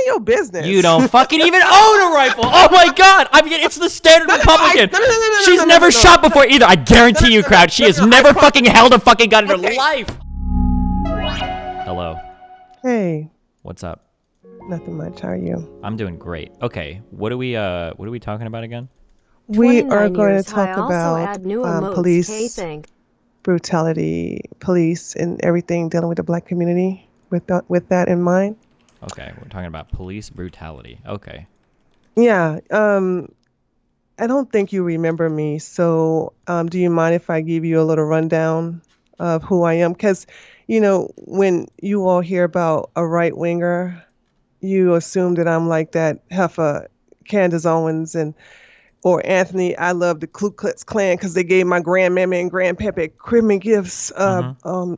your business. You don't fucking even own a rifle. Oh my God. I mean, it's the standard Republican. She's never shot before either. I guarantee you, Crowd. She has never fucking held a fucking gun in her life. Hello. Hey. What's up? Nothing much. How are you? I'm doing great. Okay. What are we talking about again? We are going to talk about police brutality, police, and everything dealing with the black community with that in mind. Okay, we're talking about police brutality. Okay. Yeah. I don't think you remember me, so do you mind if I give you a little rundown of who I am? Because, when you all hear about a right-winger, you assume that I'm like that heifer, Candace Owens, or Anthony. I love the Ku Klux Klan because they gave my grandmammy and grandpappy Christmas gifts. I'm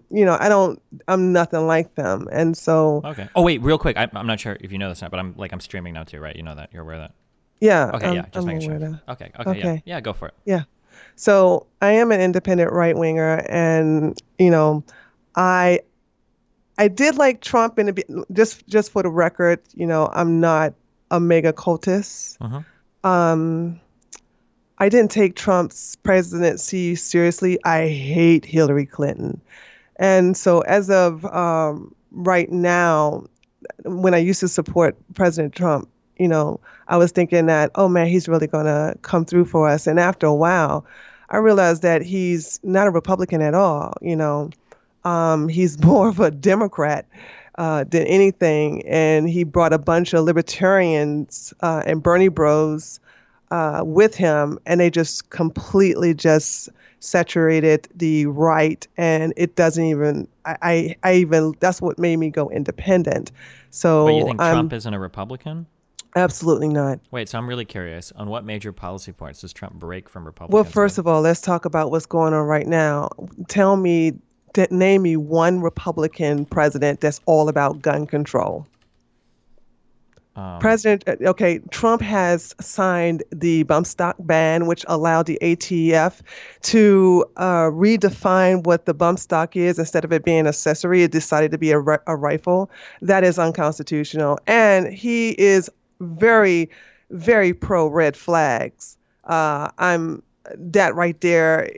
nothing like them, and so. Okay. Oh wait, real quick. I'm not sure if you know this or not, but I'm streaming now too, right? You know that. You're aware of that. Yeah. Okay. Yeah. Just making sure. Okay. Yeah. Go for it. Yeah. So I am an independent right winger, and I did like Trump in just for the record. I'm not a mega cultist. I didn't take Trump's presidency seriously. I hate Hillary Clinton. And so as of right now, when I used to support President Trump, I was thinking that, oh man, he's really going to come through for us. And after a while, I realized that he's not a Republican at all. He's more of a Democrat than anything. And he brought a bunch of libertarians and Bernie bros with him, and they just completely just saturated the right, and it doesn't even. I even that's what made me go independent. So. But you think Trump isn't a Republican? Absolutely not. Wait, so I'm really curious. On what major policy points does Trump break from Republicans? Well, first of all, let's talk about what's going on right now. Name me one Republican president that's all about gun control. Trump has signed the bump stock ban, which allowed the ATF to redefine what the bump stock is. Instead of it being an accessory, it decided to be a rifle. That is unconstitutional. And he is very, very pro red flags. That right there,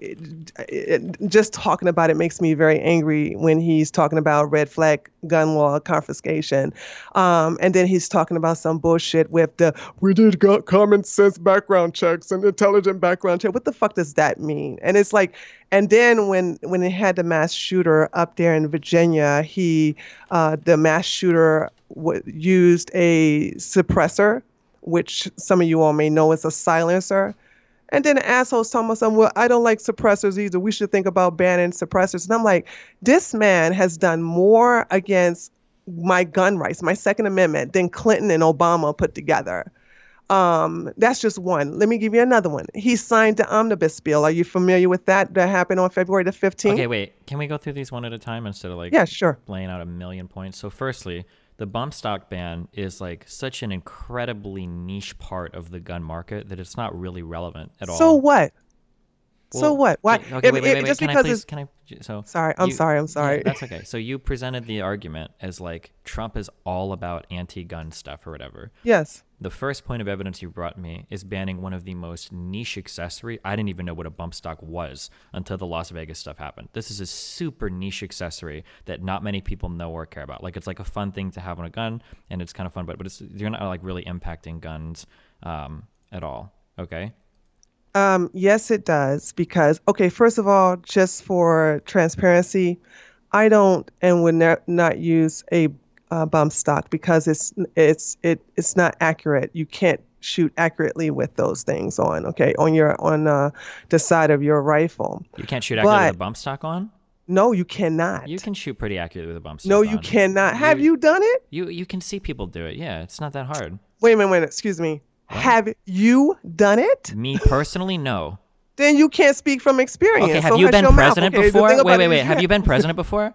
just talking about it makes me very angry when he's talking about red flag gun law confiscation. And then he's talking about some bullshit with we did common sense background checks and intelligent background check. What the fuck does that mean? And it's like, and then when they had the mass shooter up there in Virginia, the mass shooter used a suppressor, which some of you all may know is a silencer. And then the asshole's talking about something, well, I don't like suppressors either. We should think about banning suppressors. And I'm like, this man has done more against my gun rights, my Second Amendment, than Clinton and Obama put together. That's just one. Let me give you another one. He signed the omnibus bill. Are you familiar with that? That happened on February the 15th. Okay, wait. Can we go through these one at a time instead of laying out a million points? So firstly, the bump stock ban is like such an incredibly niche part of the gun market that it's not really relevant at all. So what? So what? Why? Okay, wait. Just because Sorry, I'm sorry. Yeah, that's okay. So you presented the argument as like Trump is all about anti-gun stuff or whatever. Yes. The first point of evidence you brought me is banning one of the most niche accessory. I didn't even know what a bump stock was until the Las Vegas stuff happened. This is a super niche accessory that not many people know or care about. Like, it's like a fun thing to have on a gun, and it's kind of fun, but you're not like really impacting guns at all. Okay. Yes, it does. Because, first of all, just for transparency, I don't and would not use a bump stock because it's not accurate. You can't shoot accurately with those things on the side of your rifle. You can't shoot accurately with a bump stock on? No, you cannot. You can shoot pretty accurately with a bump stock. No, you cannot. Have you done it? You can see people do it. Yeah, it's not that hard. Wait a minute. Excuse me. What? Have you done it? Me personally, no. Then you can't speak from experience. Okay, have you been president before? Wait. Have you been president before?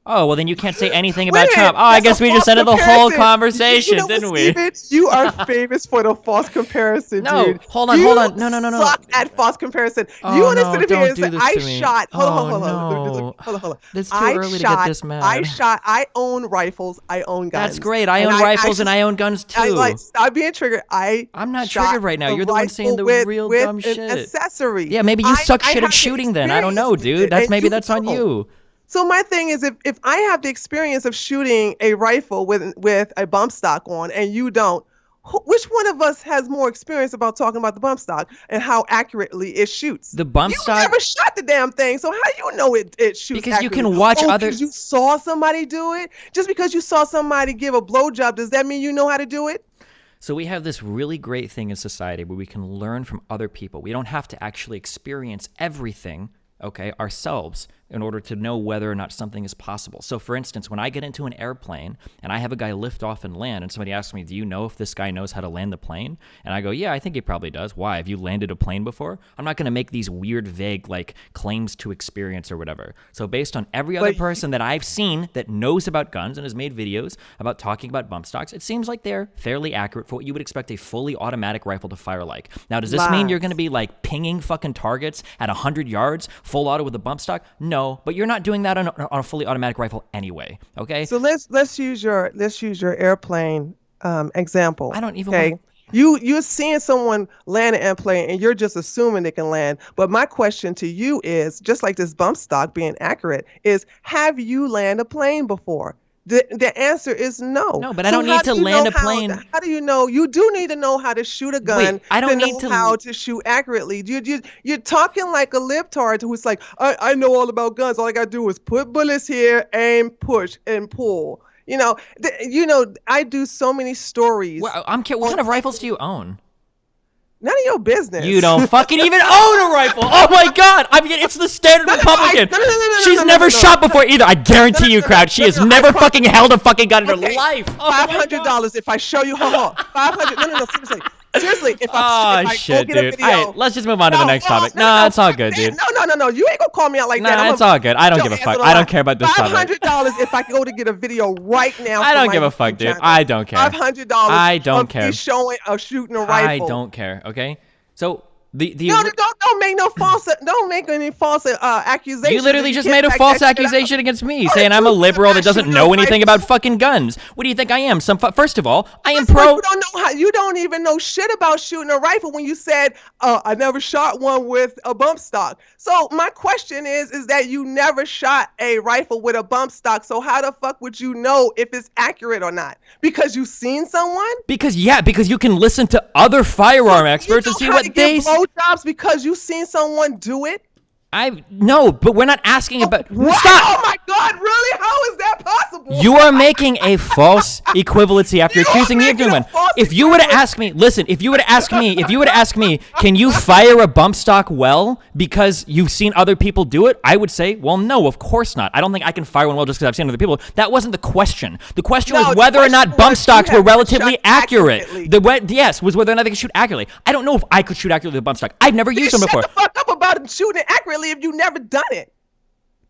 Oh, well, then you can't say anything Wait about a Trump. minute, Oh, I that's guess a we just false ended the whole comparison. conversation, You know what, didn't we? Steven? You are famous for the false comparison, No, dude. hold on. You No. suck at false comparison. You Oh, want to no, sit up here don't and say, do this I to me. shot, Oh, hold on, no. hold on. It's too early to get this mad. I own rifles, I own guns. That's great. I And own rifles and I own guns too. stop being triggered. I'm not shot triggered right now. a You're the one saying the rifle real with dumb an shit. accessory. Yeah, maybe you suck I shit have at the shooting then. I don't know, experience dude. with it, and That's on don't. you. So my thing is, if I have the experience of shooting a rifle with a bump stock on, and you don't, which one of us has more experience about talking about the bump stock and how accurately it shoots? The bump You stock. never shot the damn thing, so how you know it shoots? Because you accurately? can watch other. Because you saw somebody do it. Just because you saw somebody give a blowjob, does that mean you know how to do it? So we have this really great thing in society where we can learn from other people. We don't have to actually experience everything, okay, ourselves in order to know whether or not something is possible. So for instance, when I get into an airplane and I have a guy lift off and land and somebody asks me, do you know if this guy knows how to land the plane? And I go, yeah, I think he probably does. Why? Have you landed a plane before? I'm not going to make these weird, vague, like claims to experience or whatever. So based on every other person that I've seen that knows about guns and has made videos about talking about bump stocks, it seems like they're fairly accurate for what you would expect a fully automatic rifle to fire like. Now, does this mean you're going to be like pinging fucking targets at 100 yards, full auto with a bump stock? No, but you're not doing that on a fully automatic rifle anyway. Okay. So let's use your airplane example. I don't even. Okay. You're seeing someone land an airplane and you're just assuming they can land. But my question to you is, just like this bump stock being accurate, is have you landed a plane before? The answer is no. No, but I don't need to land a plane. How do you know? You do need to know how to shoot a gun. Wait, I don't need know how to shoot accurately. You're talking like a libtard who's like, I know all about guns. All I gotta do is put bullets here, aim, push, and pull. I do so many stories. Well, what kind of rifles do you own? None of your business. You don't fucking even own a rifle. Oh my God! It's the standard Republican. She's never shot before either. I guarantee you, crowd. She has never fucking held a fucking gun in her life. $500 if I show you. Hold on. 500. No. Seriously. If I shit, go get dude. a video. All right, let's just move on to the next topic. No, it's all good, dude. No. You ain't gonna call me out like that. No, it's all good. I don't give a fuck. I don't care about this topic. $500 if I go to get a video right now. I don't give a fuck, dude. I don't care. $500. I don't care. Showing shooting a rifle. I don't care. Okay. So don't make any false accusations. You literally just made a false accusation against me, saying I'm a liberal that doesn't know anything about fucking guns. What do you think I am? First of all, I am pro. You don't even know shit about shooting a rifle when you said I never shot one with a bump stock. So my question is that you never shot a rifle with a bump stock. So how the fuck would you know if it's accurate or not? Because you've seen someone? Because you can listen to other firearm experts and see what they say. Blowjobs because you've seen someone do it? No, but we're not asking about. What? Stop! Oh my God! Really? How is that possible? You are making a false equivalency after accusing me of doing one. If you were to ask me, listen. If you were to ask me, can you fire a bump stock well because you've seen other people do it? I would say, well, no, of course not. I don't think I can fire one well just because I've seen other people. That wasn't the question. The question was whether or not bump stocks were relatively accurate. Yes, was whether or not they could shoot accurately. I don't know if I could shoot accurately with a bump stock. I've never used them before. Shut the fuck up about shooting accurately if you've never done it.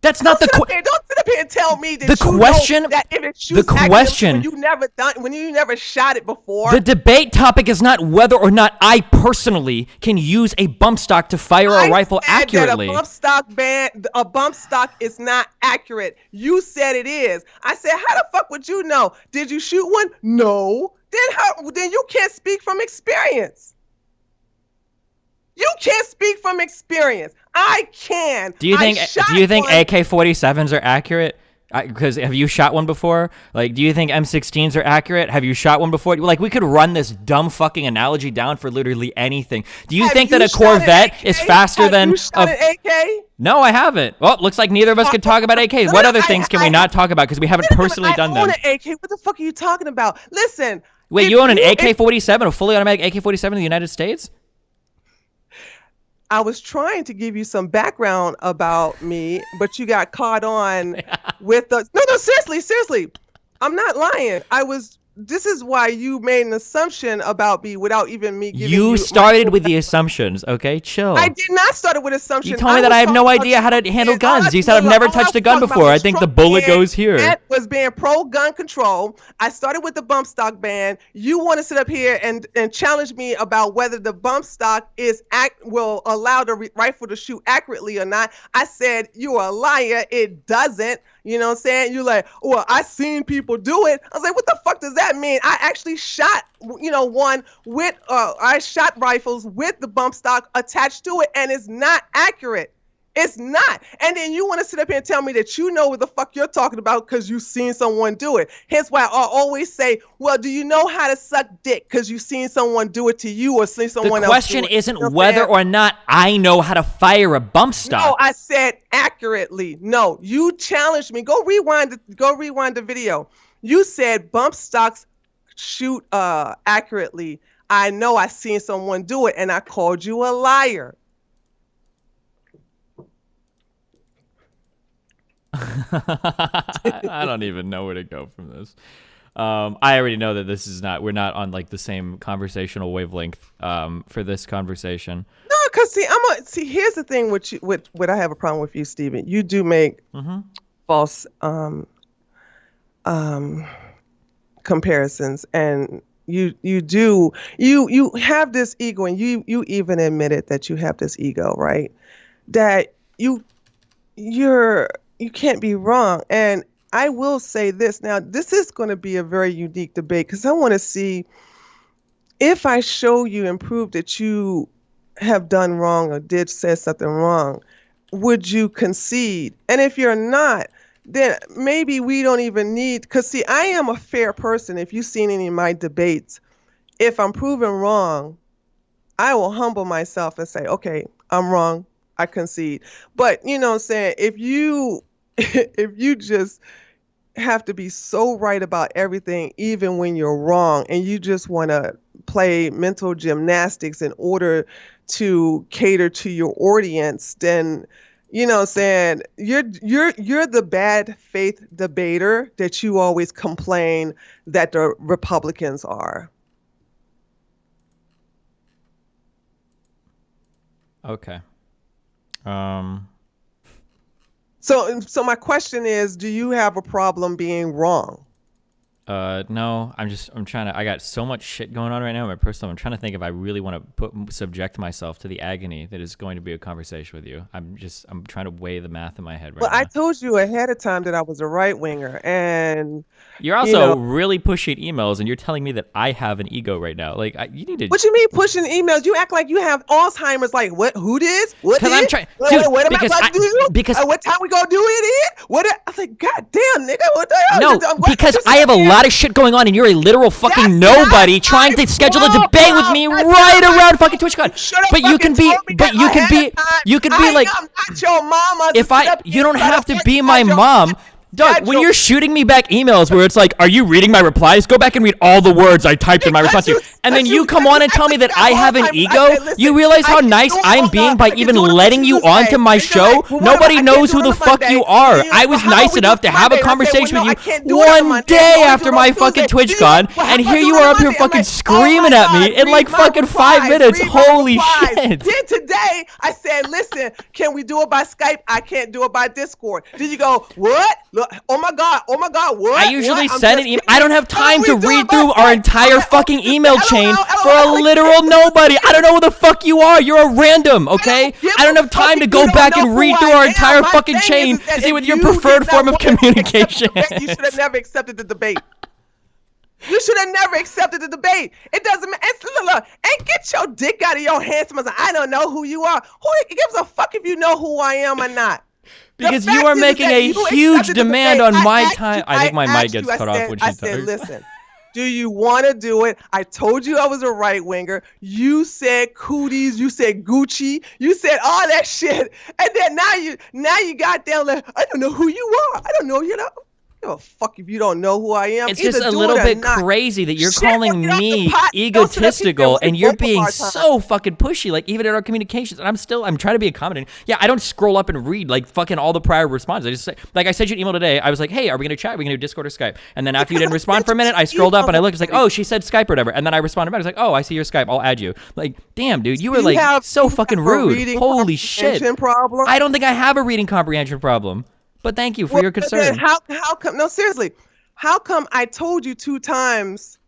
That's not the question. Don't sit up here and tell me that the question. That if it shoots the question. When you never shot it before. The debate topic is not whether or not I personally can use a bump stock to fire a rifle accurately. That a bump stock is not accurate. You said it is. I said, how the fuck would you know? Did you shoot one? No. Then you can't speak from experience. You can't speak from experience. I can. Do you think AK-47s are accurate? Because have you shot one before? Like, do you think M16s are accurate? Have you shot one before? Like, we could run this dumb fucking analogy down for literally anything. Do you think that a Corvette is faster than? Have you shot an AK? No, I haven't. Well, looks like neither of us could talk about AKs. What other things can we not talk about because we haven't personally done them? I own an AK. What the fuck are you talking about? Listen. Wait, you own an AK-47, a fully automatic AK-47 in the United States? I was trying to give you some background about me, but you got caught on with the... No, seriously. I'm not lying. I was this is why you made an assumption about me without even me giving you. You started with the assumptions, okay? Chill. I did not start with assumptions. You told me that I have no idea how to handle guns. You said I've never touched a gun before. I think the bullet goes here. That was being pro-gun control. I started with the bump stock ban. You want to sit up here and challenge me about whether the bump stock will allow the rifle to shoot accurately or not. I said, you're a liar. It doesn't. You know what I'm saying? You're like, well, I seen people do it. I was like, what the fuck does that mean? I actually shot, one with, I shot rifles with the bump stock attached to it, and it's not accurate. It's not. And then you want to sit up here and tell me that you know what the fuck you're talking about because you've seen someone do it. Hence why I always say, well, do you know how to suck dick because you've seen someone do it to you or seen someone else do it? The question isn't whether or not I know how to fire a bump stock. No, I said accurately. No, you challenged me. Go rewind the video. You said bump stocks shoot accurately. I know I seen someone do it, and I called you a liar. I don't even know where to go from this. I already know that we're not on like the same conversational wavelength for this conversation. No, because here's the thing with I have a problem with you, Stephen. You do make false comparisons, and you have this ego, and you even admitted that you have this ego, right? That you can't be wrong. And I will say this. Now, this is going to be a very unique debate because I want to see if I show you and prove that you have done wrong or did say something wrong, would you concede? And if you're not, then maybe we don't even need, because see, I am a fair person. If you've seen any of my debates, if I'm proven wrong, I will humble myself and say, okay, I'm wrong. I concede. But you know what I'm saying? If you just have to be so right about everything, even when you're wrong, and you just want to play mental gymnastics in order to cater to your audience, then you know what I'm saying, you're the bad faith debater that you always complain that the Republicans are. Okay. So my question is, do you have a problem being wrong? No, I got so much shit going on right now in my personal. I'm trying to think if I really want to subject myself to the agony that is going to be a conversation with you. I'm trying to weigh the math in my head right now. Well, I told you ahead of time that I was a right winger, and you're also really pushing emails, and you're telling me that I have an ego right now. Like, you need to. What you mean pushing emails? You act like you have Alzheimer's. Like, what? Who this? What? Because I'm trying, dude. What am I about to do? Because what time we gonna do it? What? I was like, God damn, nigga, what the hell? No, because I have a lot of shit going on, and you're a literal fucking nobody trying to schedule a debate with me right around fucking TwitchCon. But you can be like, I'm not your mama. You don't have to be my mom. Doug, when you're shooting me back emails where it's like, are you reading my replies? Go back and read all the words I typed in my response to you. And then you come on and tell me that I have an ego? You realize how nice I'm being by even letting you onto my show? Nobody knows who the fuck you are. I was nice enough to have a conversation with you one day after my fucking TwitchCon, and here you are up here fucking screaming at me in like fucking 5 minutes. Holy shit. Then today, I said, listen, can we do it by Skype? I can't do it by Discord. Then you go, what? Look, oh my God, what? I usually send an email. I don't have time to read through our entire fucking email chain for a literal nobody. I don't know who the fuck you are. You're a random, okay? I don't have time to go back and read through our entire fucking chain to see what your preferred form of communication is. You should have never accepted the debate. You should have never accepted the debate. It doesn't matter. Look, and get your dick out of your hands. I don't know who you are. Who gives a fuck if you know who I am or not? Because you are making a huge demand on my time. I think my mic gets cut off when she talks. I said, listen, do you want to do it? I told you I was a right winger. You said cooties. You said Gucci. You said all that shit. And then now you got down like, I don't know who you are. I don't know, Give a fuck if you don't know who I am. It's Either just a do little it or bit not. crazy that you're Shit, or calling get off the me pot. Don't sit up here and egotistical and waste you're both of being our time. so fucking pushy, like even in our communications. And I'm trying to be accommodating. Yeah, I don't scroll up and read like fucking all the prior responses. I just say, like I sent you an email today. I was like, hey, are we gonna chat? Are we gonna do Discord or Skype? And then after you didn't respond for a minute, I scrolled up and I looked. It's like, oh, she said Skype or whatever. And then I responded back. I was like, oh, I see your Skype. I'll add you. Like, damn, dude, you were like so fucking rude. Holy shit. Problem? I don't think I have a reading comprehension problem. But thank you for your concern. Then how come? No, seriously. How come I told you 2 times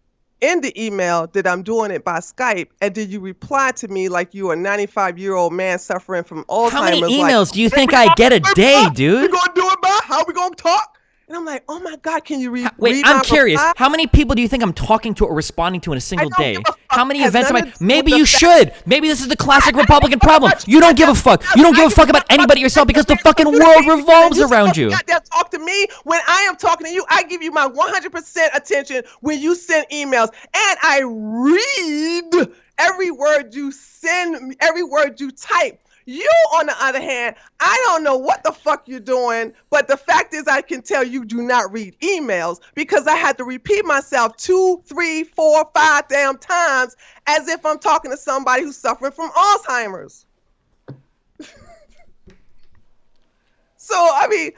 in the email that I'm doing it by Skype, and did you reply to me like you a 95-year-old man suffering from Alzheimer's? How many emails do you think I get a day, dude? We gonna do it by? How we gonna talk? And I'm like, oh my God, can you read? Wait, I'm curious. How many people do you think I'm talking to or responding to in a single day? How many events am I? Maybe you should. Maybe this is the classic Republican problem. You don't give a fuck. You don't give a fuck about anybody yourself because the fucking world revolves around you. Talk to me when I am talking to you. I give you my 100% attention when you send emails, and I read every word you send, every word you type. You, on the other hand, I don't know what the fuck you're doing, but the fact is I can tell you do not read emails because I had to repeat myself 2, 3, 4, 5 damn times as if I'm talking to somebody who's suffering from Alzheimer's. So, I mean,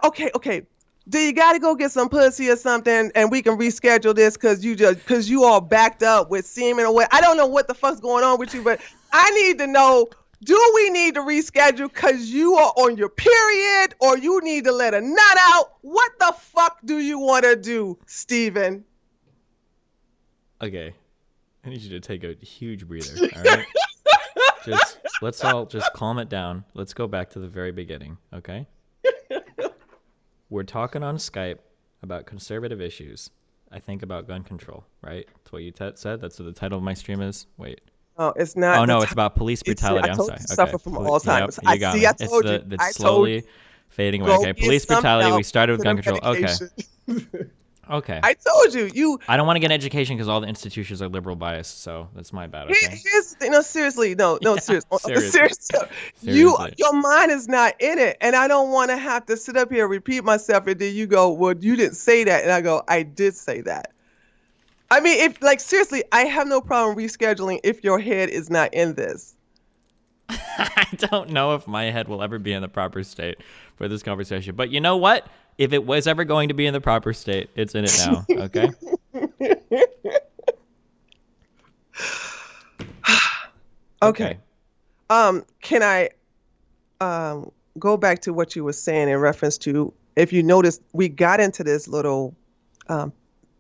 okay. Do you got to go get some pussy or something and we can reschedule this because you all backed up with semen or what? I don't know what the fuck's going on with you, but I need to know. Do we need to reschedule because you are on your period or you need to let a nut out? What the fuck do you want to do, Steven? Okay. I need you to take a huge breather, all right? Let's all just calm it down. Let's go back to the very beginning, okay? We're talking on Skype about conservative issues. I think about gun control, right? That's what you said? That's what the title of my stream is? Wait. Oh, it's not. Oh no, it's about police brutality. I'm sorry. Suffer from Alzheimer's. Yep, you got me. It's slowly fading away. Okay, police brutality. We started with gun control. Okay. Okay. I told you. I don't want to get an education because all the institutions are liberal biased, so that's my bad. Okay. Seriously. Seriously. Your mind is not in it, and I don't want to have to sit up here and repeat myself, and then you go, "Well, you didn't say that," and I go, "I did say that." I mean, seriously, I have no problem rescheduling if your head is not in this. I don't know if my head will ever be in the proper state for this conversation. But you know what? If it was ever going to be in the proper state, it's in it now. Okay? Okay. Can I go back to what you were saying in reference to, if you noticed, we got into this little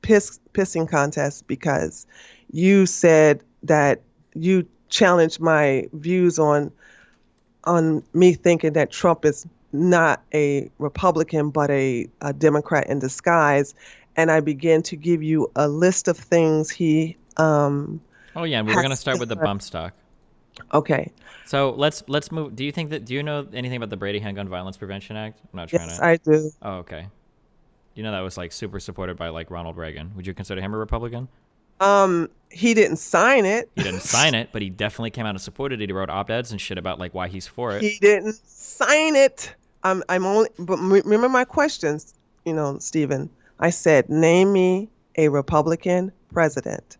pissing contest because you said that you challenged my views on me thinking that Trump is not a Republican but a Democrat in disguise, and I began to give you a list of things he oh yeah, we were going to start with the bump stock. Okay. So let's move. Do you know anything about the Brady Handgun Violence Prevention Act? I'm not trying to. Yes, I do. Oh, okay. You know that was like super supported by like Ronald Reagan. Would you consider him a Republican? He didn't sign it. He didn't sign it, but he definitely came out and supported it. He wrote op-eds and shit about like why he's for it. He didn't sign it. I'm only. But remember my questions, Stephen. I said, name me a Republican president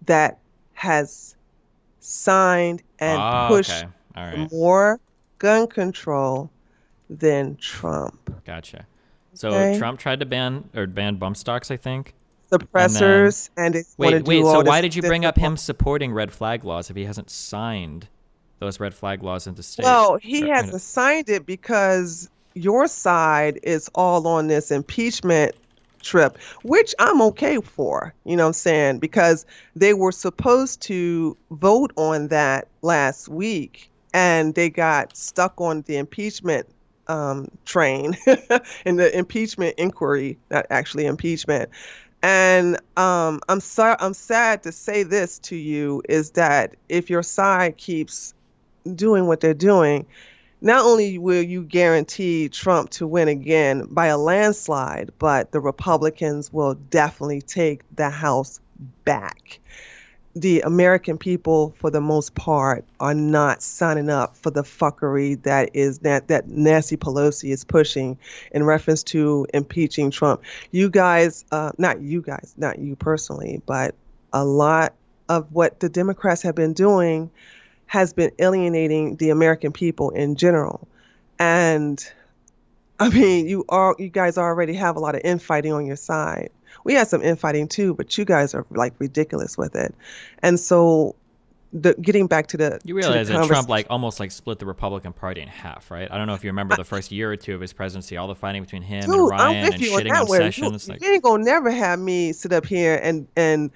that has signed and pushed more gun control than Trump. Gotcha. So Trump tried to ban bump stocks, I think. Suppressors and wait. So why did you bring up him supporting red flag laws if he hasn't signed those red flag laws into state? Well, he hasn't signed it because your side is all on this impeachment trip, which I'm okay for. You know what I'm saying? Because they were supposed to vote on that last week, and they got stuck on the impeachment train in the impeachment inquiry, not actually impeachment. And I'm sad to say this to you, is that if your side keeps doing what they're doing, not only will you guarantee Trump to win again by a landslide, but the Republicans will definitely take the House back. the American people, for the most part, are not signing up for the fuckery that Nancy Pelosi is pushing in reference to impeaching Trump. You guys, not you guys, not you personally, but a lot of what the Democrats have been doing has been alienating the American people in general. And I mean, you guys already have a lot of infighting on your side. We had some infighting too, but you guys are like ridiculous with it. And so getting back to the You to the realize that Trump conversation. like almost like split the Republican Party in half, right? I don't know if you remember the first year or two of his presidency, all the fighting between him and Dude, I'm Ryan with and you on shitting that on one. You, Sessions. Like, you ain't gonna never have me sit up here and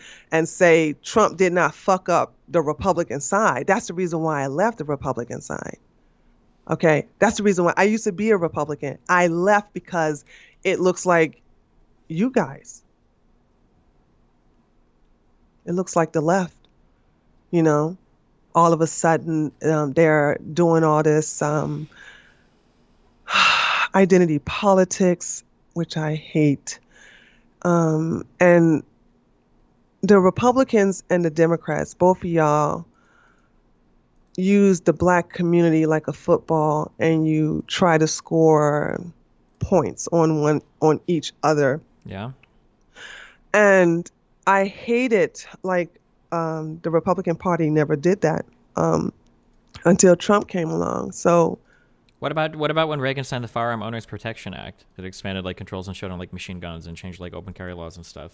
say Trump did not fuck up the Republican side. That's the reason why I left the Republican side. Okay, that's the reason why I used to be a Republican. I left because it looks like you guys. It looks like the left. You know, all of a sudden they're doing all this identity politics, which I hate. And the Republicans and the Democrats, both of y'all, use the black community like a football, and you try to score points on each other. yeah. And I hate it. Like the Republican Party never did that until Trump came along. So What about when Reagan signed the Firearm Owners Protection Act that expanded like controls and showed on like machine guns and changed like open carry laws and stuff?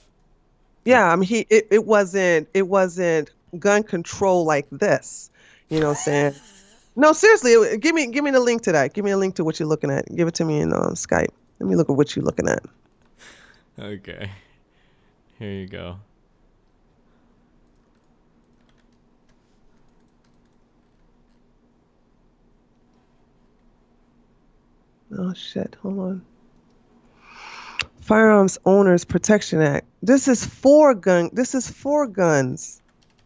yeah, I mean it wasn't gun control like this. You know what I'm saying? No, seriously, give me the link to that. Give me a link to what you're looking at. Give it to me in Skype. Let me look at what you're looking at. Okay. Here you go. Oh shit, hold on. Firearms Owners Protection Act. This is for guns.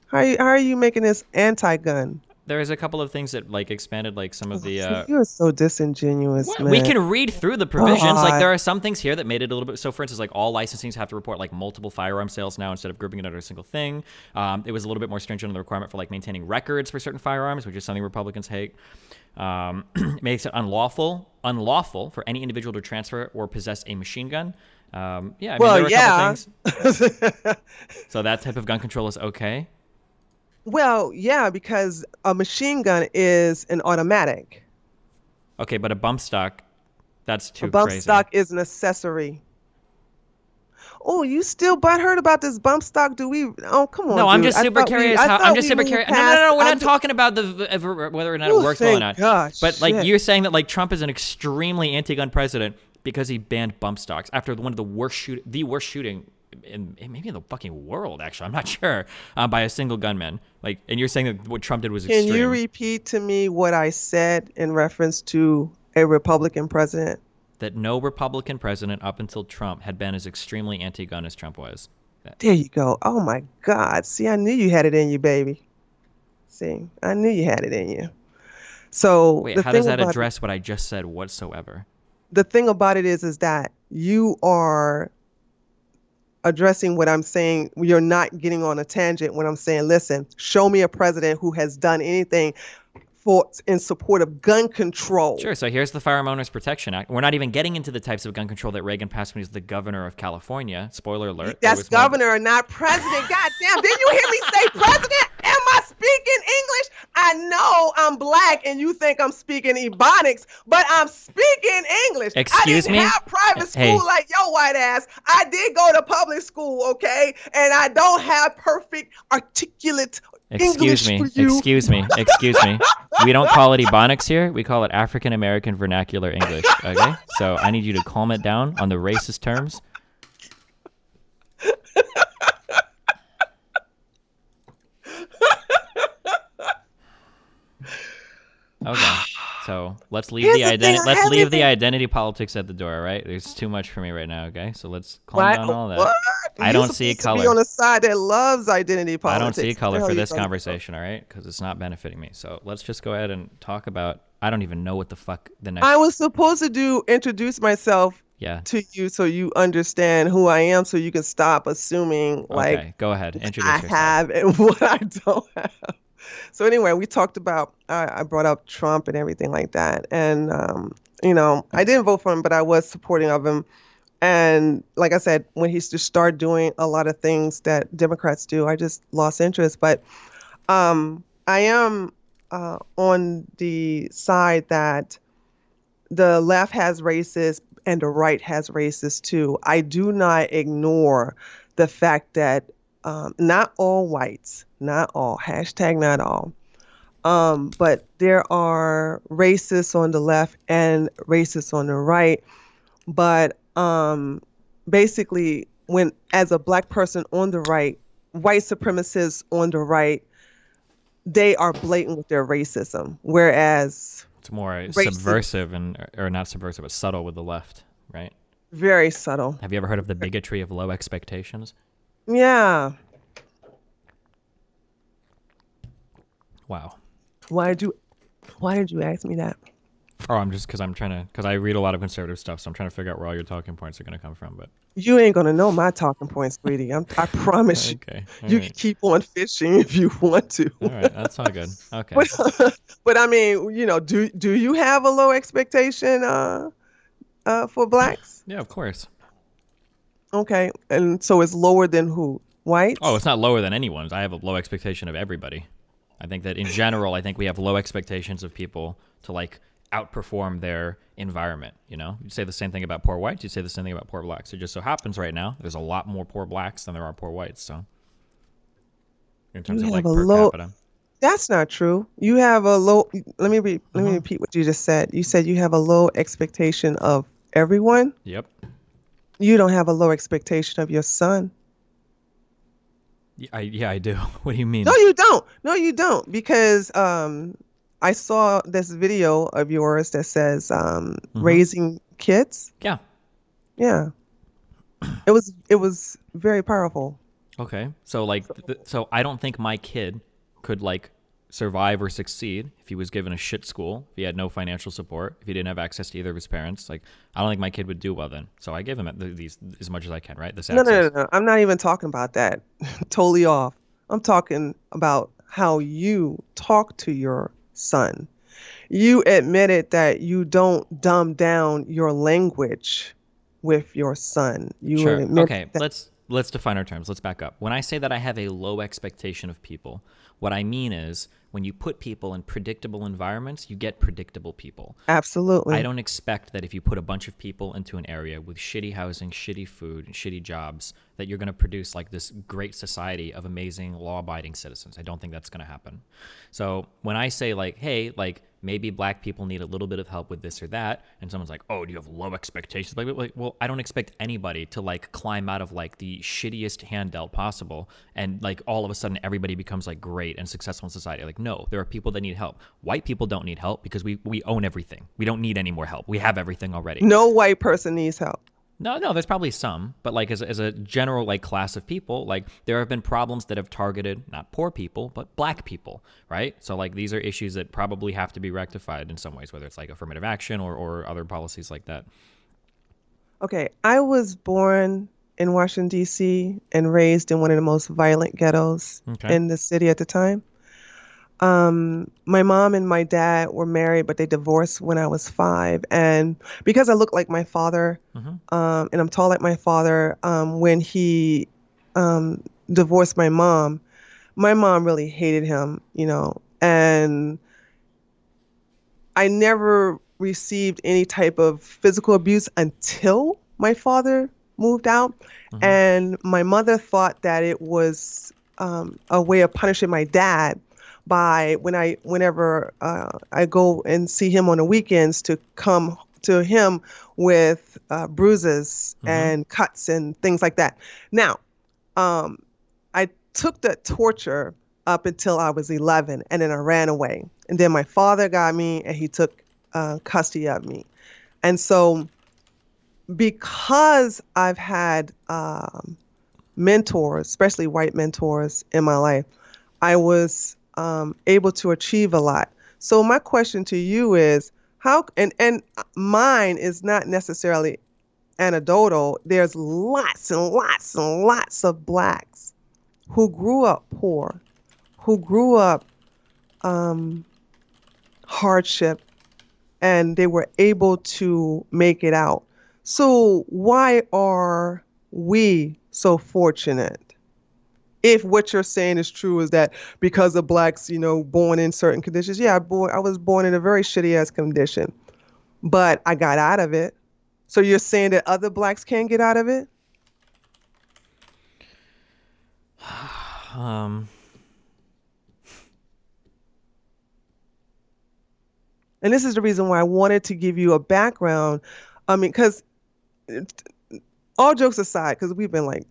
How are you making this anti-gun? There's a couple of things that like expanded like some of the See, you're so disingenuous, we man. can read through the provisions. Like God. there are some things here that made it a little bit. So, for instance, like all licensings have to report like multiple firearm sales now instead of grouping it under a single thing. It was a little bit more stringent on the requirement for like maintaining records for certain firearms, which is something Republicans hate. Makes it unlawful for any individual to transfer or possess a machine gun. Yeah, I mean there Well, were a yeah. couple things. So that type of gun control is okay. Well, yeah, because a machine gun is an automatic. Okay, but a bump stock, that's A too bump crazy. stock is an accessory. Oh, you still butthurt about this bump stock? Do we? Oh, come on, No, I'm dude. just super curious I how I'm thought just we super moved curious. No, no, past. no, no. We're not talking about whether or not it Oh, works well or thank not. gosh, But like shit. you're saying that like Trump is an extremely anti-gun president because he banned bump stocks after one of the worst shooting in maybe in the fucking world. Actually, I'm not sure by a single gunman. Like, and you're saying that what Trump did was Can you extreme. repeat to me what I said in reference to a Republican president? That no Republican president up until Trump had been as extremely anti-gun as Trump was. There you go. Oh my God. See, I knew you had it in you, baby. See, I knew you had it in you. So Wait, how does that address what I just said whatsoever? the thing about it is that you are addressing what I'm saying. You're not getting on a tangent when I'm saying, listen, show me a president who has done anything in support of gun control. Sure. So here's the Firearm Owners Protection Act. We're not even getting into the types of gun control that Reagan passed when he was the governor of California. Spoiler alert. That's governor, not president. God damn, didn't you hear me say president? Am I speaking English? I know I'm black and you think I'm speaking Ebonics, but I'm speaking English. Excuse I me? didn't have private school Hey. like your white ass. I did go to public school, okay? And I don't have perfect articulate Excuse English me. for you. Excuse me. Excuse me. We don't call it Ebonics here. We call it African American Vernacular English. Okay? So I need you to calm it down on the racist terms. Okay. So let's leave Here's the the thing, identity. I Let's leave haven't the been- identity politics at the door. Right? There's too much for me right now. Okay. So let's calm What? down all that. What? I You're don't see a supposed to be color. on the side that loves identity I politics. don't see a color What the for hell this you talking conversation, all right? Because it's not benefiting me. So let's just go ahead and talk about. I don't even know what the fuck the next. about? I was supposed to introduce myself Yeah. to you so you understand who I am, so you can stop assuming like Okay, go ahead. what I Introduce yourself. have and what I don't have. So anyway, we talked about I brought up Trump and everything like that, and I didn't vote for him, but I was supporting of him. And like I said, when he just started doing a lot of things that Democrats do, I just lost interest. But I am on the side that the left has racists and the right has racists too. I do not ignore the fact that not all whites, not all, hashtag not all, but there are racists on the left and racists on the right. But basically, when as a black person on the right, white supremacists on the right, they are blatant with their racism, whereas It's more racist, subversive and or not subversive, but subtle with the left, right? very subtle. Have you ever heard of the bigotry of low expectations? Yeah. Wow. Why did you why did you ask me that? Oh, I'm just because I read a lot of conservative stuff, so I'm trying to figure out where all your talking points are going to come from. But You ain't gonna know my talking points, sweetie. I promise you. okay, all You can right, keep on fishing if you want to. all right, that's all good. Okay. But, but I mean, do you have a low expectation for blacks? Yeah, of course. Okay, and so it's lower than who? Oh, Whites? it's not lower than anyone's. I have a low expectation of everybody. I think that in general, I think we have low expectations of people to like outperform their environment. You know, you say the same thing about poor whites. You say the same thing about poor blacks. It just so happens right now there's a lot more poor blacks than there are poor whites. So in You terms of have like a per low. capita. That's not true. You have a low. Let me Mm-hmm. repeat what you just said. You said you have a low expectation of everyone. Yep. You don't have a low expectation of your son. Yeah, I do. What do you mean? No, you don't. No, you don't. Because I saw this video of yours that says Mm-hmm. raising kids. Yeah. Yeah, it was very powerful. Okay. So like, so I don't think my kid could like survive or succeed if he was given a shit school, if he had no financial support, if he didn't have access to either of his parents. Like, I don't think my kid would do well then. So I give him these as much as I can, right? This No, no, no, access. no. I'm not even talking about that. Totally off. I'm talking about how you talk to your son. You admitted that you don't dumb down your language with your son. You Sure. admit Okay. that. Let's define our terms. Let's back up. When I say that I have a low expectation of people, what I mean is when you put people in predictable environments, you get predictable people. I Absolutely. don't expect that if you put a bunch of people into an area with shitty housing, shitty food, and shitty jobs, that you're going to produce like this great society of amazing law-abiding citizens. I don't think that's going to happen. So when I say like, hey, like maybe black people need a little bit of help with this or that, and someone's like, oh, do you have low expectations? Like, well, I don't expect anybody to like climb out of like the shittiest hand dealt possible, and like all of a sudden everybody becomes like great and successful in society. Like, no, there are people that need help. White people don't need help because we own everything. We don't need any more help. We have everything already. No white person needs help. No, there's probably some, but like as a general like class of people, like there have been problems that have targeted not poor people, but black people, right? So like these are issues that probably have to be rectified in some ways, whether it's like affirmative action or other policies like that. Okay, I was born in Washington, D.C. and raised in one of the most violent ghettos Okay. in the city at the time. My mom and my dad were married, but they divorced when I was 5. And because I look like my father, Mm-hmm. and I'm tall like my father, when he divorced my mom really hated him. And I never received any type of physical abuse until my father moved out. Mm-hmm. And my mother thought that it was a way of punishing my dad by whenever I go and see him on the weekends to come to him with bruises Mm-hmm. and cuts and things like that. Now, um, I took the torture up until I was 11, and then I ran away. And then my father got me, and he took custody of me. And so, because I've had mentors, especially white mentors in my life, I was able to achieve a lot. So my question to you is how, and mine is not necessarily anecdotal. There's lots and lots and lots of blacks who grew up poor, who grew up um, hardship, and they were able to make it out. So why are we so fortunate? If what you're saying is true, is that because of blacks, born in certain conditions. Yeah, I was born in a very shitty ass condition, but I got out of it. So you're saying that other blacks can't get out of it? Um, And this is the reason why I wanted to give you a background. I mean, because all jokes aside, because we've been like,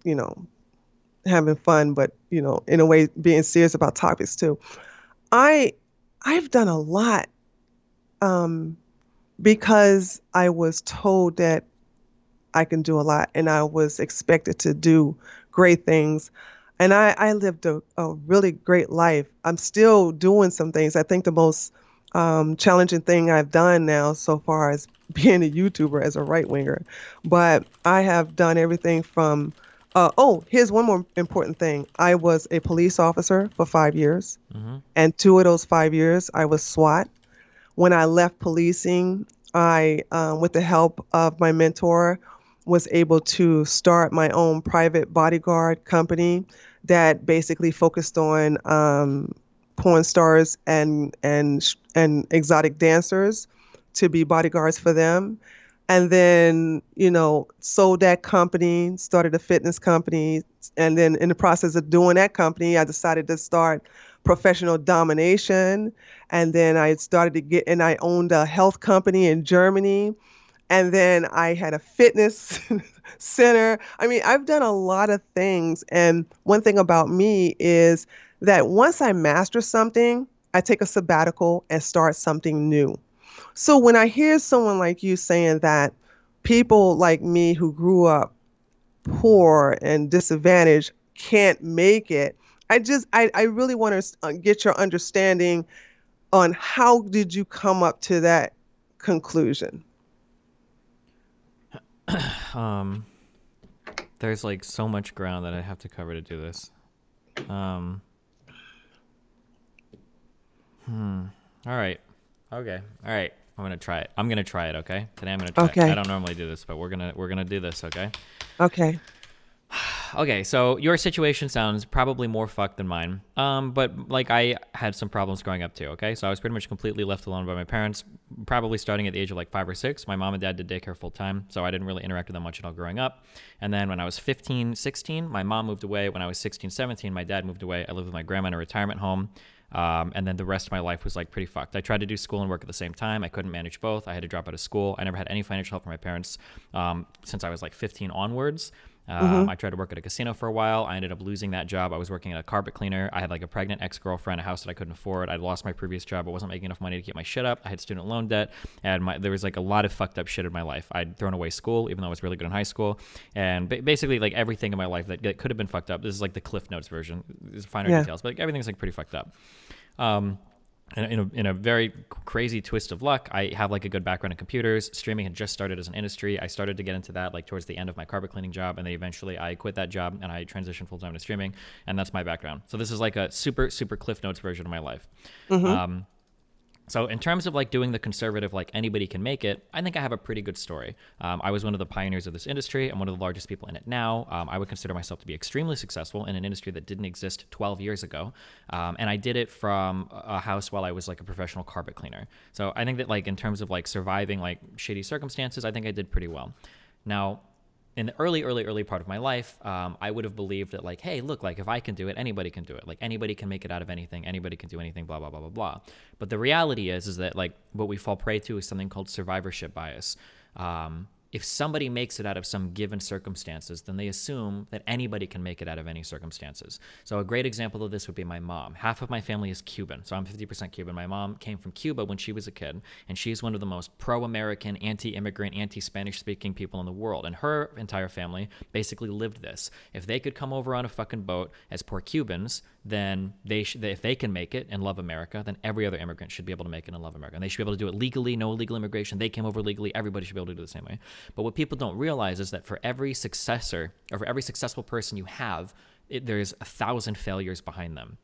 having fun, but in a way being serious about topics too. I I've done a lot um, because I was told that I can do a lot, and I was expected to do great things. And I lived a really great life. I'm still doing some things. I think the most challenging thing I've done now so far is being a YouTuber as a right winger. But I have done everything from, oh, here's one more important thing. I was a police officer for 5 years, mm-hmm. and 2 of those 5 years, I was SWAT. When I left policing, with the help of my mentor, was able to start my own private bodyguard company that basically focused on porn stars and exotic dancers to be bodyguards for them. And then, sold that company, started a fitness company. And then in the process of doing that company, I decided to start professional domination. And then and I owned a health company in Germany. And then I had a fitness center. I mean, I've done a lot of things. And one thing about me is that once I master something, I take a sabbatical and start something new. So when I hear someone like you saying that people like me who grew up poor and disadvantaged can't make it, I really want to get your understanding on how did you come up to that conclusion? um, there's like so much ground that I have to cover to do this. Um, All right. Okay. All right. I'm gonna try it. Okay. Today I'm gonna try it. I Okay. don't normally do this, but we're gonna do this. Okay. Okay. Okay, so your situation sounds probably more fucked than mine. But like I had some problems growing up too, okay? So I was pretty much completely left alone by my parents, probably starting at the age of like 5 or 6. My mom and dad did daycare full time, so I didn't really interact with them much at all growing up. And then when I was 15, 16, my mom moved away. When I was 16, 17, my dad moved away. I lived with my grandma in a retirement home. And then the rest of my life was like pretty fucked. I tried to do school and work at the same time. I couldn't manage both. I had to drop out of school. I never had any financial help from my parents since I was like 15 onwards. Mm-hmm. I tried to work at a casino for a while. I ended up losing that job. I was working at a carpet cleaner. I had like a pregnant ex-girlfriend, a house that I couldn't afford. I lost my previous job. I wasn't making enough money to keep my shit up. I had student loan debt, and there was like a lot of fucked up shit in my life. I'd thrown away school, even though I was really good in high school, and basically like everything in my life that could have been fucked up. This is like the Cliff Notes version. There's finer Yeah. details, but like, everything's like pretty fucked up. In a very crazy twist of luck, I have like a good background in computers. Streaming had just started as an industry. I started to get into that like towards the end of my carpet cleaning job, and then eventually I quit that job and I transitioned full time to streaming, and that's my background. So this is like a super super Cliff Notes version of my life. Mm-hmm. So in terms of like doing the conservative, like anybody can make it, I think I have a pretty good story. I was one of the pioneers of this industry. I'm one of the largest people in it now. I would consider myself to be extremely successful in an industry that didn't exist 12 years ago. And I did it from a house while I was like a professional carpet cleaner. So I think that like in terms of like surviving like shitty circumstances, I think I did pretty well. Now, in the early part of my life, I would have believed that like, hey, look, like if I can do it, anybody can do it. Like anybody can make it out of anything. Anybody can do anything, blah, blah, blah, blah, blah. But the reality is that like what we fall prey to is something called survivorship bias. If somebody makes it out of some given circumstances, then they assume that anybody can make it out of any circumstances. So a great example of this would be my mom. Half of my family is Cuban, so I'm 50% Cuban. My mom came from Cuba when she was a kid, and she's one of the most pro-American, anti-immigrant, anti-Spanish speaking people in the world. And her entire family basically lived this. If they could come over on a fucking boat as poor Cubans, then if they can make it and love America, then every other immigrant should be able to make it and love America. And they should be able to do it legally, no illegal immigration. They came over legally. Everybody should be able to do it the same way. But what people don't realize is that for every successor, or for every successful person you have, there's 1,000 failures behind them.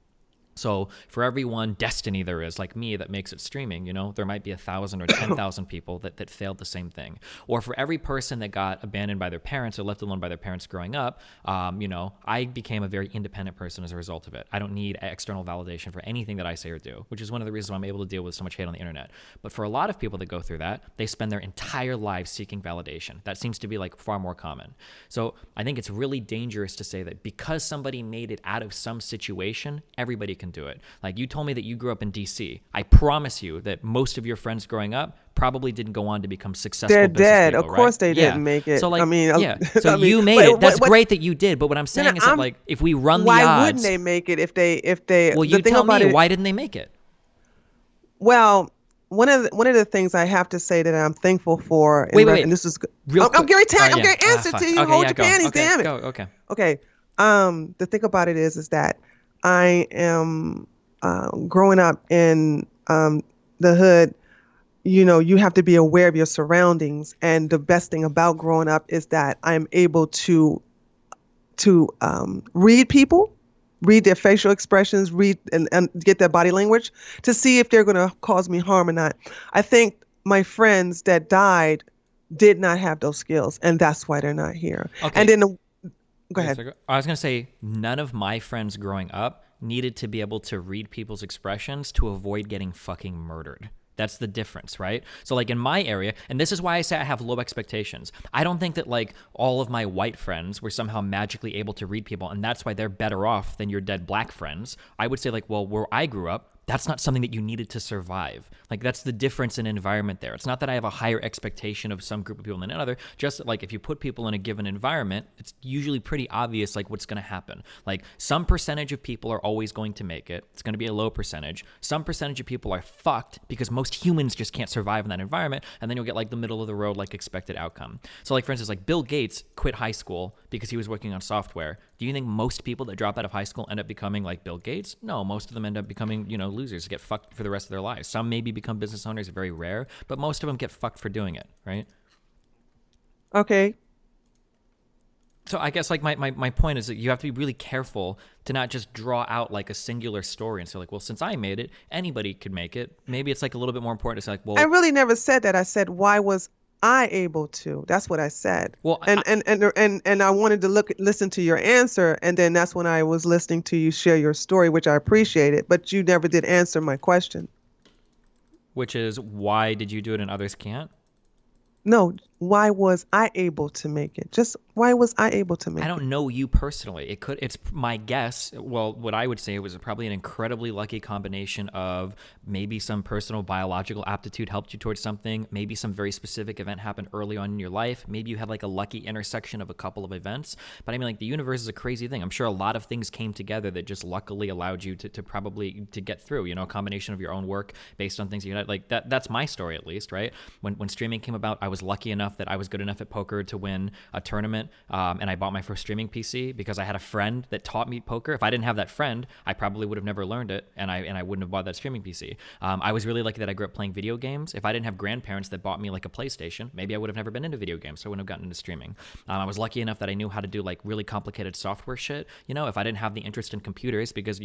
So for every one destiny there is, like me, that makes it streaming, there might be 1,000 or 10,000 people that failed the same thing. Or for every person that got abandoned by their parents or left alone by their parents growing up, I became a very independent person as a result of it. I don't need external validation for anything that I say or do, which is one of the reasons why I'm able to deal with so much hate on the internet. But for a lot of people that go through that, they spend their entire lives seeking validation. That seems to be like far more common. So I think it's really dangerous to say that because somebody made it out of some situation, everybody can do it. Like you told me that you grew up in DC. I promise you that most of your friends growing up probably didn't go on to become successful They're business dead. people, Of course right? they didn't make it. So like, I mean, yeah. So I mean, you made it. That's great that you did. But what I'm saying is that like, if we run the odds, why wouldn't they make it if they? Well, you tell me. Why didn't they make it? Well, one of the things I have to say that I'm thankful for. Wait. And this is real quick. I'm going to answer to you. Okay, Hold your panties, okay, damn it. Go. Okay. Okay. The thing about it is that I am growing up in the hood. You have to be aware of your surroundings, and the best thing about growing up is that I'm able to read people, read their facial expressions, read and get their body language to see if they're going to cause me harm or not. I think my friends that died did not have those skills, and that's why they're not here. Okay. And then go ahead. I was going to say none of my friends growing up needed to be able to read people's expressions to avoid getting fucking murdered. That's the difference, right? So like in my area, and this is why I say I have low expectations. I don't think that like all of my white friends were somehow magically able to read people, and that's why they're better off than your dead black friends. I would say like, well, where I grew up, that's not something that you needed to survive. Like that's the difference in environment there. It's not that I have a higher expectation of some group of people than another. Just like if you put people in a given environment, it's usually pretty obvious like what's going to happen. Like some percentage of people are always going to make it. It's going to be a low percentage. Some percentage of people are fucked because most humans just can't survive in that environment. And then you'll get like the middle of the road like expected outcome. So like for instance, like Bill Gates quit high school because he was working on software. Do you think most people that drop out of high school end up becoming like Bill Gates? No, most of them end up becoming, losers, get fucked for the rest of their lives. Some maybe become business owners, very rare, but most of them get fucked for doing it, right? Okay. So I guess like my point is that you have to be really careful to not just draw out like a singular story and say like, well, since I made it, anybody could make it. Maybe it's like a little bit more important to say like, well, I really never said that. I said, why was I able to? That's what I said. Well, and I wanted to listen to your answer, and then that's when I was listening to you share your story, which I appreciated, but you never did answer my question. Which is, why did you do it and others can't? No, why was I able to make it? Just why was I able to make it? I don't know you personally. It's my guess. Well, what I would say it was probably an incredibly lucky combination of maybe some personal biological aptitude helped you towards something. Maybe some very specific event happened early on in your life. Maybe you had like a lucky intersection of a couple of events. But I mean, like the universe is a crazy thing. I'm sure a lot of things came together that just luckily allowed you to probably to get through, a combination of your own work based on things you had. Like that's my story at least, right? When streaming came about, I was lucky enough that I was good enough at poker to win a tournament, and I bought my first streaming PC because I had a friend that taught me poker. If I didn't have that friend, I probably would have never learned it, and I wouldn't have bought that streaming PC. I was really lucky that I grew up playing video games. If I didn't have grandparents that bought me like a PlayStation, maybe I would have never been into video games, so I wouldn't have gotten into streaming. I was lucky enough that I knew how to do like really complicated software shit. If I didn't have the interest in computers because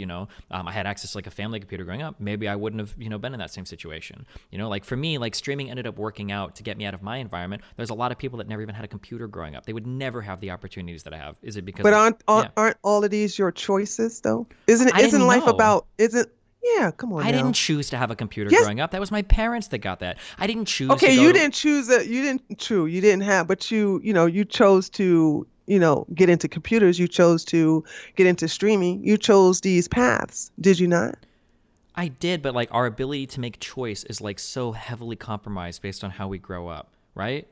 I had access to like a family computer growing up, maybe I wouldn't have been in that same situation. Like for me, like streaming ended up working out to get me out of my environment. There's a lot of people that never even had a computer growing up. They would never have the opportunities that I have. Is it because? But aren't all of these your choices though? Isn't life about? Yeah, come on. I didn't choose to have a computer growing up. That was my parents that got that. I didn't choose. Okay, you didn't choose it. You didn't. True, you didn't have. But you chose to get into computers. You chose to get into streaming. You chose these paths. Did you not? I did, but like our ability to make choice is like so heavily compromised based on how we grow up, right?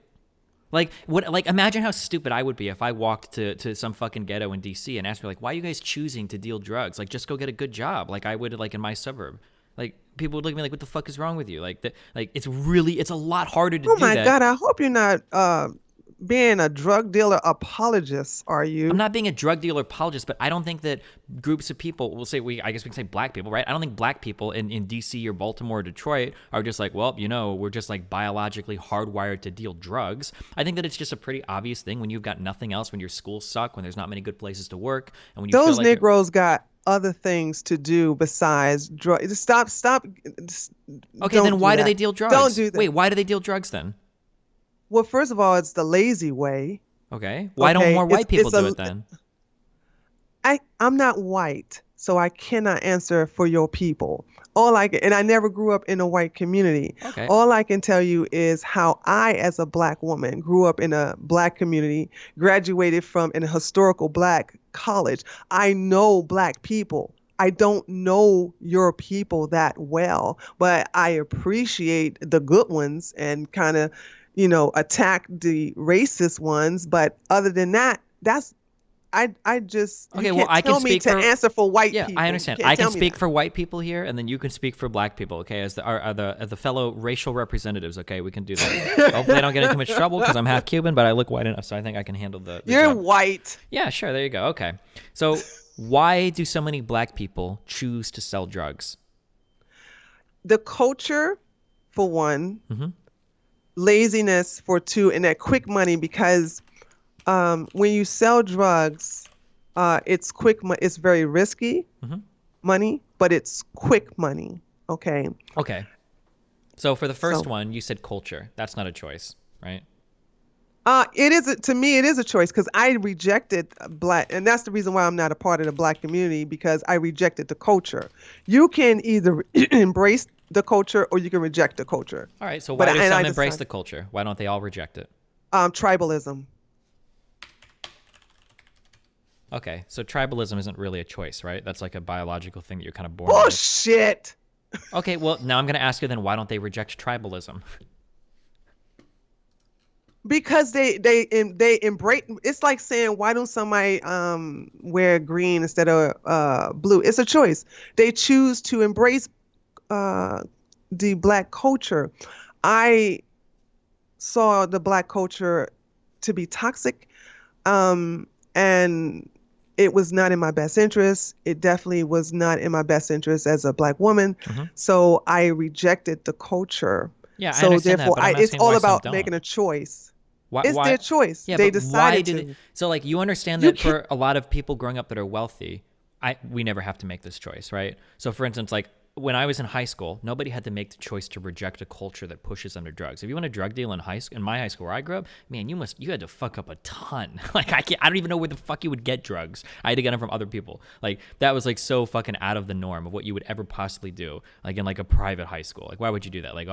Like imagine how stupid I would be if I walked to some fucking ghetto in DC and asked me like, why are you guys choosing to deal drugs? Like just go get a good job like I would like in my suburb. Like people would look at me like, what the fuck is wrong with you? Like it's a lot harder to do that. Oh my God, I hope you're not being a drug dealer apologist, are I'm you? not being a drug dealer apologist, but I don't think that groups of people, I guess we can say black people, right? I don't think black people in DC or Baltimore or Detroit are just like, well, we're just like biologically hardwired to deal drugs. I think that it's just a pretty obvious thing when you've got nothing else, when your schools suck, when there's not many good places to work, and when you feel Those like you're, Negroes got other things to do besides drug. Stop. Just okay, don't then do why do they that. deal Don't drugs? do Wait, that. why do they deal drugs then? Well, first of all, it's the lazy way. Okay, why don't Okay, more white people do it then? I'm not white, so I cannot answer for your people. And I never grew up in a white community. Okay, All I can tell you is how I, as a black woman, grew up in a black community, graduated from an historical black college. I know black people. I don't know your people that well, but I appreciate the good ones and kind of, attack the racist ones. But other than that, I just, you okay, well, can't I can tell me speak to for. answer for white Yeah, I people. You understand. can't I can tell me speak that. for white people here, and then you can speak for black people. Okay, as the fellow racial representatives. Okay, we can do that. Hopefully, I don't get into too much trouble because I'm half Cuban, but I look white enough, so I think I can handle the You're job. white. Yeah, sure. There you go. Okay, so why do so many black people choose to sell drugs? The culture, for one, Mm-hmm. laziness for two, and that quick money because when you sell drugs, it's quick. It's very risky Mm-hmm. money, but it's quick money. Okay. Okay, so for the first So, one, you said culture. That's not a choice, right? to me, it is a choice because I rejected black, and that's the reason why I'm not a part of the black community because I rejected the culture. You can either embrace the culture or you can reject the culture. All right. So But why do and I some embrace decided the culture? Why don't they all reject it? tribalism. Okay, so tribalism isn't really a choice, right? That's like a biological thing that you're kind of born with. Bullshit. Okay, well, now I'm going to ask you then, why don't they reject tribalism? Because they embrace. It's like saying, why don't somebody wear green instead of blue? It's a choice. They choose to embrace uh, the black culture. I saw the black culture to be toxic, and it was not in my best interest. It definitely was not in my best interest as a black woman. Hmm. So I rejected the culture. Yeah, I So understand that, therefore, but I'm it's asking all why some about don't. making a choice. Why? It's their Why? choice. Yeah, They but why decided did it? to. So, like, you understand You that can't. for a lot of people growing up that are wealthy, we never have to make this choice, right? So, for instance, like when I was in high school, nobody had to make the choice to reject a culture that pushes under drugs. If you want a drug deal in my high school where I grew up, man, you had to fuck up a ton. Like I don't even know where the fuck you would get drugs. I had to get them from other people. Like that was like so fucking out of the norm of what you would ever possibly do, like in like a private high school. Like why would you do that? Like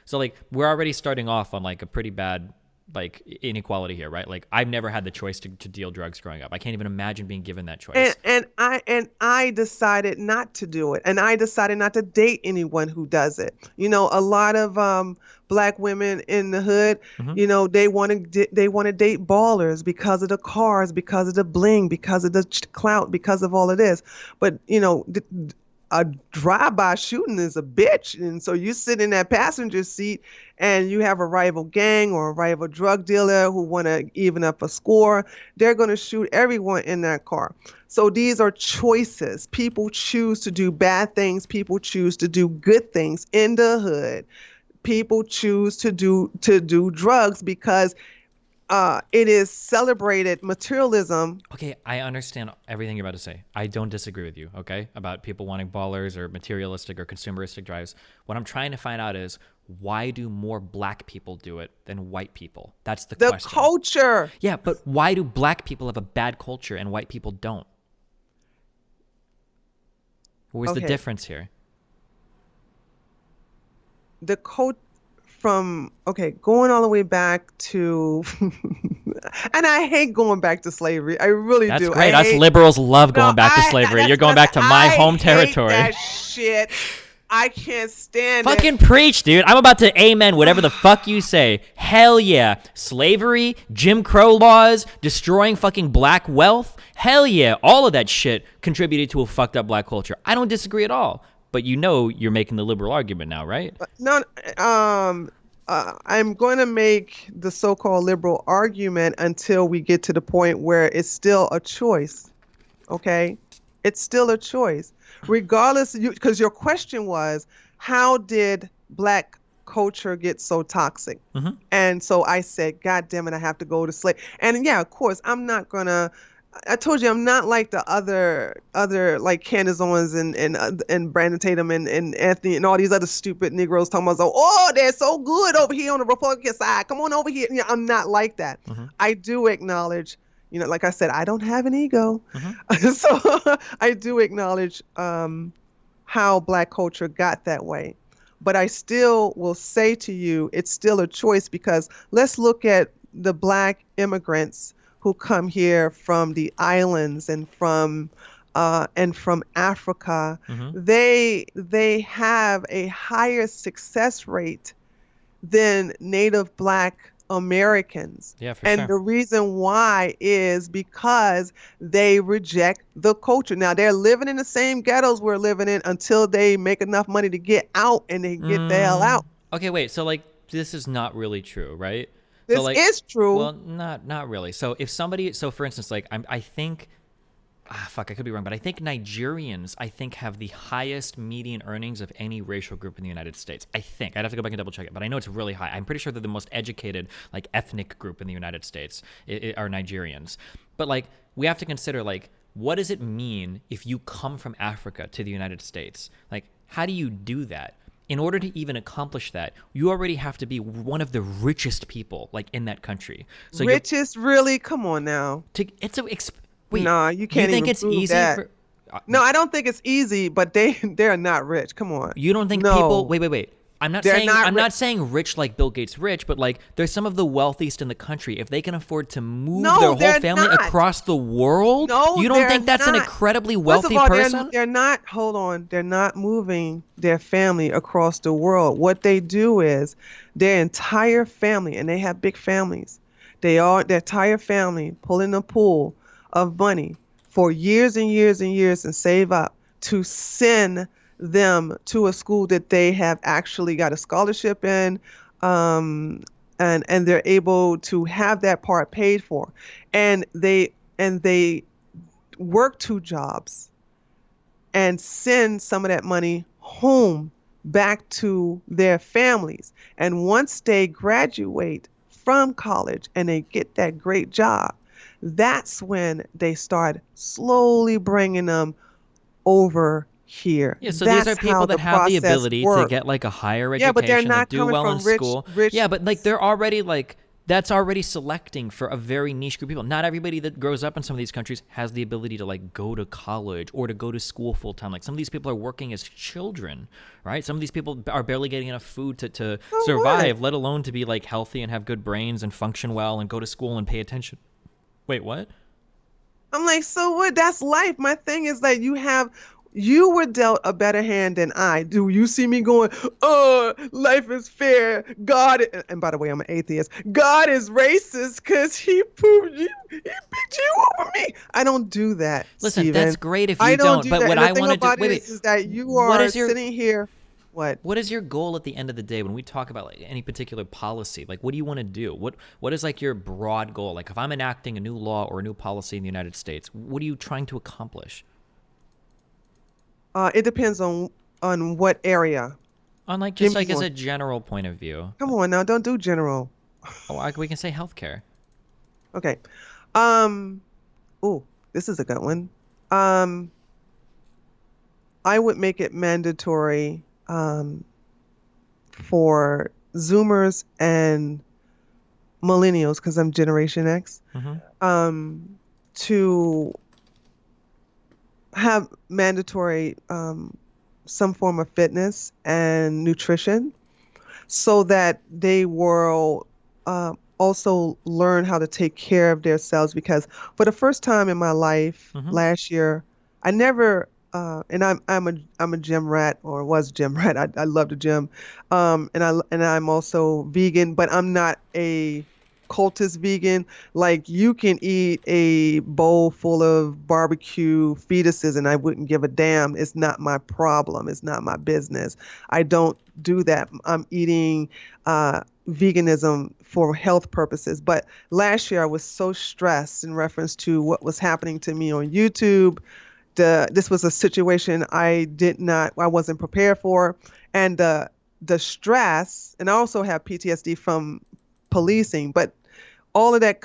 so like we're already starting off on like a pretty bad like inequality here, right? Like I've never had the choice to deal drugs growing up. I can't even imagine being given that And choice. I decided not to do it, and I decided not to date anyone who does it. A lot of black women in the hood, Hmm. they want to date ballers because of the cars, because of the bling, because of the clout, because of all of this. But a drive-by shooting is a bitch, and so you sit in that passenger seat and you have a rival gang or a rival drug dealer who want to even up a score. They're going to shoot everyone in that car. So these are choices. People choose to do bad things. People choose to do good things in the hood. People choose to do drugs because it is celebrated materialism. Okay, I understand everything you're about to say. I don't disagree with you, okay, about people wanting ballers or materialistic or consumeristic drives. What I'm trying to find out is why do more black people do it than white people? That's the The question. culture. Yeah, but why do black people have a bad culture and white people don't? Where's the Okay. difference here? The code from okay, going all the way back to and I hate going back to slavery. I really That's do. great. I Us hate liberals love no, going back to slavery. You're that's going nothing. back to my I home hate territory. that shit. I can't stand it. Fucking preach, dude. I'm about to amen whatever the fuck you say. Hell yeah. Slavery, Jim Crow laws, destroying fucking black wealth. Hell yeah. All of that shit contributed to a fucked up black culture. I don't disagree at all. But you're making the liberal argument now, right? No, I'm going to make the so-called liberal argument until we get to the point where it's still a choice. Okay? It's still a choice. Regardless, because your question was, how did Black culture get so toxic? Hmm. And so I said, God damn it, I have to go to slave. And yeah, of course, I told you I'm not like the other like Candace Owens and Brandon Tatum and Anthony and all these other stupid Negroes talking about, oh, they're so good over here on the Republican side. Come on over here. Yeah, I'm not like that. Hmm. I do acknowledge, like I said, I don't have an ego. Hmm. So I do acknowledge how Black culture got that way. But I still will say to you, it's still a choice, because let's look at the Black immigrants who come here from the islands and from Africa. Hmm. They have a higher success rate than Native Black Americans. Yeah, for And sure. the reason why is because they reject the culture. Now, they're living in the same ghettos we're living in until they make enough money to get out and they get the hell out. Okay, wait. So like this is not really true, right? So This like, is true. well, not really. So if somebody, so for instance, like I think, fuck, I could be wrong, but I think Nigerians, I think, have the highest median earnings of any racial group in the United States. I think I'd have to go back and double check it, but I know it's really high. I'm pretty sure they're the most educated like ethnic group in the United States are Nigerians. But like we have to consider like what does it mean if you come from Africa to the United States? Like how do you do that? In order to even accomplish that, you already have to be one of the richest people like in that country. So Richest, really? Come on now. it's a wait. Nah, you You can't think even it's prove easy that. for? No, I don't think it's easy, but they're not rich. Come on. You don't think people? No, Wait. I'm not they're saying not I'm rich. not saying rich like Bill Gates rich, but like there's some of the wealthiest in the country. If they can afford to move their No, whole they're family not. across the world, No, you don't they're think that's an not. incredibly First of wealthy all, person? they're not, hold on, they're not moving their family across the world. What they do is their entire family, and they have big families, their entire family pull in a pool of money for years and years and years and save up to send them to a school that they have actually got a scholarship in, um, and they're able to have that part paid for. And they work two jobs and send some of that money home back to their families. And once they graduate from college and they get that great job, that's when they start slowly bringing them over here. Yeah, so these are That's how people that the have the process ability to works. get like a higher Yeah, but they're education, that not do coming well in from rich, school. rich. Yeah, but like they're already like that's already selecting for a very niche group of people. Not everybody that grows up in some of these countries has the ability to like go to college or to go to school full time. Like some of these people are working as children, right? Some of these people are barely getting enough food to So what? survive, let alone to be like healthy and have good brains and function well and go to school and pay attention. Wait, what? I'm like, so what? That's life. My thing is that you were dealt a better hand than I. Do you see me going, oh, life is fair. And by the way, I'm an atheist. God is racist because he picked you over me. I don't do that, Listen, Stephen. that's great if I you don't don't. do But that. what And the I thing want to do, about wait, it wait. is that you What are is your sitting here. What? what is your goal at the end of the day when we talk about like any particular policy? Like, what do you want to do? What is like your broad goal? Like, if I'm enacting a new law or a new policy in the United States, what are you trying to accomplish? It depends on what area. On like Give just me like as one. a general point of view. Come on now, don't do general. Oh, we can say healthcare. Okay. Um. Oh, this is a good one. Um. I would make it mandatory for Zoomers and millennials, because I'm Generation X, Hmm. to have mandatory some form of fitness and nutrition so that they will also learn how to take care of themselves. Because for the first time in my life Hmm. last year, I never and I'm a gym rat, or was a gym rat. I love the gym, and I'm also vegan, but I'm not a cultist vegan. Like, you can eat a bowl full of barbecue fetuses and I wouldn't give a damn. It's not my problem. It's not my business. I don't do that. I'm eating veganism for health purposes. But last year I was so stressed in reference to what was happening to me on YouTube. This was a situation I wasn't prepared for, and the stress, and I also have PTSD from policing, but all of that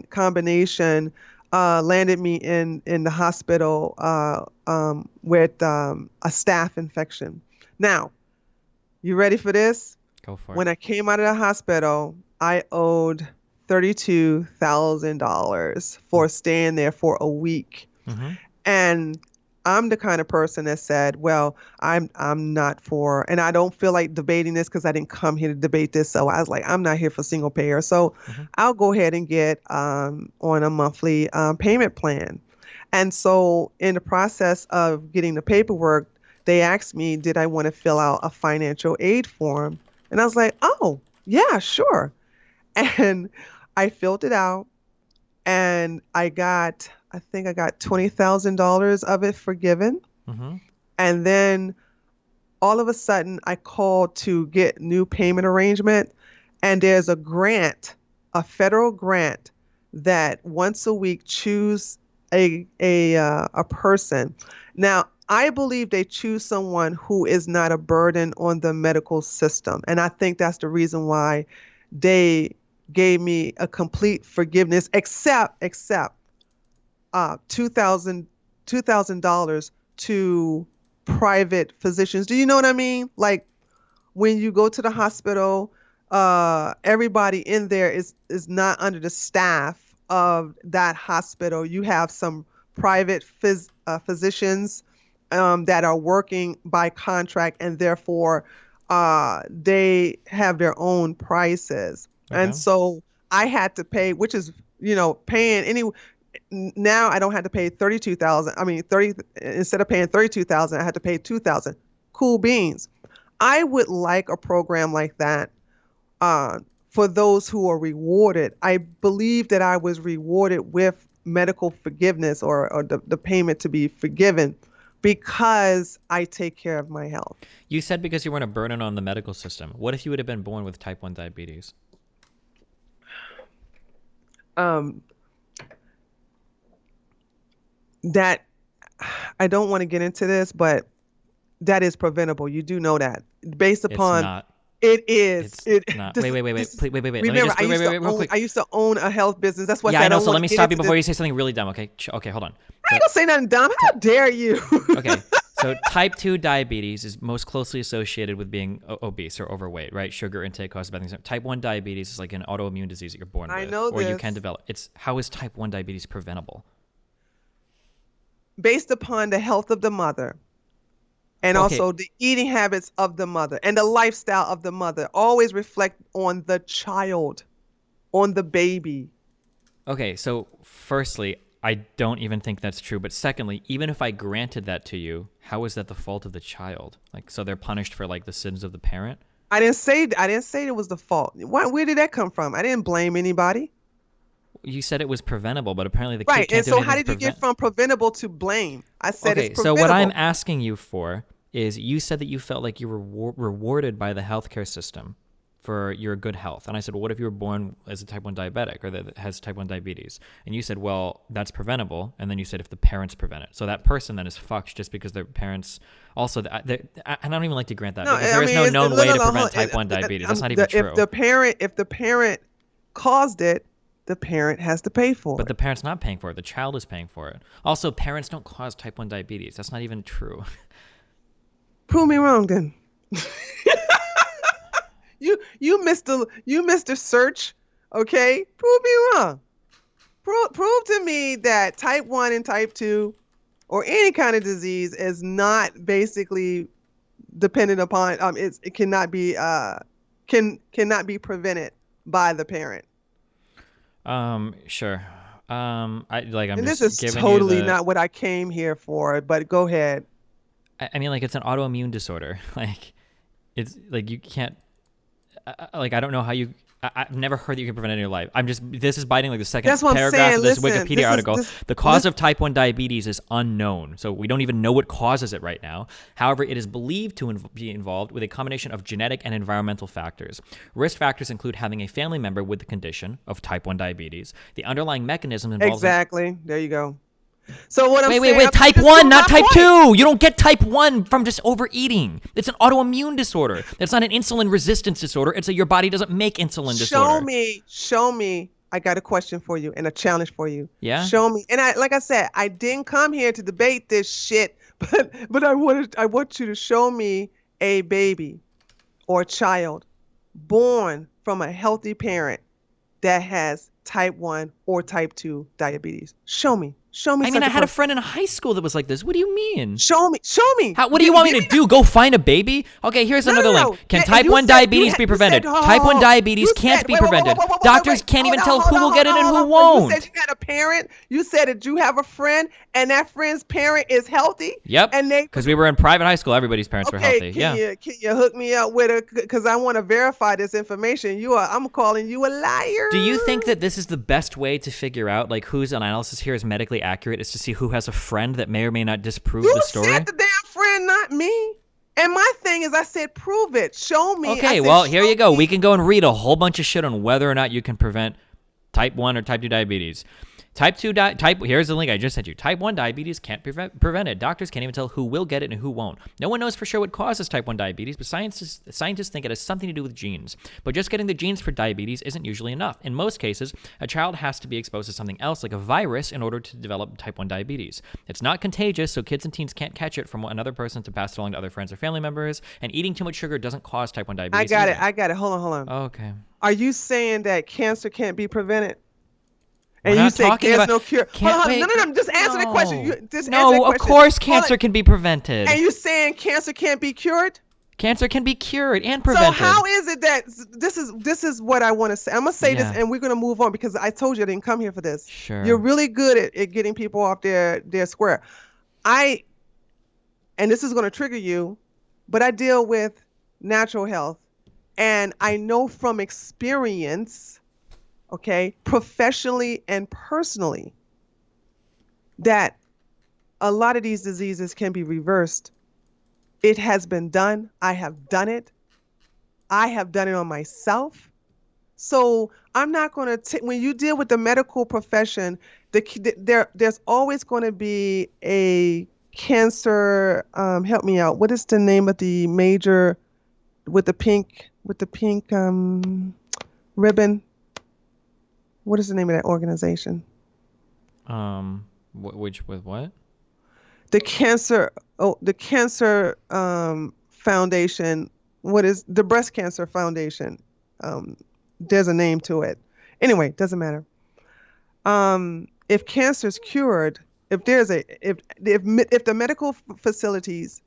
combination landed me in the hospital with a staph infection. Now, you ready for this? Go for it. When I came out of the hospital, I owed $32,000 for staying there for a week. Mm-hmm. And I'm the kind of person that said, well, I'm not for, and I don't feel like debating this because I didn't come here to debate this. So I was like, I'm not here for single payer. So Mm-hmm. I'll go ahead and get on a monthly payment plan. And so in the process of getting the paperwork, they asked me, did I want to fill out a financial aid form? And I was like, oh, yeah, sure. And I filled it out, and I think I got $20,000 of it forgiven. Mm-hmm. And then all of a sudden I called to get new payment arrangement, and there's a grant, a federal grant, that once a week choose a person. Now, I believe they choose someone who is not a burden on the medical system. And I think that's the reason why they gave me a complete forgiveness, except $2,000 to private physicians. Do you know what I mean? Like when you go to the hospital, everybody in there is not under the staff of that hospital. You have some private physicians that are working by contract, and therefore they have their own prices. And Okay. so I had to pay, which is, paying any. Now I don't have to pay 32,000. I mean, 30, instead of paying 32,000, I had to pay 2,000. Cool beans. I would like a program like that for those who are rewarded. I believe that I was rewarded with medical forgiveness, or the payment to be forgiven, because I take care of my health. You said because you weren't a burden on the medical system. What if you would have been born with type 1 diabetes? Um, that I don't want to get into this, but that is preventable. You do know that. Based It's upon not. it is. It's It not. this, Wait. this, Please, wait. Let me remember, just wait, real quick. I used to own a health business. That's why I Yeah, said I I know. don't So want let to me get stop you into before this. you say something really dumb. Okay. Okay. Hold on. I So, ain't gonna say nothing dumb. How dare you? okay. So type 2 diabetes is most closely associated with being obese or overweight, right? Sugar intake causes bad things. Type 1 diabetes is like an autoimmune disease that you're born I with, know or you can this. develop. It's how is type 1 diabetes preventable? Based upon the health of the mother, and Okay. also the eating habits of the mother, and the lifestyle of the mother, always reflect on the child, on the baby. Okay, so firstly, I don't even think that's true. But secondly, even if I granted that to you, how is that the fault of the child? Like, so they're punished for like the sins of the parent? I didn't say it was the fault. Where did that come from? I didn't blame anybody. You said it was preventable, but apparently the kid Right. And can't do so anything how to did you get prevent. from preventable to blame? I said it's Okay, so what I'm preventable. asking you for is you said that you felt like you were rewarded by the healthcare system for your good health. And I said, well, what if you were born as a type 1 diabetic or that has type 1 diabetes? And you said, well, that's preventable. And then you said if the parents prevent it. So that person then is fucked just because their parents also, I don't even like to grant that No, because I there is mean, no it's, known no, way no, to no, prevent type 1 diabetes. That's not even if true. the parent caused it, the parent has to pay for But the it. parent's not paying for it. The child is paying for it. Also, parents don't cause type 1 diabetes. That's not even true. Prove me wrong, then. You missed the search. Okay, prove me wrong. Prove to me that type 1 and type 2, or any kind of disease, is not basically dependent upon it cannot be cannot be prevented by the parent. Sure. I'm And this just is giving you totally the. not what I came here for, but go ahead. I mean, like it's an autoimmune disorder. Like, it's like you can't. Like I don't know how you. I've never heard that you can prevent it in your life. This is biting like the second That's what I'm paragraph saying. of this Listen, Wikipedia article. The cause this- of type 1 diabetes is unknown, so we don't even know what causes it right now. However, it is believed to be involved with a combination of genetic and environmental factors. Risk factors include having a family member with the condition of type 1 diabetes. The underlying mechanism involves... Exactly. There you go. So what I'm saying... Wait. Type 1, not type 2. You don't get type 1 from just overeating. It's an autoimmune disorder. It's not an insulin resistance disorder. It's your body doesn't make insulin disorder. Show me. I got a question for you and a challenge for you. Yeah? Show me. And like I said, I didn't come here to debate this shit, but I want you to show me a baby or a child born from a healthy parent that has type 1 or type 2 diabetes. Show me. I mean, I had a friend in high school that was like this. What do you mean? Show me. What do you want me to do? Go find a baby? Okay, here's another link. Can type 1 diabetes be prevented? Type 1 diabetes can't be prevented. Doctors can't even tell who will get it and who won't. You said you had a parent. You said that you have a friend, and that friend's parent is healthy. Yep. Because we were in private high school, everybody's parents were healthy. Can you hook me up with her? Because I want to verify this information. I'm calling you a liar. Do you think that this is the best way to figure out like whose analysis here is medically accurate? Is to see who has a friend that may or may not disprove the story? You said the damn friend, not me. And my thing is, I said, prove it. Show me. Okay, well, here you go. We can go and read a whole bunch of shit on whether or not you can prevent type 1 or type 2 diabetes. Here's the link I just sent you. Type 1 diabetes can't be prevented. Doctors can't even tell who will get it and who won't. No one knows for sure what causes type 1 diabetes, but scientists think it has something to do with genes. But just getting the genes for diabetes isn't usually enough. In most cases, a child has to be exposed to something else, like a virus, in order to develop type 1 diabetes. It's not contagious, so kids and teens can't catch it from another person to pass it along to other friends or family members, and eating too much sugar doesn't cause type 1 diabetes I got it. Hold on. Okay. Are you saying that cancer can't be prevented? We're and not you say talking there's about, no cure. No. Just answer the question. Of course cancer can be prevented. And you saying cancer can't be cured? Cancer can be cured and prevented. So how is it that this is what I want to say? I'm gonna say this, and we're gonna move on because I told you I didn't come here for this. Sure. You're really good at getting people off their square. And this is gonna trigger you, but I deal with natural health, and I know from experience, okay, professionally and personally, that a lot of these diseases can be reversed. It has been done. I have done it. I have done it on myself. So I'm not going to, when you deal with the medical profession, there's always going to be a cancer, help me out. What is the name of the major with the pink ribbon? What is the name of that organization? With what? The cancer foundation. What is the breast cancer foundation? There's a name to it. Anyway, doesn't matter. If cancer is cured, if the medical facilities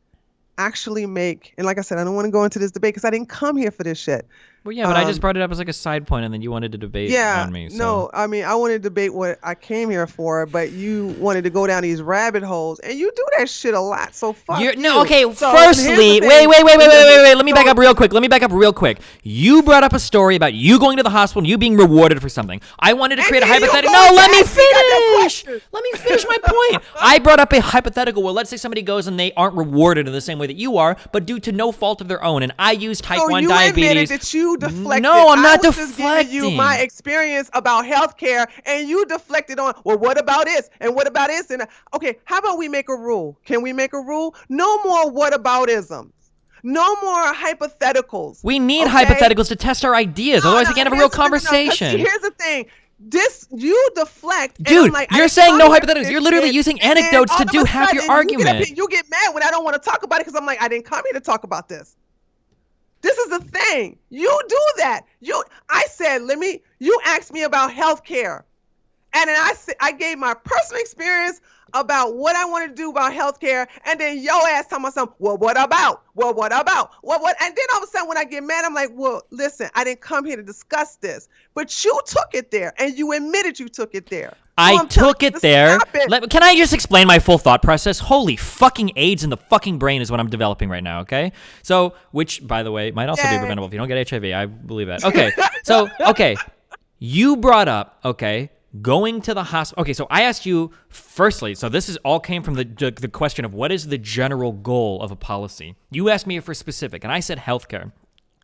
actually make, and like I said, I don't want to go into this debate because I didn't come here for this shit. Well, yeah, but I just brought it up as like a side point, and then you wanted to debate on me. So. No, I mean, I wanted to debate what I came here for, but you wanted to go down these rabbit holes, and you do that shit a lot. So fuck you. No, okay. So firstly, wait. Let me back up real quick. You brought up a story about you going to the hospital and you being rewarded for something. I wanted to create a hypothetical. No, let me finish. Let me finish my point. I brought up a hypothetical where let's say somebody goes and they aren't rewarded in the same way that you are, but due to no fault of their own, and I use type 1 diabetes. That you deflected. No, I'm not deflecting. Just giving you my experience about healthcare, and you deflected on, well, what about this? And what about this? And okay, how about we make a rule? Can we make a rule? No more whataboutisms. No more hypotheticals. We need hypotheticals to test our ideas. Otherwise, we can't have a real conversation. Here's the thing. You deflect. Dude, you're saying no hypotheticals. You're literally using anecdotes to do half your argument. You get mad when I don't want to talk about it because I'm like, I didn't come here to talk about this. This is the thing. You do that. I said, you asked me about healthcare. And then I gave my personal experience about what I wanted to do about healthcare. And then your ass talking about something, well, what about? Well, what about? What? And then all of a sudden when I get mad, I'm like, well, listen, I didn't come here to discuss this. But you took it there and you admitted you took it there. I I'm telling took you it to there. stop it. Can I just explain my full thought process? Holy fucking AIDS in the fucking brain is what I'm developing right now, okay? So, which, by the way, might also be Yay. preventable if you don't get HIV. I believe that. Okay, so, okay. You brought up, okay, going to the hospital. Okay, so I asked you, firstly, so this is all came from the question of what is the general goal of a policy? You asked me for specific, and I said healthcare.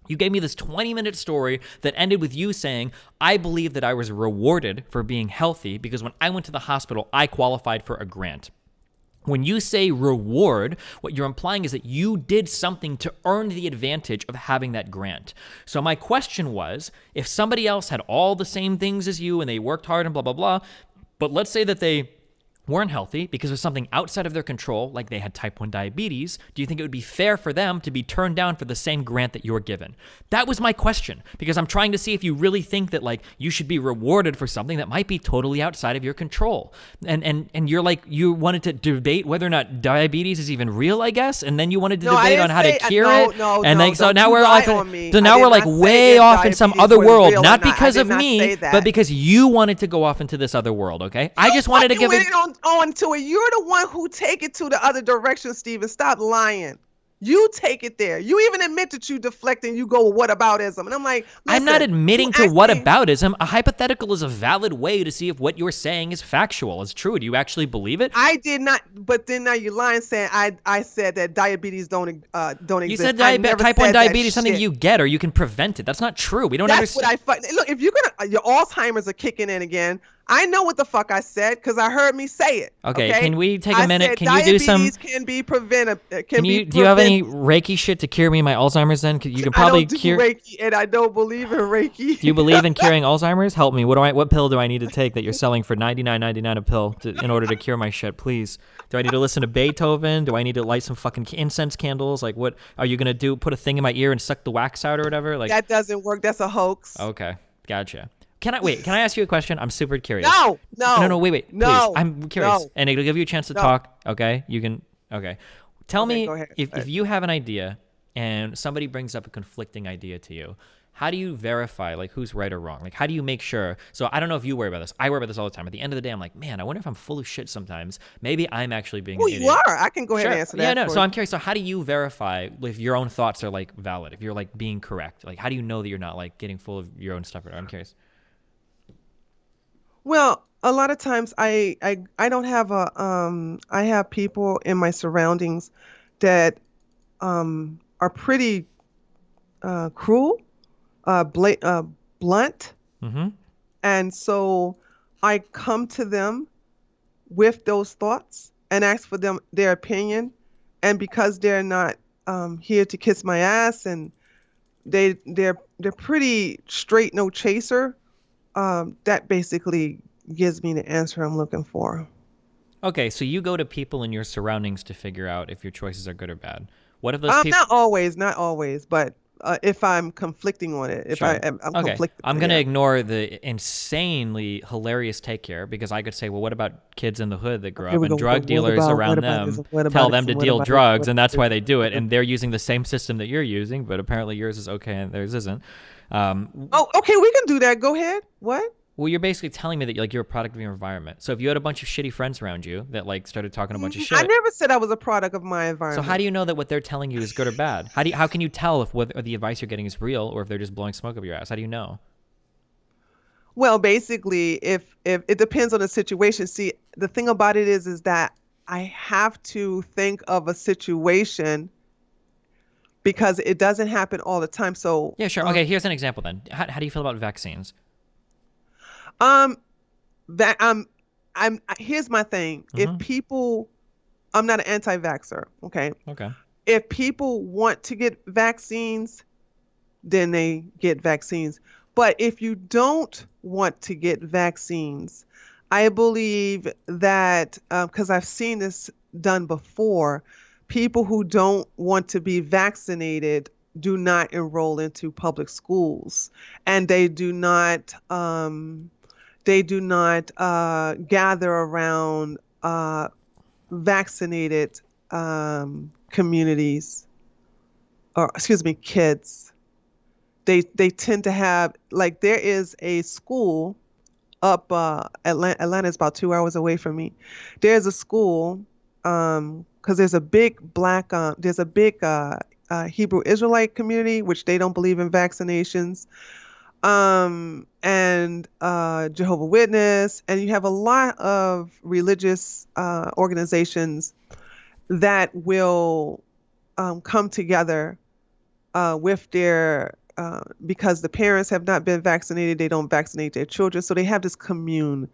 You gave me this 20-minute story that ended with you saying, I believe that I was rewarded for being healthy because when I went to the hospital, I qualified for a grant. When you say reward, what you're implying is that you did something to earn the advantage of having that grant. So my question was, if somebody else had all the same things as you and they worked hard and blah, blah, blah, but let's say that they weren't healthy because of something outside of their control, like they had type 1 diabetes, do you think it would be fair for them to be turned down for the same grant that you're given? That was my question, because I'm trying to see if you really think that like you should be rewarded for something that might be totally outside of your control. And you're like, you wanted to debate whether or not diabetes is even real, I guess, and then you wanted to debate on how to cure it. And like, so now we're like, so now we're like way off in some other world, not because of me, but because you wanted to go off into this other world. Okay, I just wanted to give it on to it. You're the one who take it to the other direction, Steven. Stop lying. You take it there. You even admit that you deflect and you go, whataboutism. And I'm like, I'm not admitting to whataboutism. A hypothetical is a valid way to see if what you're saying is factual, is true. Do you actually believe it? I did not, but then now you're lying saying I said that diabetes don't exist. You said type 1 diabetes is something you get or you can prevent it. That's not true. We don't understand. Look, if you're gonna, your Alzheimer's are kicking in again. I know what the fuck I said because I heard me say it. Okay, can we take a minute? Can you do some? Diabetes can be prevented. Do you have any Reiki shit to cure me my Alzheimer's? Then you can probably cure Reiki, and I don't believe in Reiki. Do you believe in curing Alzheimer's? Help me. What pill do I need to take that you're selling for $99.99 a pill in order to cure my shit? Please. Do I need to listen to Beethoven? Do I need to light some fucking incense candles? Like, what are you gonna do? Put a thing in my ear and suck the wax out or whatever? Like that doesn't work. That's a hoax. Okay, gotcha. Can I ask you a question? I'm super curious. No, wait, no, please. I'm curious, no, and it'll give you a chance to talk. Okay, you can. Okay, tell me go ahead. If you have an idea and somebody brings up a conflicting idea to you, how do you verify like who's right or wrong? Like, how do you make sure? So I don't know if you worry about this. I worry about this all the time. At the end of the day, I'm like, man, I wonder if I'm full of shit sometimes. Maybe I'm actually being an idiot. You are. I can go ahead and answer that. Yeah, no. So I'm curious. So how do you verify if your own thoughts are like valid? If you're like being correct? Like, how do you know that you're not like getting full of your own stuff? I'm curious. Well, a lot of times I don't have I have people in my surroundings that are pretty cruel, blunt, and so I come to them with those thoughts and ask for their opinion, and because they're not here to kiss my ass and they're pretty straight, no chaser. That basically gives me the answer I'm looking for. Okay, so you go to people in your surroundings to figure out if your choices are good or bad. What if those people? Not always, but if I'm conflicting on it, if Sure. I'm okay. conflicted. I'm going to ignore the insanely hilarious take here because I could say, well, what about kids in the hood that grow up and drug dealers around them tell them to deal drugs and that's why they do it and they're using the same system that you're using, but apparently yours is okay and theirs isn't. Okay, we can do that. Go ahead. What? Well, you're basically telling me that like you're a product of your environment. So if you had a bunch of shitty friends around you that like started talking a bunch of shit, I never said I was a product of my environment. So how do you know that what they're telling you is good or bad? How can you tell if what the advice you're getting is real or if they're just blowing smoke up your ass? How do you know? Well, basically, if it depends on the situation. See, the thing about it is that I have to think of a situation because it doesn't happen all the time. So yeah, sure. Okay, here's an example then. How do you feel about vaccines? Here's my thing. If people, I'm not an anti-vaxxer. Okay. If people want to get vaccines, then they get vaccines. But if you don't want to get vaccines, I believe that because I've seen this done before, people who don't want to be vaccinated do not enroll into public schools, and they do not gather around vaccinated communities, or excuse me, kids. They tend to have, like, there is a school up Atlanta is about 2 hours away from me. There's a school, because there's a big Hebrew Israelite community, which they don't believe in vaccinations, and Jehovah Witness, and you have a lot of religious organizations that will come together with their because the parents have not been vaccinated, they don't vaccinate their children, so they have this commune.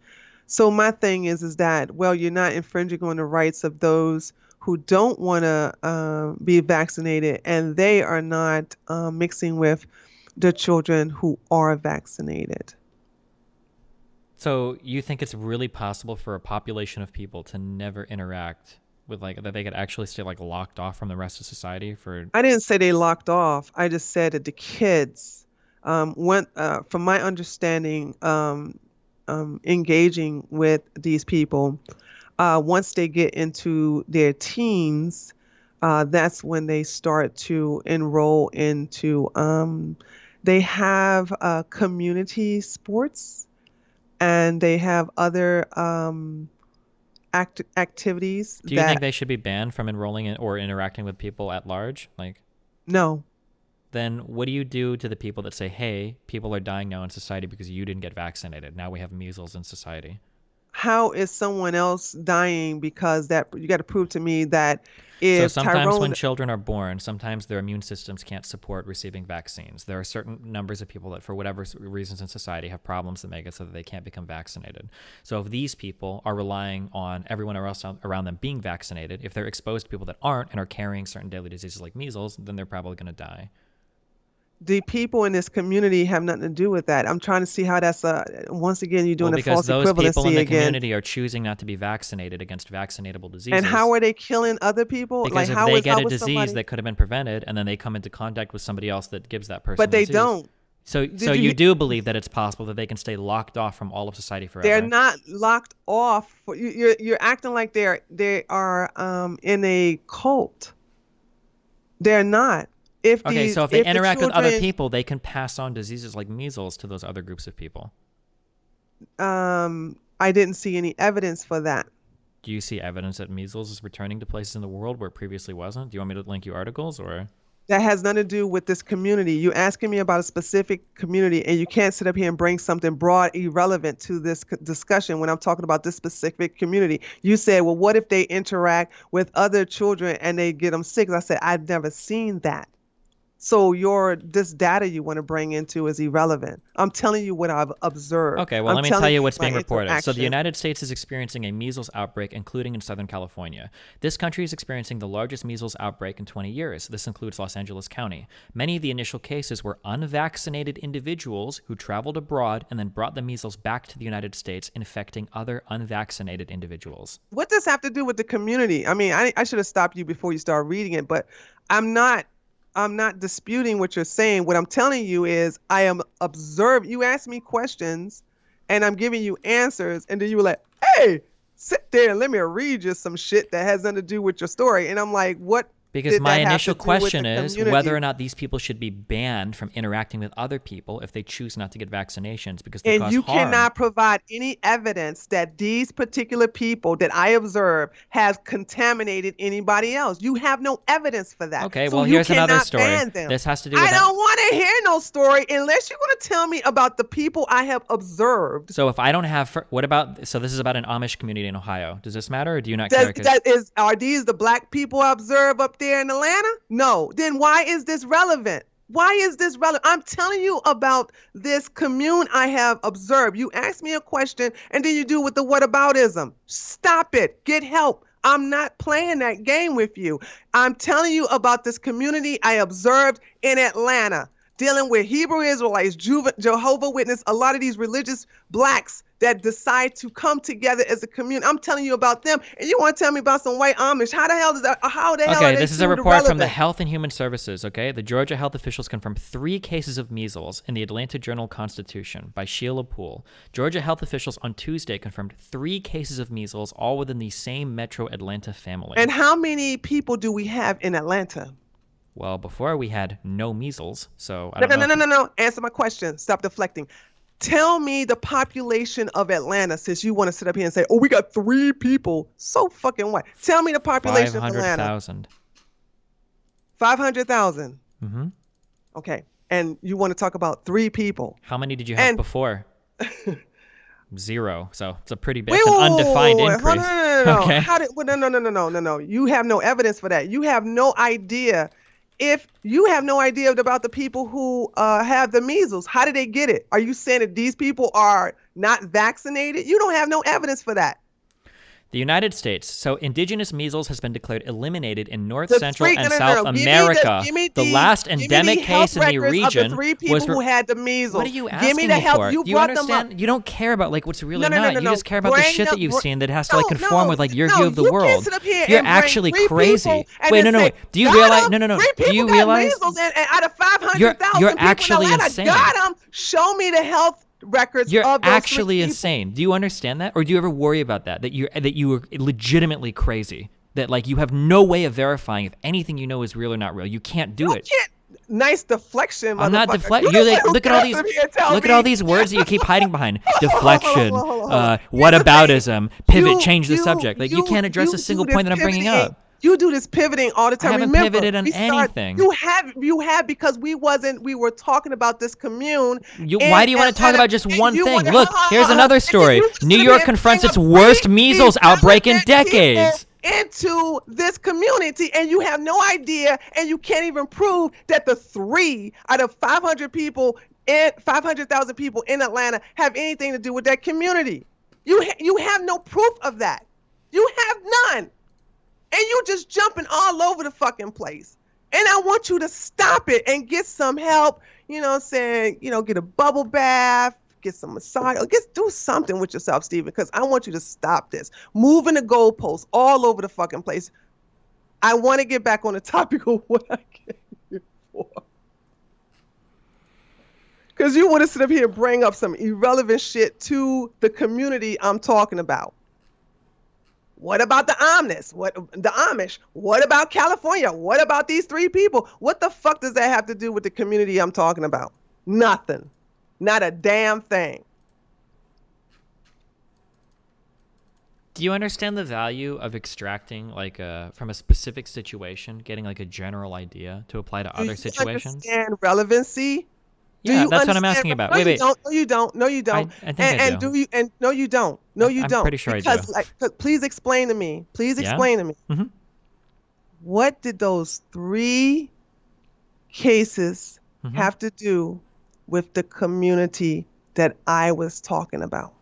So my thing is that, well, you're not infringing on the rights of those who don't want to be vaccinated, and they are not mixing with the children who are vaccinated. So you think it's really possible for a population of people to never interact with, like, that they could actually stay like locked off from the rest of society for? I didn't say they locked off. I just said that the kids went, from my understanding, engaging with these people, once they get into their teens, that's when they start to enroll into, they have community sports, and they have other activities Do you think that, they should be banned from enrolling in or interacting with people at large? Like, no. then what do you do to the people that say, hey, people are dying now in society because you didn't get vaccinated? Now we have measles in society. How is someone else dying? Because that you got to prove to me that So if sometimes when Tyrone, children are born, sometimes their immune systems can't support receiving vaccines. There are certain numbers of people that, for whatever reasons in society, have problems that make it so that they can't become vaccinated. So if these people are relying on everyone else around them being vaccinated, if they're exposed to people that aren't and are carrying certain deadly diseases like measles, then they're probably going to die. the people in this community have nothing to do with that. I'm trying to see how that's once again you're Well, doing a because false those people in equivalency the again. community are choosing not to be vaccinated against vaccinatable And how diseases. are they killing other people? Like Because if they get how a is disease somebody? that could have been prevented and then they come into contact with somebody else that gives that person But the they disease. don't. So Did you you hear? do believe that it's possible that they can stay locked off from all of society They're forever? not locked off. You're acting like they are in a cult. They're not. Okay, so if they If the interact with other children, people, they can pass on diseases like measles to those other groups of people. I didn't see any evidence for that. Do you see evidence that measles is returning to places in the world where it previously wasn't? Do you want me to link you articles or? That has nothing to do with this community. You asking me about a specific community, and you can't sit up here and bring something broad, irrelevant to this discussion when I'm talking about this specific community. You said, well, what if they interact with other children and they get them sick? I said, I've never seen that. So this data you want to bring into is irrelevant. I'm telling you what I've observed. Okay, well, I'm let me tell telling you you what's my being reported. So, the interaction. United States is experiencing a measles outbreak, including in Southern California. This country is experiencing the largest measles outbreak in 20 years. This includes Los Angeles County. Many of the initial cases were unvaccinated individuals who traveled abroad and then brought the measles back to the United States, infecting other unvaccinated individuals. What does this have to do with the community? I mean, I should have stopped you before you start reading it, but I'm not I'm not disputing what you're saying. What I'm telling you is I am observing. You ask me questions and I'm giving you answers, and then you were like, hey, sit there and let me read you some shit that has nothing to do with your story. And I'm like, what Because did my that have initial to do with question the is whether community? or not these people should be banned from interacting with other people if they choose not to get vaccinations because they And cause you harm. cannot provide any evidence that these particular people that I observe have contaminated anybody else. You have no evidence for that. Okay, So well, you here's another cannot story. ban them. This has to do with I that. don't want to hear no story unless you're going to tell me about the people I have observed. So if I don't have, what about, so this is about an Amish community in Ohio. Does this matter or do you not care? Does Because, that is are these the black people I observe up there in Atlanta? No. Then why is this relevant? Why is this relevant? I'm telling you about this commune I have observed. You ask me a question and then you do with the whataboutism. Stop it. Get help. I'm not playing that game with you. I'm telling you about this community I observed in Atlanta, dealing with Hebrew Israelites, Jehovah Witness, a lot of these religious blacks that decide to come together as a community. I'm telling you about them, and you want to tell me about some white Amish? How the hell does that? How the hell are okay, they this is a deemed report from the irrelevant? Health and Human Services, okay? The Georgia health officials confirmed 3 cases of measles in the Atlanta Journal-Constitution by Sheila Poole. Georgia health officials on Tuesday confirmed 3 cases of measles, all within the same metro Atlanta family. And how many people do we have in Atlanta? Well, before we had no measles, so I No, don't no, know no, if no, no, no. Answer my question. Stop deflecting. Tell me the population of Atlanta, since you want to sit up here and say, oh, we got 3 people. So fucking what? Tell me the population of Atlanta. 500,000. 500,000. Mm-hmm. Okay. And you want to talk about 3 people. How many did you have before? 0. So it's a pretty big, it's an undefined increase. No. Okay. How did, well, no. You have no evidence for that. You have no idea. If you have no idea about the people who have the measles, how did they get it? Are you saying that these people are not vaccinated? You don't have no evidence for that. The United States. So indigenous measles has been declared eliminated in North, Central, and South Give America. me The last endemic case in the region of the 3 people who had the measles. What are you asking Give me the for? health. You Do you brought them understand? up. You don't care about like what's really No. You just care about the shit that you've seen that has to like conform with like your view of the world. Can't sit up here You're and actually bring 3 crazy. people and Wait, then no. say, Do you got realize? 'em. No. 3 Do people you got realize? measles, and out of 500,000 You're people actually in Atlanta insane. got them. Show me the health records You're of those actually 3 insane. Do you understand that? Or do you ever worry about that? That you are legitimately crazy? That like you have no way of verifying if anything you know is real or not real. You can't do it. Nice deflection, I'm not deflecting. deflecting. Look at all these. Look at all these words that you keep hiding behind. Deflection. Whataboutism. Pivot. Change the subject. Like you can't address a single point that I'm bringing up. You do this pivoting all the time. I haven't pivoted on anything. You have because we were talking about this commune. Why do you want to talk about just one thing? Look, here's another story. New York confronts its worst measles outbreak in decades. Into this community, and you have no idea, and you can't even prove that the 3 out of 500,000 people in Atlanta have anything to do with that community. You have no proof of that. You have none. And you just jumping all over the fucking place. And I want you to stop it and get some help. You know what I'm saying? Get a bubble bath, get some massage, or do something with yourself, Stephen, because I want you to stop this. Moving the goalposts all over the fucking place. I want to get back on the topic of what I came here for. Because you want to sit up here and bring up some irrelevant shit to the community I'm talking about. What about the Amish? What about California? What about these 3 people? What the fuck does that have to do with the community I'm talking about? Nothing. Not a damn thing. Do you understand the value of extracting like from a specific situation, getting like a general idea to apply to other situations? Do you understand relevancy? Yeah, that's what I'm asking about. No, wait. No, you don't. No, you don't. I think I do. No, you don't. No, you don't. I'm pretty sure because, I do. Please explain to me. Mm-hmm. What did those 3 cases have to do with the community that I was talking about?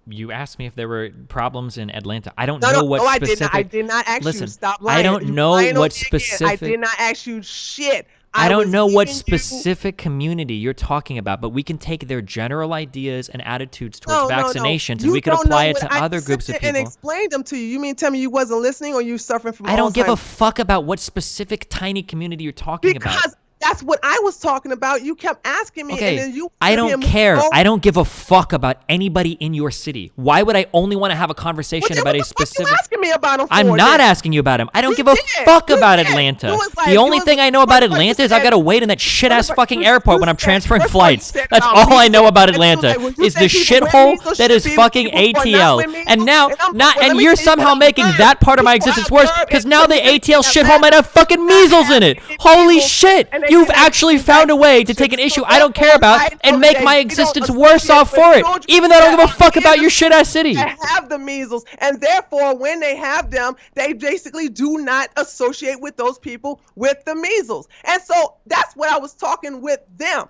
You asked me if there were problems in Atlanta. I don't know what specific. I did not ask you. Stop lying. I don't know what specific. I did not ask you shit. I don't know what specific community you're talking about, but we can take their general ideas and attitudes towards vaccinations, and we could apply it to other groups of people. And explain them to you. You mean tell me you wasn't listening, or you suffering from Alzheimer's? I don't give a fuck about what specific tiny community you're talking about. Because that's what I was talking about. You kept asking me, and then you. I don't care. I don't give a fuck about anybody in your city. Why would I only want to have a conversation about a specific? You asking me about him? I'm not asking you about him. I don't give a fuck about Atlanta. The only thing I know about Atlanta is I've got to wait in that shit ass fucking airport when I'm transferring flights. That's all I know about Atlanta is the shithole that is fucking ATL. And you're somehow making that part of my existence worse because now the ATL shithole might have fucking measles in it. Holy shit! You've actually found a way to take an issue I don't care about and make my existence worse off for it, even though I don't give a fuck about your shit-ass city. They have the measles, and therefore, when they have them, they basically do not associate with those people with the measles. And so that's what I was talking with them.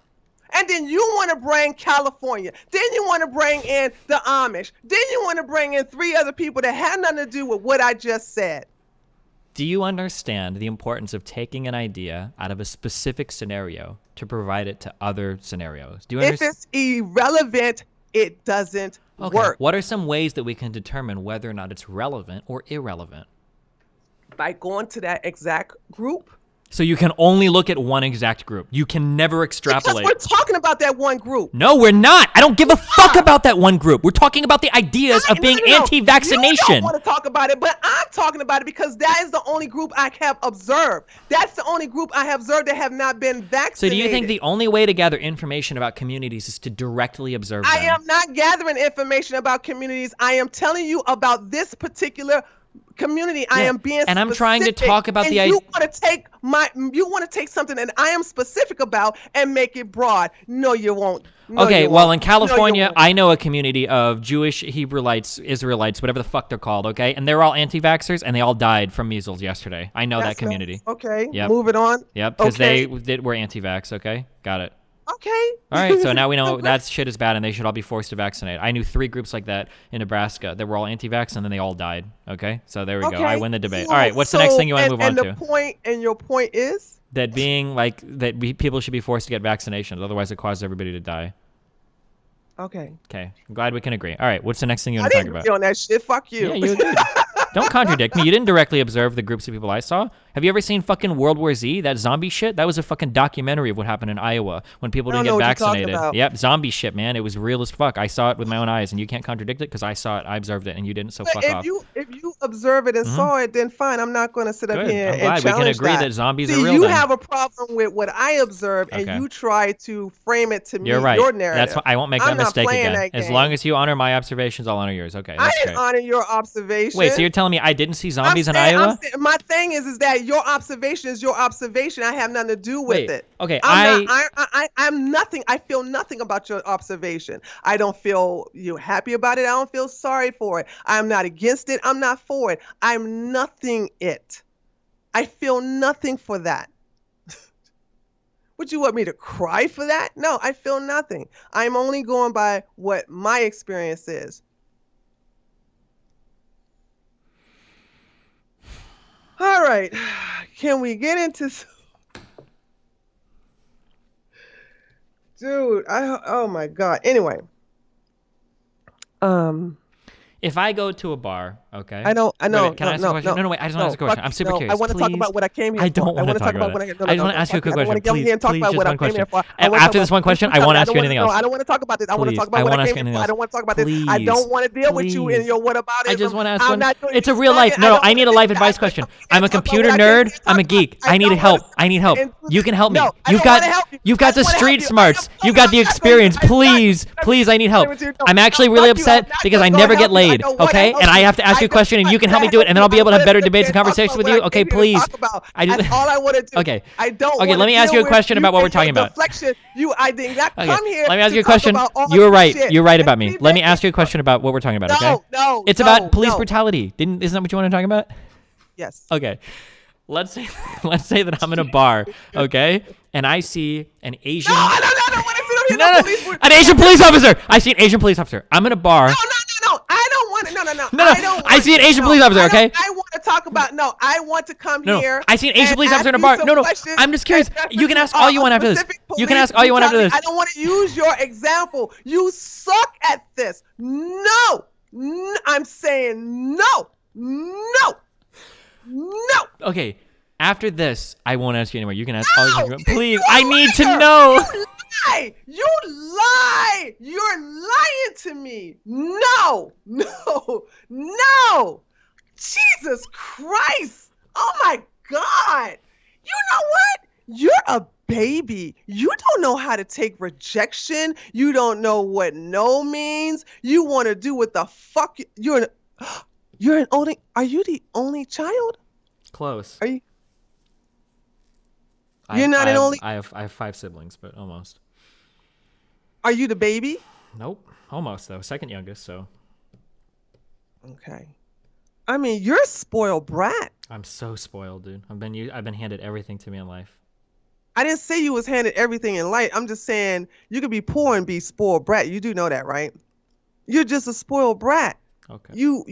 And then you want to bring California. Then you want to bring in the Amish. Then you want to bring in 3 other people that had nothing to do with what I just said. Do you understand the importance of taking an idea out of a specific scenario to provide it to other scenarios? Do you understand? If it's irrelevant, it doesn't work. What are some ways that we can determine whether or not it's relevant or irrelevant? By going to that exact group So you can only look at one exact group. You can never extrapolate. Because we're talking about that one group. No, we're not. I don't give a fuck about that one group. We're talking about the ideas of being anti-vaccination. You don't want to talk about it, but I'm talking about it because that is the only group I have observed. That's the only group I have observed that have not been vaccinated. So do you think the only way to gather information about communities is to directly observe them? I am not gathering information about communities. I am telling you about this particular community. I am being and I'm trying to talk about the idea. You want to take something that I am specific about and make it broad. No, you won't. No, okay, you well, won't. in California, I know a community of Jewish Hebrewites, Israelites, whatever the fuck they're called, okay? And they're all anti-vaxxers, and they all died from measles yesterday. I know that community. Nice. Okay, yep. Moving on. Yep, because they were anti-vax, okay? Got it. Okay. All right, so now we know that shit is bad and they should all be forced to vaccinate. I knew 3 groups like that in Nebraska that were all anti-vax and then they all died, okay? So there we go. I win the debate. All right, what's the next thing you want to move on to? And your point is? That people should be forced to get vaccinations, otherwise it causes everybody to die. Okay. Okay, I'm glad we can agree. All right, what's the next thing you want to talk about? I didn't agree on that shit. Fuck you. Yeah, you agreed. Don't contradict me. You didn't directly observe the groups of people I saw. Have you ever seen fucking World War Z? That zombie shit? That was a fucking documentary of what happened in Iowa when people didn't get vaccinated. Yep, zombie shit, man. It was real as fuck. I saw it with my own eyes, and you can't contradict it because I saw it, I observed it, and you didn't. So fuck off. If you observe it and saw it, then fine. I'm not going to sit up here and challenge that. We can agree that zombies are real. You have a problem with what I observed, and you try to frame it to me. You're right. Your narrative. That's why I won't make that mistake again. As long as you honor my observations, I'll honor yours. Okay. I didn't honor your observation. Wait, so you're telling me I didn't see zombies in Iowa? My thing is that your observation is your observation. I have nothing to do with it. Okay. I'm nothing. I feel nothing about your observation. I don't feel happy about it. I don't feel sorry for it. I'm not against it. I'm not for it. I'm nothing it. I feel nothing for that. Would you want me to cry for that? No, I feel nothing. I'm only going by what my experience is. All right. Can we get into... Dude, oh my God. Anyway. If I go to a bar, okay? I know. Wait, can I ask a question? No, wait. I just want to ask a question. I'm super curious. I want to talk about what I came here for. I don't want to talk about it. I just want to ask you a quick question. Please, talk about what I came here for. After this one question, I won't ask you anything else. No, I don't want to talk about this. I want to talk about what I came here for. I don't want to talk about this. I don't want to deal with you and your what about it. I just want to ask one. It's a real life. No, I need a life advice question. I'm a computer nerd. I'm a geek. I need help. You can help me. You've got the street smarts. You've got the experience. Please, I need help. I'm actually really upset because I never get laid, okay? And I have to ask you a question and you can help me do it and then I'll be able to have better debates and conversations with you. Okay, please. That's all I want to do. Okay. Okay, let me ask you a question about what we're talking about. I did not come here. Let me ask you a question. You're right. You're right about me. Let me ask you a question about what we're talking about, okay? No. It's about police brutality. Isn't that what you want to talk about? Yes. Okay. Let's say that I'm in a bar, okay? And I see an Asian... No. An Asian police officer. I see an Asian police officer. I'm in a bar. No. I don't want it. No. I see an Asian police officer, okay? I want to talk about, I want to come here. I see an Asian police officer in a bar. No. I'm just curious. You can ask all you want after this. You can ask all you want after this. I don't want to use your example. You suck at this. No. I'm saying no. Okay. After this, I won't ask you anymore. You can ask all you want. Please, I need to know. You lie. You're lying to me. No. Jesus Christ. Oh my God. You know what? You're a baby. You don't know how to take rejection. You don't know what no means. You want to do what the fuck you're an only. Are you the only child? Close. Are you? You're not an only. I have 5 siblings, but almost. Are you the baby? Nope. Almost though. Second youngest, so. Okay. I mean, you're a spoiled brat. I'm so spoiled, dude. I've been handed everything to me in life. I didn't say you was handed everything in life. I'm just saying you could be poor and be spoiled brat. You do know that, right? You're just a spoiled brat. Okay. You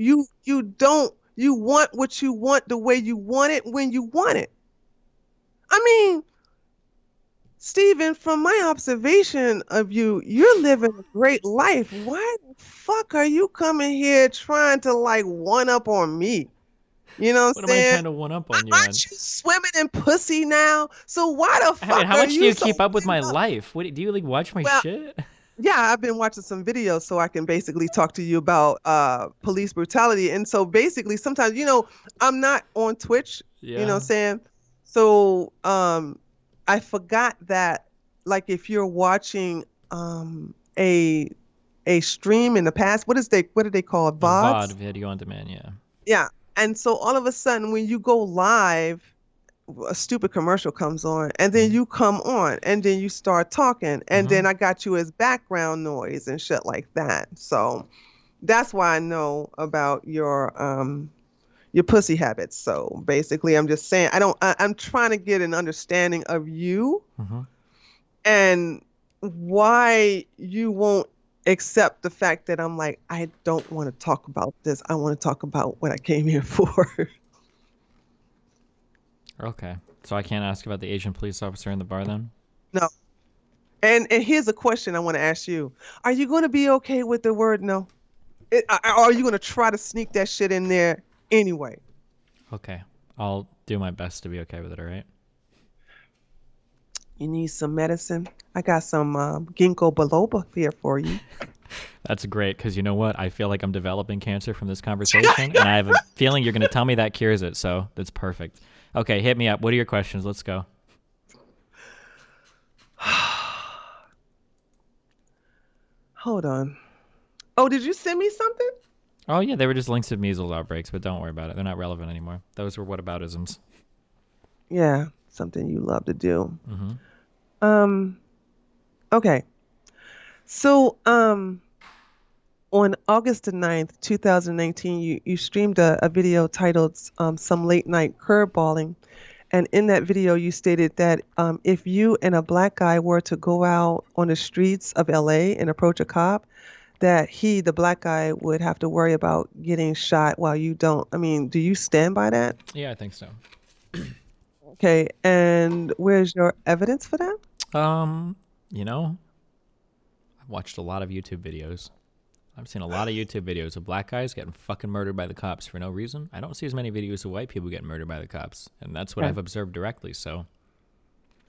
want what you want the way you want it when you want it. I mean, Stephen, from my observation of you, you're living a great life. Why the fuck are you coming here trying to one up on me? You know what What I'm am I saying? trying to one up on you on? Aren't you swimming in pussy now? So why the I mean, fuck how are much do you you so keep up with my pinned up? life? What do you like watch my Well, shit? yeah, I've been watching some videos so I can basically talk to you about police brutality. And so basically sometimes, I'm not on Twitch, you know Yeah. what I'm saying? So I forgot that like if you're watching a stream in the past, what do they call it? VOD, VODs? video on demand, yeah. Yeah. And so all of a sudden when you go live, a stupid commercial comes on and then Mm-hmm. you come on and then you start talking and Mm-hmm. then I got you as background noise and shit like that. So that's why I know about your pussy habits. So basically I'm just saying I'm trying to get an understanding of you Mm-hmm. and why you won't accept the fact that I'm like I don't want to talk about this. I want to talk about what I came here for. Okay. So I can't ask about the Asian police officer in the bar then? No. And here's a question I want to ask you. Are you going to be okay with the word no? Are you going to try to sneak that shit in there anyway? Okay. I'll do my best to be okay with it, all right? You need some medicine? I got some ginkgo biloba here for you. That's great because you know what? I feel like I'm developing cancer from this conversation, and I have a feeling you're going to tell me that cures it, so that's perfect. Okay, hit me up. What are your questions? Let's go. Hold on. Oh, did you send me something? Oh, yeah, they were just links of measles outbreaks, but don't worry about it. They're not relevant anymore. Those were whataboutisms. Yeah, something you love to do. Mm-hmm. Um, okay. So, on August the 9th, 2019, you streamed a video titled Some Late Night Curveballing. And in that video, you stated that if you and a black guy were to go out on the streets of LA and approach a cop, that he, the black guy, would have to worry about getting shot while you don't. I mean, do you stand by that? Yeah, I think so. Okay, and where's your evidence for that? You know, I've watched a lot of YouTube videos. I've seen a lot of YouTube videos of black guys getting fucking murdered by the cops for no reason. I don't see as many videos of white people getting murdered by the cops, and that's what Okay. I've observed directly. So,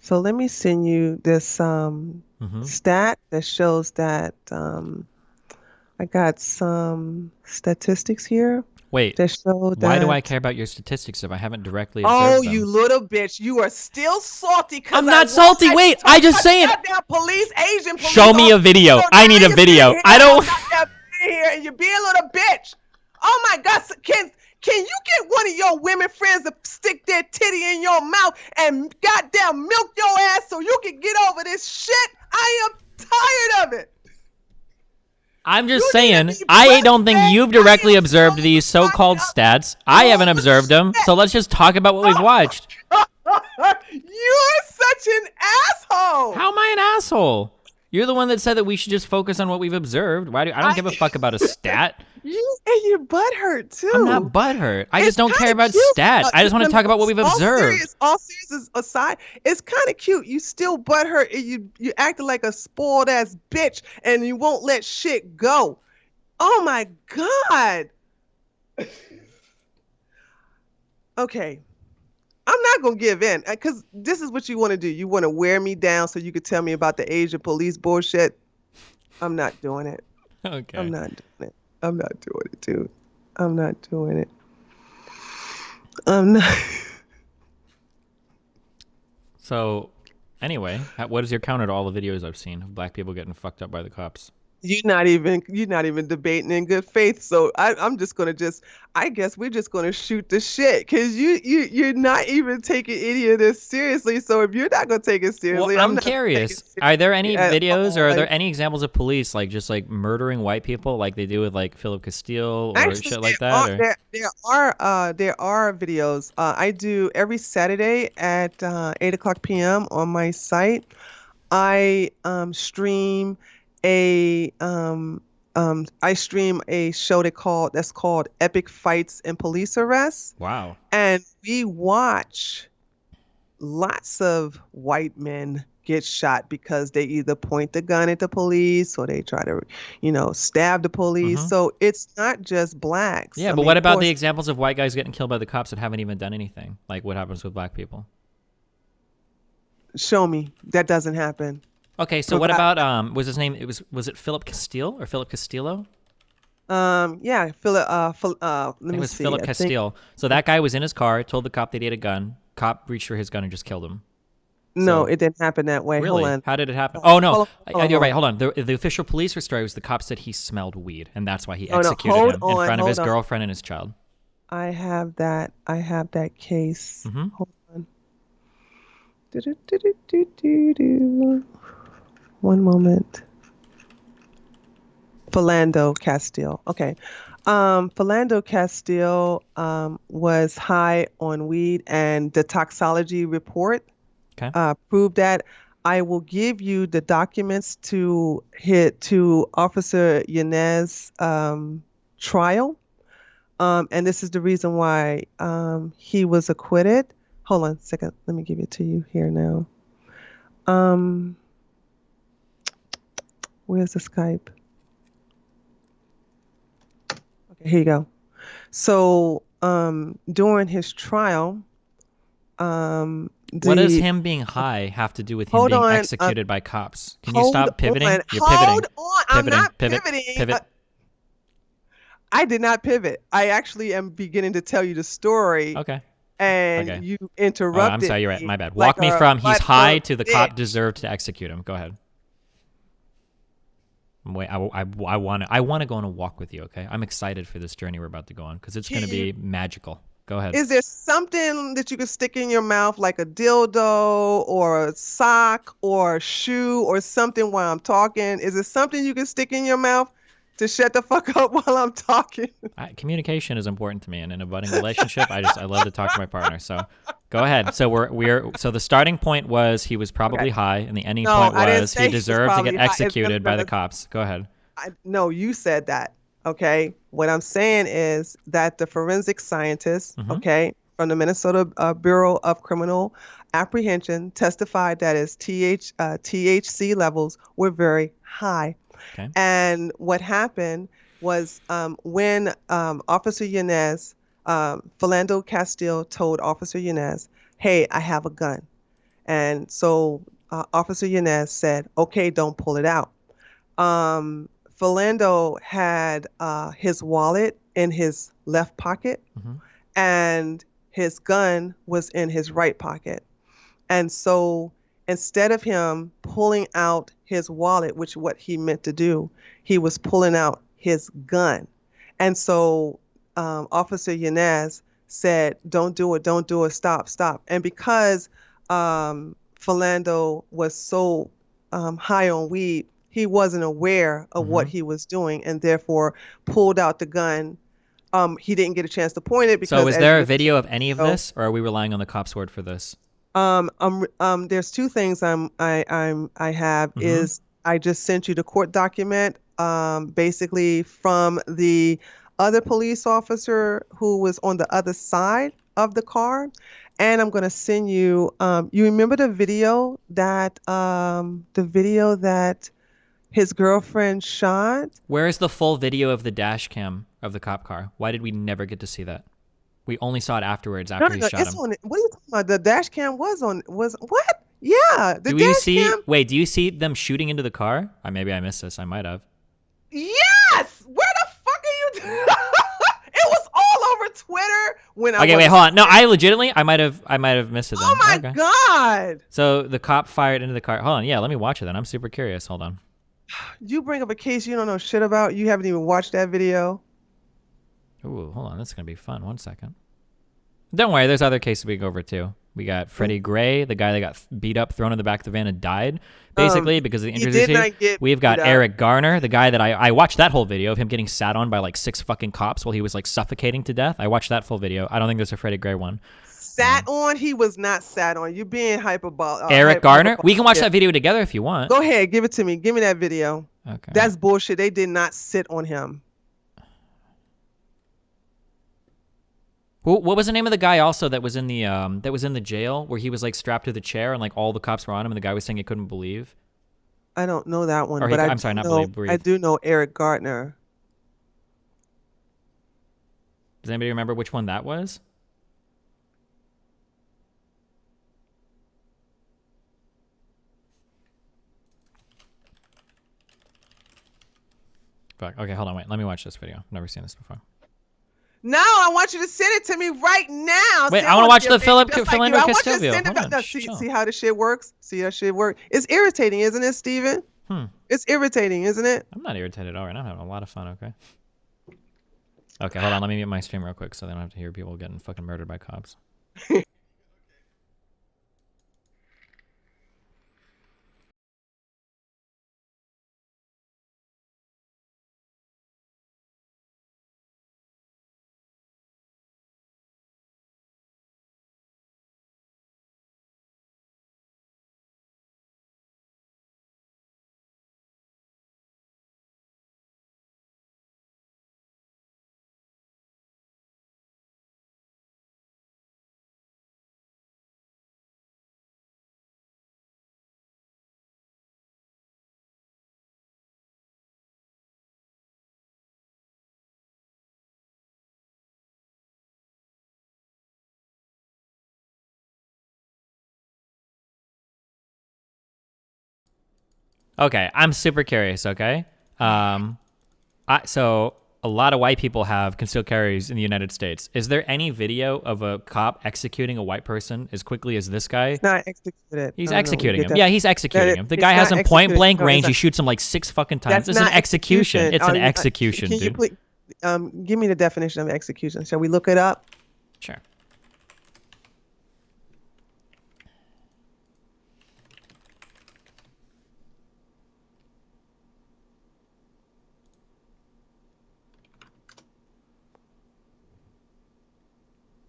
So let me send you this mm-hmm. stat that shows that I got some statistics here Wait, that show why do I that. care about your statistics if I haven't directly Oh, observed you them? little bitch. You are still salty because I'm I not won't salty. let you Wait, talk I just about the saying. goddamn police, Asian police Show me a officer. video. So I now need a you're sitting video. here I all don't. goddamn here and you're being a little bitch. Oh my God. Can you get one of your women friends to stick their titty in your mouth and goddamn milk your ass so you can get over this shit? I am tired of it. I'm just You need to saying, be I don't think butt-fed. you've I directly am observed so these so-called tired of stats. I haven't bullshit. observed them, so let's just talk about what we've watched. You're such an asshole. How am I an asshole? You're the one that said that we should just focus on what we've observed. I don't I give a fuck about a stat. you and your butt hurt I'm not too. butthurt. I just It's don't kind care of about cute. stats. I just want to talk about what we've observed. All serious aside, it's kind of cute. You still butt hurt and you acting like a spoiled ass bitch and you won't let shit go. Oh my God. Okay. I'm not going to give in because this is what you want to do. You want to wear me down so you could tell me about the Asian police bullshit. I'm not doing it. Okay. I'm not doing it. I'm not doing it, dude. I'm not doing it. I'm not. So, anyway, what is your counter to all the videos I've seen of black people getting fucked up by the cops? You're not even debating in good faith. So I'm just gonna I guess we're just gonna shoot the shit because you're not even taking any of this seriously. So if you're not gonna take it Well, seriously, I'm I'm not taking it curious. Are there any seriously at videos or all. are there any examples of police like just like murdering white people like they do with like Philip Castile or Actually, shit like that? Or there are videos. I do every Saturday at 8 o'clock p.m. on my site. I stream a show that's called Epic Fights and Police Arrests, wow. and we watch lots of white men get shot because they either point the gun at the police or they try to, stab the police. Mm-hmm. So it's not just blacks. Yeah, I but mean, what of about the course, examples of white guys getting killed by the cops that haven't even done anything? Like what happens with black people? show me that doesn't happen. Okay, so what Provide, about was his name? Was it Philip Castile or Philip Castillo? yeah, Philip. I Let think it me was see. Philip I think Castile. So that guy was in his car, told the cop that he had a gun. Cop reached for his gun and just killed him. no, So it didn't happen that way. Hold really, on. how did it happen? Oh no, Hold on. you're Hold right. on. Hold on. The official police story was the cop said he smelled weed, and that's why he No, no, executed hold him in on. front of his Hold on. girlfriend and his child. I have that. I have that case. Mm-hmm. Hold on. Do-do-do-do-do-do-do. One moment. Philando Castile. Okay. Philando Castile was high on weed, and the toxology report Okay. proved that. I will give you the documents to Officer Yanez trial, and this is the reason why he was acquitted. Hold on a second. Let me give it to you here now. Um, where's the Skype? Okay, here you go. So during his trial, What does the him being high have to do with him hold being on, executed by cops? Can you hold stop pivoting? on, You're pivoting. hold on. I'm Pivoting. not Pivot. pivoting. Pivot. I did not pivot. I actually am beginning to tell you the story, Okay. and Okay. you Oh, I'm interrupted sorry. You're right. me My bad. like Walk me a from he's high butthurt to the bitch. cop deserved to execute him. Go ahead. Wait, I want to go on a walk with you. Okay, I'm excited for this journey we're about to go on because it's going to He- be magical. Go ahead. Is there something that you could stick in your mouth, like a dildo or a sock or a shoe or something while I'm talking? Is there something you can stick in your mouth to shut the fuck up while I'm talking? Communication is important to me, and in a budding relationship, I love to talk to my partner. So, go ahead. So so the starting point was he was probably Okay. high, and the ending No, point I didn't was say he he was deserved to probably get high. It's executed by the cops. Go ahead. No, you said that. Okay. What I'm saying is that the forensic scientists, Mm-hmm. okay, from the Minnesota Bureau of Criminal Apprehension testified that his THC levels were very high. Okay. And what happened was when Officer Yanez, Philando Castile told Officer Yanez, hey, I have a gun. And so Officer Yanez said, okay, don't pull it out. Philando had his wallet in his left pocket, Mm-hmm. and his gun was in his right pocket. And so instead of him pulling out his wallet, which what he meant to do, he was pulling out his gun. And so Officer Yanez said, don't do it, stop, stop. And because Philando was so high on weed, he wasn't aware of what he was doing and therefore pulled out the gun. He didn't get a chance to point it because So, is there a video of any of this, or are we relying on the cop's word for this? There's two things I have Mm-hmm. is I just sent you the court document, basically from the other police officer who was on the other side of the car, and I'm gonna send you. You remember the video that his girlfriend shot? Where is the full video of the dash cam of the cop car? Why did we never get to see that? We only saw it afterwards after he shot It's him. on. What are you talking about? The dash cam was what? Yeah, the Do you dash see? cam. Wait, do you see them shooting into the car? Maybe I missed this. I might have. Yes! Where the fuck are you? It was all over Twitter when I Okay, wait, hold on. No, I might have missed it then. Oh my Okay. God. So the cop fired into the car. Hold on, yeah, let me watch it then. I'm super curious. Hold on. You bring up a case you don't know shit about. You haven't even watched that video. Ooh, hold on. This is gonna be fun. 1 second. Don't worry. There's other cases we can go over too. We got Freddie Gray, the guy that got beat up, thrown in the back of the van, and died, basically because of the he injuries. did not get We've got beat up. Eric Garner, the guy that I watched that whole video of him getting sat on by like 6 fucking cops while he was like suffocating to death. I watched that full video. I don't think there's a Freddie Gray one. Sat on? He was not sat on. You're being hyperbolic. Eric Garner? We can watch that video together if you want. Go ahead. Give it to me. Give me that video. Okay. That's bullshit. They did not sit on him. What was the name of the guy also that was in the jail where he was like strapped to the chair and like all the cops were on him and the guy was saying he couldn't believe? I don't know that one, Or but I'm sorry, not believe, I breathe. do know Eric Gardner. Does anybody remember which one that was? Fuck. Okay, hold on, wait. Let me watch this video. I've never seen this before. No, I want you to send it to me right now. Wait, See, I want to watch the Philando Castillo video. See how the shit works? See how shit works? It's irritating, isn't it, Steven? It's irritating, isn't it? I'm not irritated at all right now. I'm having a lot of fun, okay? Okay, hold on. Let me mute my stream real quick so they don't have to hear people getting fucking murdered by cops. Okay, I'm super curious, okay? So a lot of white people have concealed carries in the United States. Is there any video of a cop executing a white person as quickly as this guy? It's not executed. He's executing him. Yeah, he's executing him. The guy has him point blank range. He shoots him like 6 fucking times. It's an execution. It's an execution, dude. Can you please, give me the definition of execution? Shall we look it up? Sure.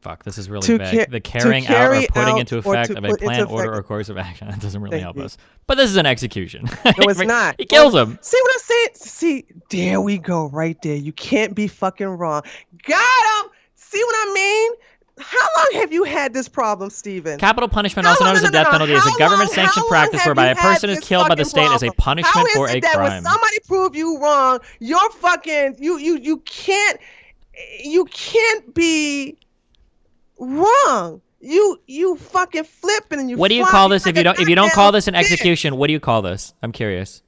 Fuck, this is really vague. The carrying out or putting into effect of a plan, order, or course of action. That doesn't really help us. But this is an execution. No, it's not. He kills him. See what I'm saying? See, there we go, right there. You can't be fucking wrong. Got him. See what I mean? How long have you had this problem, Steven? Capital punishment, also known as the death penalty, is a government-sanctioned practice whereby a person is killed by the state as a punishment for a crime. When somebody prove you wrong, you're fucking you can't be wrong. You fucking flipping and you. What do you call this if you don't call this an execution? What do you call this? I'm curious.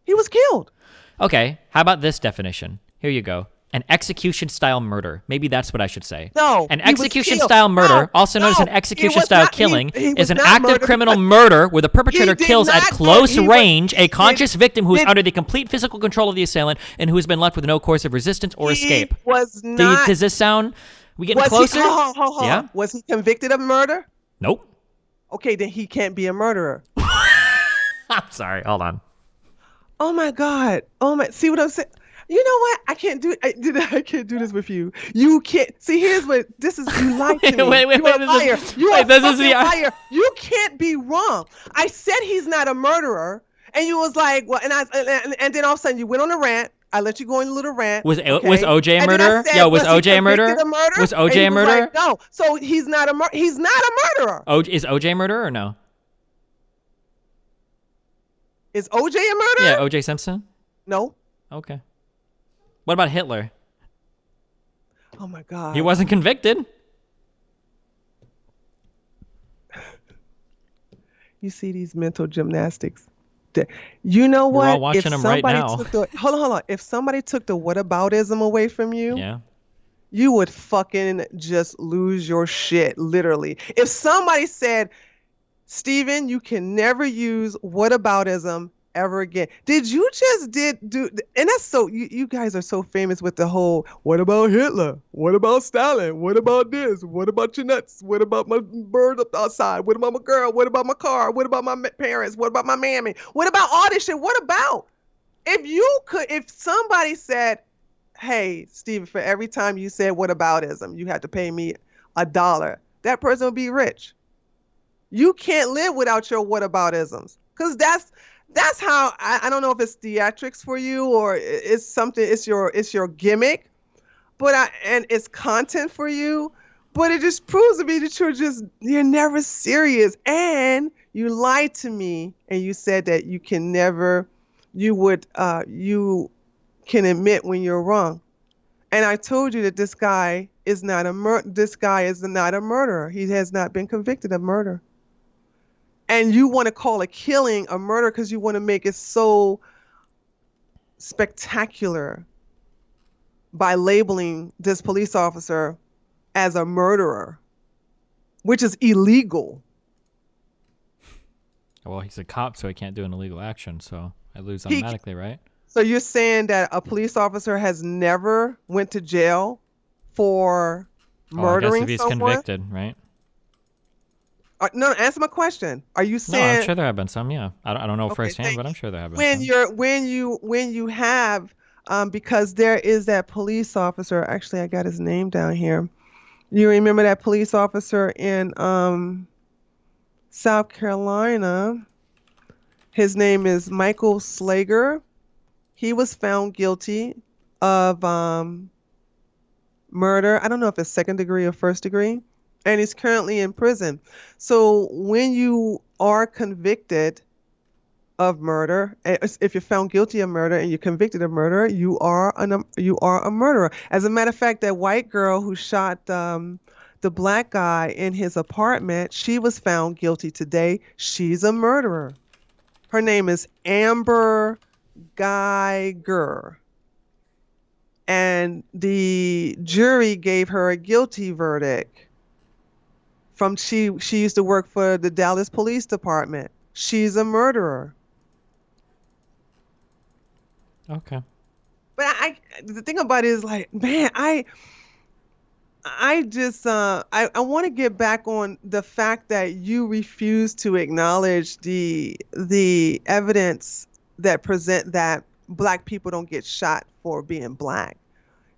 He was killed. Okay, how about this definition? Here you go. An execution-style murder. Maybe that's what I should say. No. An execution-style murder, also known as an execution-style killing, is an active criminal murder where the perpetrator kills at close range a conscious victim who is under the complete physical control of the assailant and who has been left with no course of resistance or escape. Does this sound? We getting closer? Yeah. Was he convicted of murder? Nope. Okay, then he can't be a murderer. I'm sorry. Hold on. Oh my God. Oh my. See what I'm saying? You know what? I can't do this with you. You can't. See, here's what this is. You lied to me. Wait. You're a liar. You're a fucking liar. You can't be wrong. I said he's not a murderer, and you was like, well, and then all of a sudden you went on a rant. I let you go in a little rant. Was OJ a murderer? Yo, was OJ a murderer? Was OJ a murderer? Like, no. So he's not a murderer. Is OJ a murderer or no? Is OJ a murderer? Yeah, OJ Simpson? No. Okay. What about Hitler? Oh my God. He wasn't convicted. You see these mental gymnastics. You know what? We're all watching them right now. Hold on. If somebody took the whataboutism away from you, yeah, you would fucking just lose your shit, literally. If somebody said, Steven, you can never use whataboutism ever again. Did you just do and that's so you guys are so famous with the whole what about Hitler? What about Stalin? What about this? What about your nuts? What about my bird up outside? What about my girl? What about my car? What about my parents? What about my mammy? What about all this shit? What about if somebody said, hey, Steven, for every time you said whataboutism, you had to pay me $1, that person would be rich. You can't live without your whataboutisms, because that's how I don't know if it's theatrics for you or it's something. It's your gimmick, and it's content for you. But it just proves to me that you're never serious. And you lied to me and you said that you can admit when you're wrong. And I told you that this guy is not a murderer. He has not been convicted of murder. And you want to call a killing a murder because you want to make it so spectacular by labeling this police officer as a murderer, which is illegal. Well, he's a cop, so he can't do an illegal action, so I lose He, automatically, right? so you're saying that a police officer has never went to jail for Oh, I guess if murdering he's someone? convicted, right? No, answer my question. Are you No, I'm saying sure there have been some, yeah. I don't know okay, firsthand, thank but I'm you. sure there have been some. When you have because there is that police officer, actually I got his name down here. You remember that police officer in South Carolina? His name is Michael Slager. He was found guilty of murder. I don't know if it's second degree or first degree, and he's currently in prison. So when you are convicted of murder, if you're found guilty of murder and you're convicted of murder, you are a murderer. As a matter of fact, that white girl who shot the black guy in his apartment, she was found guilty today. She's a murderer. Her name is Amber Geiger. And the jury gave her a guilty verdict. She used to work for the Dallas Police Department. She's a murderer. Okay. But the thing about it is like, man, I just I want to get back on the fact that you refuse to acknowledge the evidence that present that black people don't get shot for being black.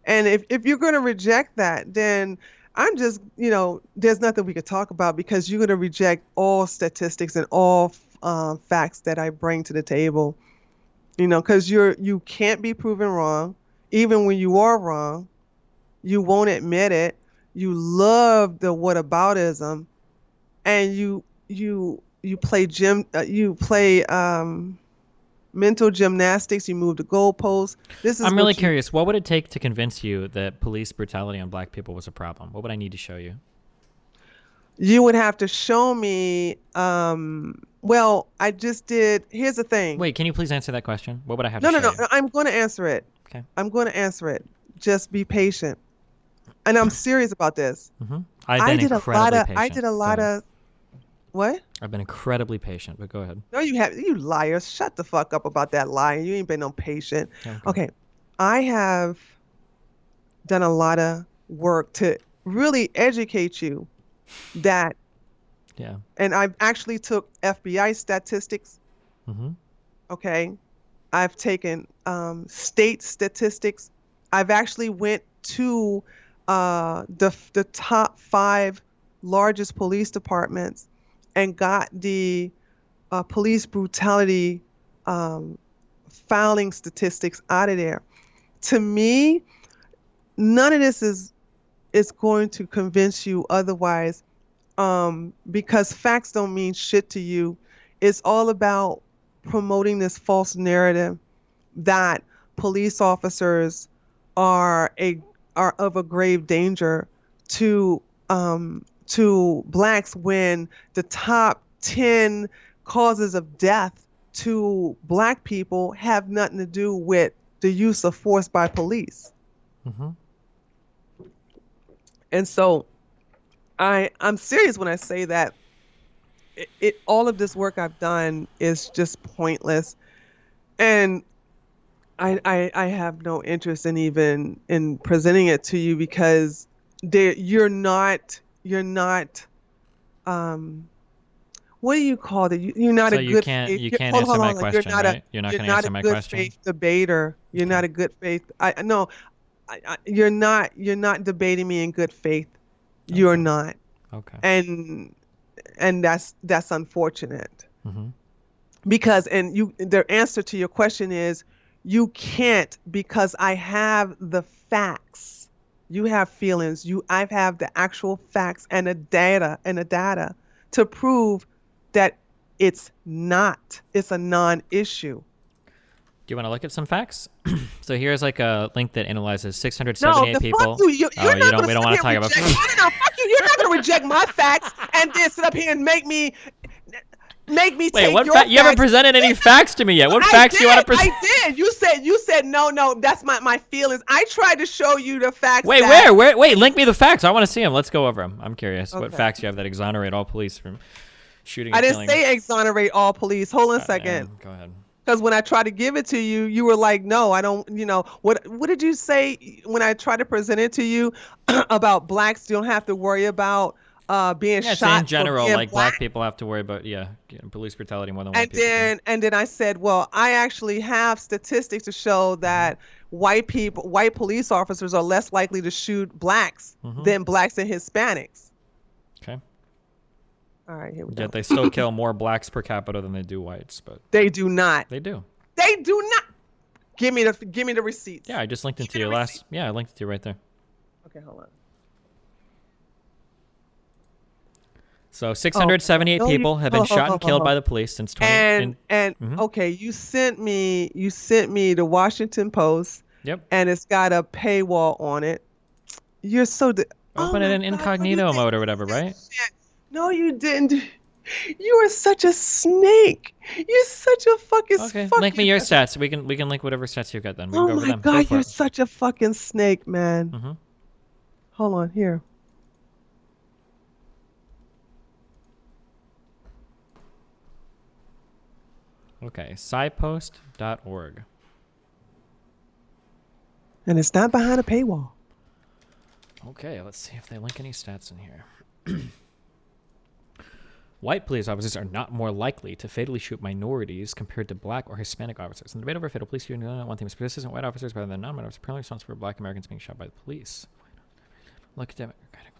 And if you're going to reject that, then I'm just, there's nothing we could talk about because you're going to reject all statistics and all facts that I bring to the table, because you can't be proven wrong. Even when you are wrong, you won't admit it. You love the whataboutism, and you play mental gymnastics. You move the goalposts. This is I'm really what you curious. What would it take to convince you that police brutality on black people was a problem? What would I need to show you? you would have to show me. Well, I just did. Here's the thing. Wait, can you please answer that question? What would I have No, to no, show no. you? I'm going to answer it. Okay. I'm going to answer it. Just be patient. And I'm serious about this. I've been incredibly I patient. did a Go lot ahead. of what? I've been incredibly patient, but go ahead. No, you liars. Shut the fuck up about that lying. You ain't been no patient. Okay. Okay. I have done a lot of work to really educate you that, Yeah. and I've actually took FBI statistics. Mm-hmm. Okay. I've taken state statistics. I've actually went to the top 5 largest police departments and got the police brutality filing statistics out of there. To me, none of this is going to convince you otherwise, because facts don't mean shit to you. It's all about promoting this false narrative that police officers are of a grave danger to blacks when the top 10 causes of death to black people have nothing to do with the use of force by police. Mm-hmm. And so I'm serious when I say that all of this work I've done is just pointless. And I have no interest in even in presenting it to you because you're not what do you call it? You're not So a good faith. you can't answer my question, right? You're not going to answer my good question. faith debater. You're not a good faith. I no, you're not debating me in good faith. You're not, Okay. and that's unfortunate Mm-hmm. because the answer to your question is you can't because I have the facts. You have feelings. I have the actual facts and the data to prove that it's not. It's a non-issue. Do you want to look at some facts? So here's like a link that analyzes No, 678 the fuck people. you. You're You not don't. gonna We sit don't want here to talk and about. reject. No, fuck you. You're not gonna reject my facts and then sit up here and make me Wait, take what? your facts. You haven't presented any facts to me yet. What facts do you want to present? I did. You said no. That's my feelings. I tried to show you the facts. Wait, that, where? Wait, link me the facts. I want to see them. Let's go over them. I'm curious. What Okay. facts you have that exonerate all police from shooting I and didn't killing? say exonerate all police. Hold on a second. Go ahead. Because when I tried to give it to you, you were like, no, I don't, what did you say when I tried to present it to you about blacks don't have to worry about being Yeah, it's shot in general, for being like black people have to worry about police brutality more than white people. And then I said, well, I actually have statistics to show that white police officers are less likely to shoot blacks than blacks and Hispanics. Okay. All right, here we go. Yet they still kill more blacks per capita than they do whites, but They do not. they do. They do not. Give me the receipts. Yeah, I just linked it to me you the last. Yeah, I linked it to you right there. Okay, hold on. So 678 Oh, people have been shot and killed oh. by the police since 20. Okay, you sent me the Washington Post. Yep. And it's got a paywall on it. You're so Open it in incognito mode or whatever, right? No, you didn't. You are such a snake. You're such a fucking. Okay, link me your stats. We can link whatever stats you got then. We can Oh go over my them. God, Go for you're it. such a fucking snake, man. Mm-hmm. Hold on, here. Okay, scipost.org. And it's not behind a paywall. Okay, let's see if they link any stats in here. White police officers are not more likely to fatally shoot minorities compared to black or Hispanic officers. In the debate over fatal police shooting, one thing is persistent white officers rather than non-white officers primarily responsible for black Americans being shot by the police. Look at democratic.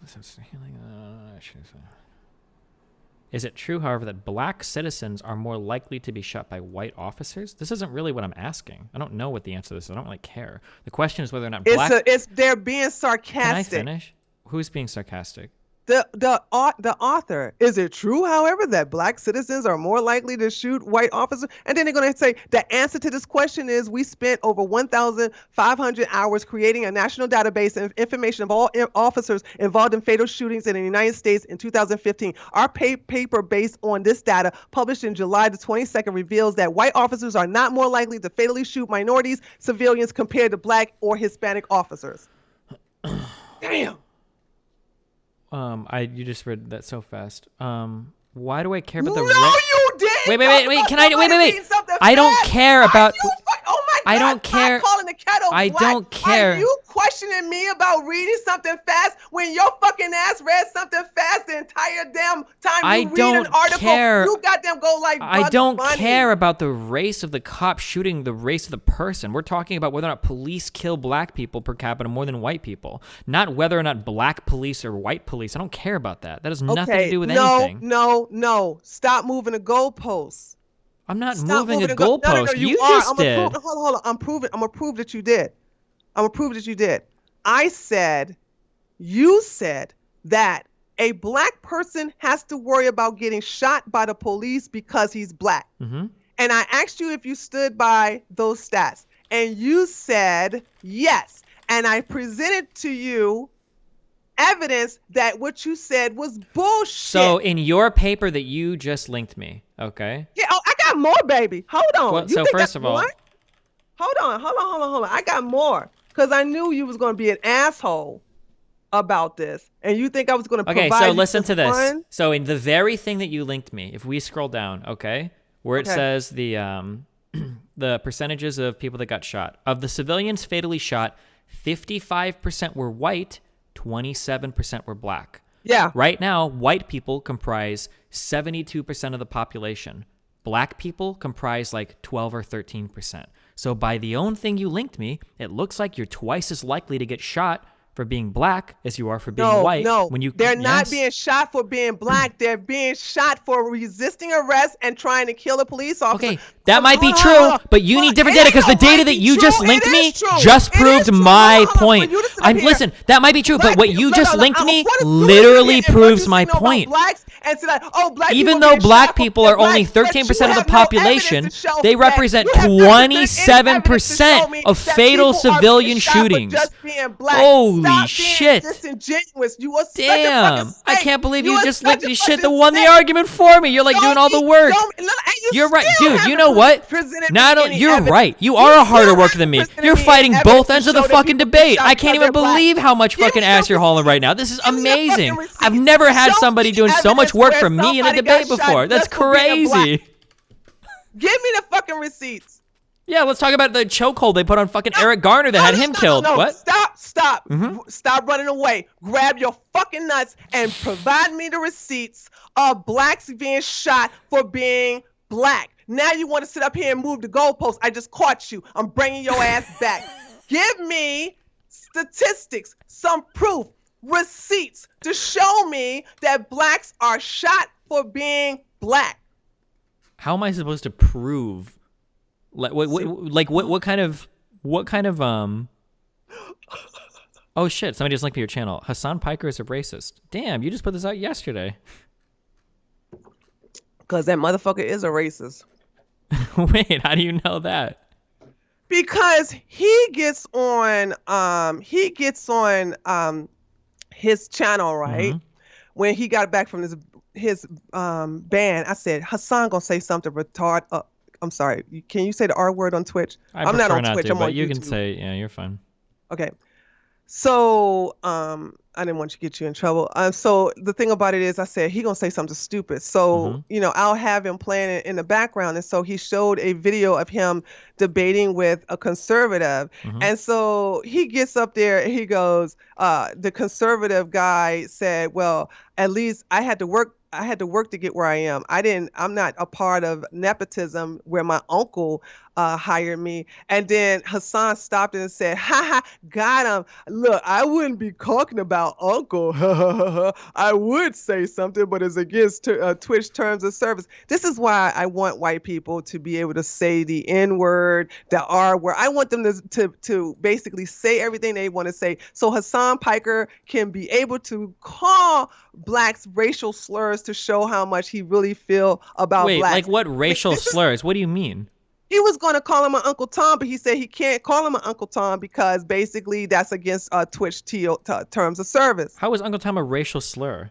Is it true, however, that black citizens are more likely to be shot by white officers? This isn't really what I'm asking. I don't know what the answer to this is. I don't really care. The question is whether or not black... They're being sarcastic. Can I finish? Who's being sarcastic? The author. Is it true, however, that black citizens are more likely to shoot white officers? And then they're going to say the answer to this question is we spent over 1,500 hours creating a national database of information of all officers involved in fatal shootings in the United States in 2015. Our paper based on this data published in July the 22nd reveals that white officers are not more likely to fatally shoot minorities, civilians compared to black or Hispanic officers. Damn. You just read that so fast. Why do I care about the? No, you didn't. Wait. Can I? Wait. I don't care about. Oh my God! I don't care. Calling the kettle I black. don't care. Are you questioning me about reading something fast when your fucking ass read something fast the entire damn time you read an article? Care. You goddamn go like I don't Bunny. care about the race of the cop shooting the race of the person. We're talking about whether or not police kill black people per capita more than white people, not whether or not black police or white police. I don't care about that. That has nothing to do with anything. No. Stop moving the goalposts. I'm not Stop moving a No, goalpost. You are. just did. Hold on. I'm gonna prove that you did. You said that a black person has to worry about getting shot by the police because he's black. Mm-hmm. And I asked you if you stood by those stats. And you said yes. And I presented to you evidence that what you said was bullshit. So in your paper that you just linked me, okay? Yeah, I got more, baby. Hold on. Well, so first of all, hold on. I got more because I knew you was going to be an asshole about this, and you think I was going to provide. Okay, so listen to this. Fun? So in the very thing that you linked me, if we scroll down, okay, where it says the the percentages of people that got shot, of the civilians fatally shot, 55% were white. 27% were black. Yeah. Right now, white people comprise 72% of the population. Black people comprise like 12 or 13%. So by the own thing you linked me, it looks like you're twice as likely to get shot for being black as you are for being No, white. no, When you they're not yes. being shot for being black. They're being shot for resisting arrest and trying to kill a police officer. Okay, that might be Hold on, true, hold on. but you need different It data ain't because the no data might that be you true. just It linked is me true. just It is proved true. my Hold on, for point. you to sit up here- Listen, that might be true, but what you just linked I me want to literally sit here and proves you my know about point. blacks and say like, oh, black Even people though being black shot for people being are only black, but 13% of you the have no population, evidence to show they that. represent You have not presented any evidence to show 27% me of that fatal people are being civilian shot for shootings. just being black. Holy Stop shit. being disingenuous. You are such a fucking Damn, snake. I can't believe you are just such linked a me shit that fucking won the snake. argument for me. You're like doing all the work. And you You're right, still dude. You haven't know what? presented me Not any you're evidence. right. You You are a harder still worker than me. haven't presented You're me any fighting evidence both to ends of the show that fucking people get debate. shot I can't because even they're black. believe how much Give fucking me ass the you're hauling receipts. right now. This is Give me the fucking amazing. receipts. I've never had Show somebody me doing so much evidence work where for me in a somebody got debate shot before. That's just for being black. crazy. Give me the fucking receipts. Yeah, let's talk about the chokehold they put on fucking Eric Garner that had him killed. No. What? Stop. Stop running away. Grab your fucking nuts and provide me the receipts of blacks being shot for being black. Now you want to sit up here and move the goalposts. I just caught you. I'm bringing your ass back. Give me statistics, some proof, receipts to show me that blacks are shot for being black. How am I supposed to prove? What kind of Oh shit! Somebody just linked me your channel. Hassan Piker is a racist. Damn, you just put this out yesterday. Because that motherfucker is a racist. Wait, how do you know that? Because he gets on his channel, right? When he got back from his ban, I said Hassan gonna say something retarded. I'm sorry. Can you say the R word on Twitch? I'm not on Twitch. I'm but on you YouTube. can say, yeah, you're fine. Okay. So I didn't want to get you in trouble. So the thing about it is, I said he gonna say something stupid. So I'll have him playing it in the background. And so he showed a video of him debating with a conservative. And so he gets up there and he goes, the conservative guy said, well, at least I had to work to get where I am. I'm not a part of nepotism where my uncle hired me. And then Hassan stopped and said, ha, got him. Look, I wouldn't be talking about uncle. I would say something, but it's against Twitch terms of service. This is why I want white people to be able to say the N word, the R word. I want them to basically say everything they want to say. So Hassan Piker can be able to call blacks racial slurs to show how much he really feel about blacks. Like what racial slurs? What do you mean? He was going to call him an Uncle Tom, but he said he can't call him an Uncle Tom because basically that's against Twitch terms of service. How is Uncle Tom a racial slur?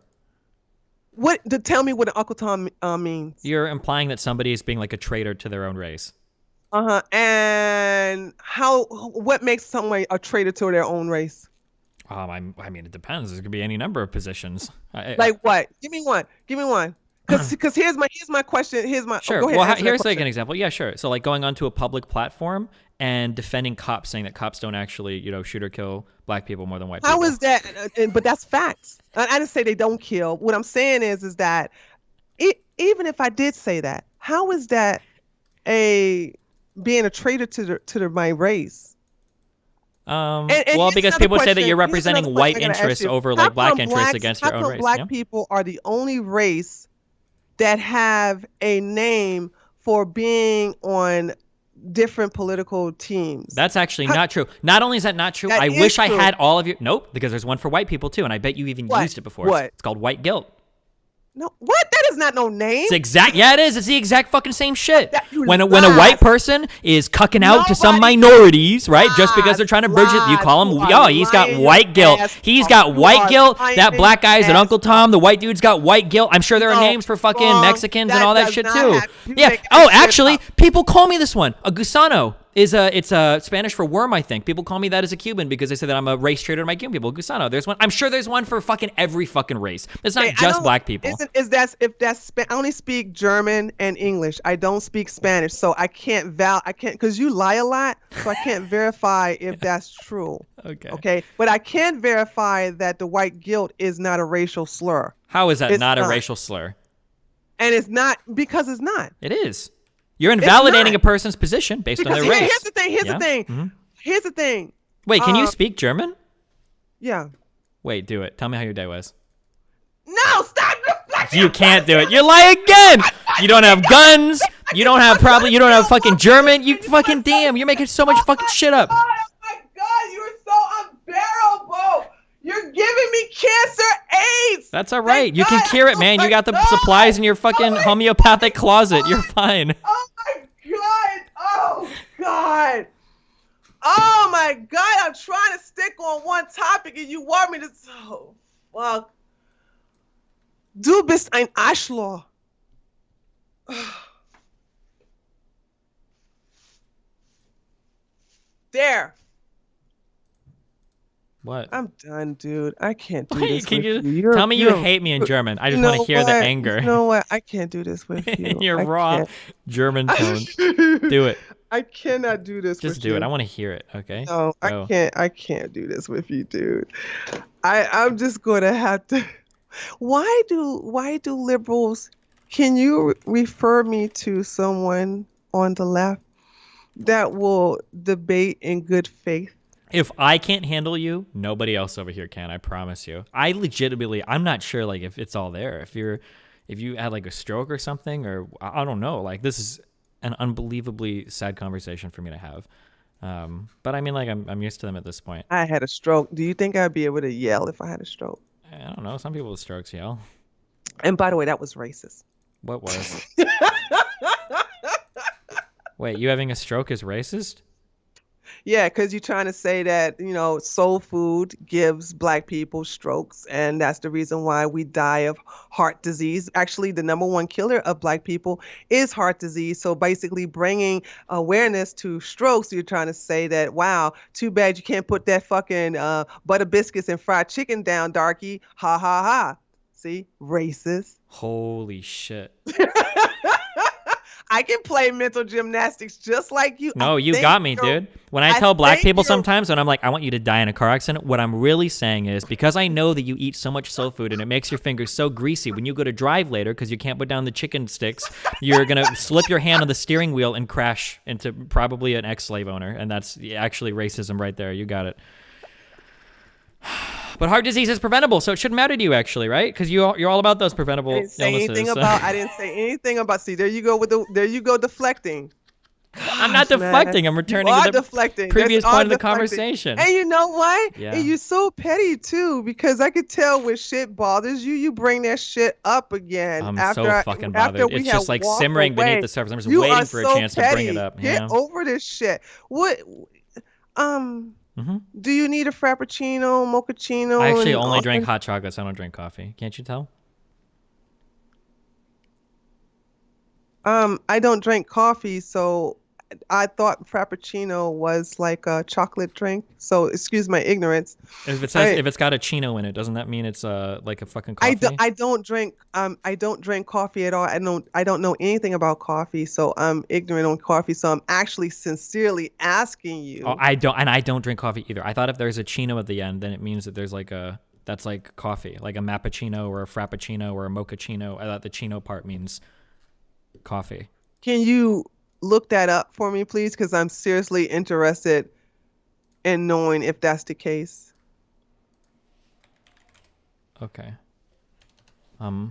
Tell me what an Uncle Tom means. You're implying that somebody is being like a traitor to their own race. And what makes someone a traitor to their own race? I mean, it depends. There could be any number of positions. Like what? Give me one. Because here's my question. Sure. Go ahead, well, here's like an example. Yeah, sure. So like going onto a public platform and defending cops, saying that cops don't actually, shoot or kill black people more than white people. How is that? But that's facts. I didn't say they don't kill. What I'm saying is that even if I did say that, how is that being a traitor to my race? Because people say that you're representing white interests over like black interests against your own race. Black people are the only race that have a name for being on different political teams. That's actually not true. Not only is that not true, I wish I had all of your... Nope, because there's one for white people too, and I bet you even used it before. What? It's called white guilt. No, what? That is not no name. Yeah, it is. It's the exact fucking same shit. When a white person is cucking out to some Nobody minorities, right? Just because they're trying to bridge it, you call him, he's got white guilt. He's got white guilt. That black guy's an Uncle Tom. The white dude's got white guilt. I'm sure there are names for fucking Mexicans and all that shit too. Yeah. Oh, actually, people call me this one. A gusano. It's Spanish for worm, I think. People call me that as a Cuban because they say that I'm a race traitor to my Cuban people. Gusano. There's one. I'm sure there's one for fucking every fucking race. It's not just black people. I only speak German and English. I don't speak Spanish, so I can't because you lie a lot, so I can't verify if that's true. Okay. But I can verify that the white guilt is not a racial slur. How is that not a racial slur? And it's not because it's not. It is. You're invalidating a person's position based on their race. Here's the thing. Here's the thing. Wait, can you speak German? Yeah. Wait, do it. Tell me how your day was. No, stop deflecting. You can't do it. You're lying again. You don't have guns. You don't have you don't have fucking German. You fucking damn. You're making so much fucking shit up. Oh my God, you are so unbearable. You're giving me cancer, AIDS. That's all right. You can cure it, man. You got the supplies in your fucking homeopathic closet. You're fine. Oh my God. Oh God. Oh my God. I'm trying to stick on one topic and you want me to. Oh, fuck. Du bist ein Arschloch. There. What? I'm done, dude. I can't do Wait, this can with you you. tell me you hate me in German? I just want to hear the anger. You know what? I can't do this with you. Your I raw can't. German tones. Do it. I cannot do this Just with do you. it. I want to hear it. Okay. No, Go. I can't do this with you, dude. I'm just gonna have to. Why do liberals? Can you refer me to someone on the left that will debate in good faith? If I can't handle you, nobody else over here can. I promise you. I legitimately, I'm not sure like if it's all there. If you had like a stroke or something, or I don't know. Like this is an unbelievably sad conversation for me to have. But I mean, like I'm used to them at this point. I had a stroke. Do you think I'd be able to yell if I had a stroke? I don't know. Some people with strokes yell. And by the way, that was racist. What was? Wait, you having a stroke is racist? Yeah, because you're trying to say that, soul food gives black people strokes, and that's the reason why we die of heart disease. Actually, the number one killer of black people is heart disease. So basically bringing awareness to strokes, you're trying to say that, wow, too bad you can't put that fucking butter biscuits and fried chicken down, darky. Ha, ha, ha. See? Racist. Holy shit. I can play mental gymnastics just like you. No, you got me, dude. When I tell black people sometimes, when I'm like, I want you to die in a car accident, what I'm really saying is because I know that you eat so much soul food and it makes your fingers so greasy, when you go to drive later because you can't put down the chicken sticks, you're going to slip your hand on the steering wheel and crash into probably an ex-slave owner. And that's actually racism right there. You got it. But heart disease is preventable, so it shouldn't matter to you, actually, right? Because you're all about those preventable illnesses. I didn't say anything about. See, there you go deflecting. I'm not deflecting. I'm returning to the previous point of the conversation. And you know what? Yeah. And you're so petty too, because I could tell when shit bothers you, you bring that shit up again. I'm so fucking bothered. It's just like simmering beneath the surface. I'm just waiting for a chance to bring it up. Get over this shit. What? Do you need a frappuccino, mochaccino? I actually only drink hot chocolates. I don't drink coffee. Can't you tell? I don't drink coffee, so I thought frappuccino was like a chocolate drink. So excuse my ignorance. If it's got a chino in it, doesn't that mean it's like a fucking coffee? I don't drink coffee at all. I don't know anything about coffee, so I'm ignorant on coffee. So I'm actually sincerely asking you. Oh, I don't drink coffee either. I thought if there's a chino at the end, then it means that there's that's like coffee, like a mappuccino or a frappuccino or a mochaccino. I thought the chino part means coffee. Can you look that up for me, please? Because I'm seriously interested in knowing if that's the case. Okay. I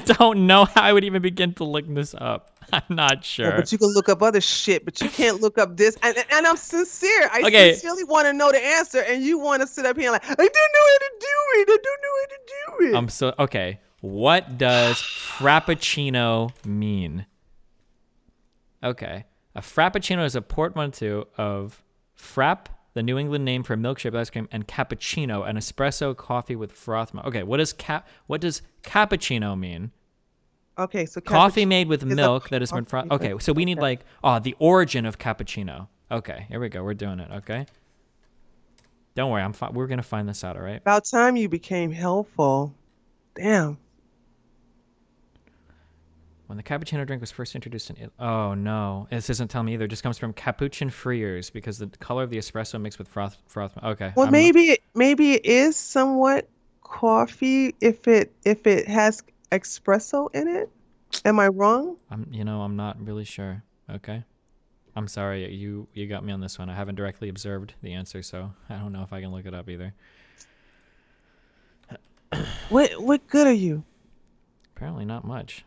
don't know how I would even begin to look this up. I'm not sure. But you can look up other shit, but you can't look up this. And I'm sincere. I sincerely want to know the answer, and you want to sit up here like, I don't know how to do it. I don't know how to do it. Okay. What does frappuccino mean? Okay. A frappuccino is a portmanteau of frappe, the New England name for milk-shaped ice cream, and cappuccino, an espresso coffee with froth. Okay, what does cappuccino mean? Okay, so coffee made with milk that has been frothed. Okay, so we need the origin of cappuccino. Okay, here we go. We're doing it. Okay. Don't worry, we're gonna find this out. All right. About time you became helpful. Damn. When the cappuccino drink was first introduced in oh no, this isn't telling me either. It just comes from Capuchin Friers because the color of the espresso mixed with froth. Okay. Well, maybe it is somewhat coffee if it has espresso in it. Am I wrong? I'm not really sure. Okay. I'm sorry, you got me on this one. I haven't directly observed the answer, so I don't know if I can look it up either. What good are you? Apparently not much.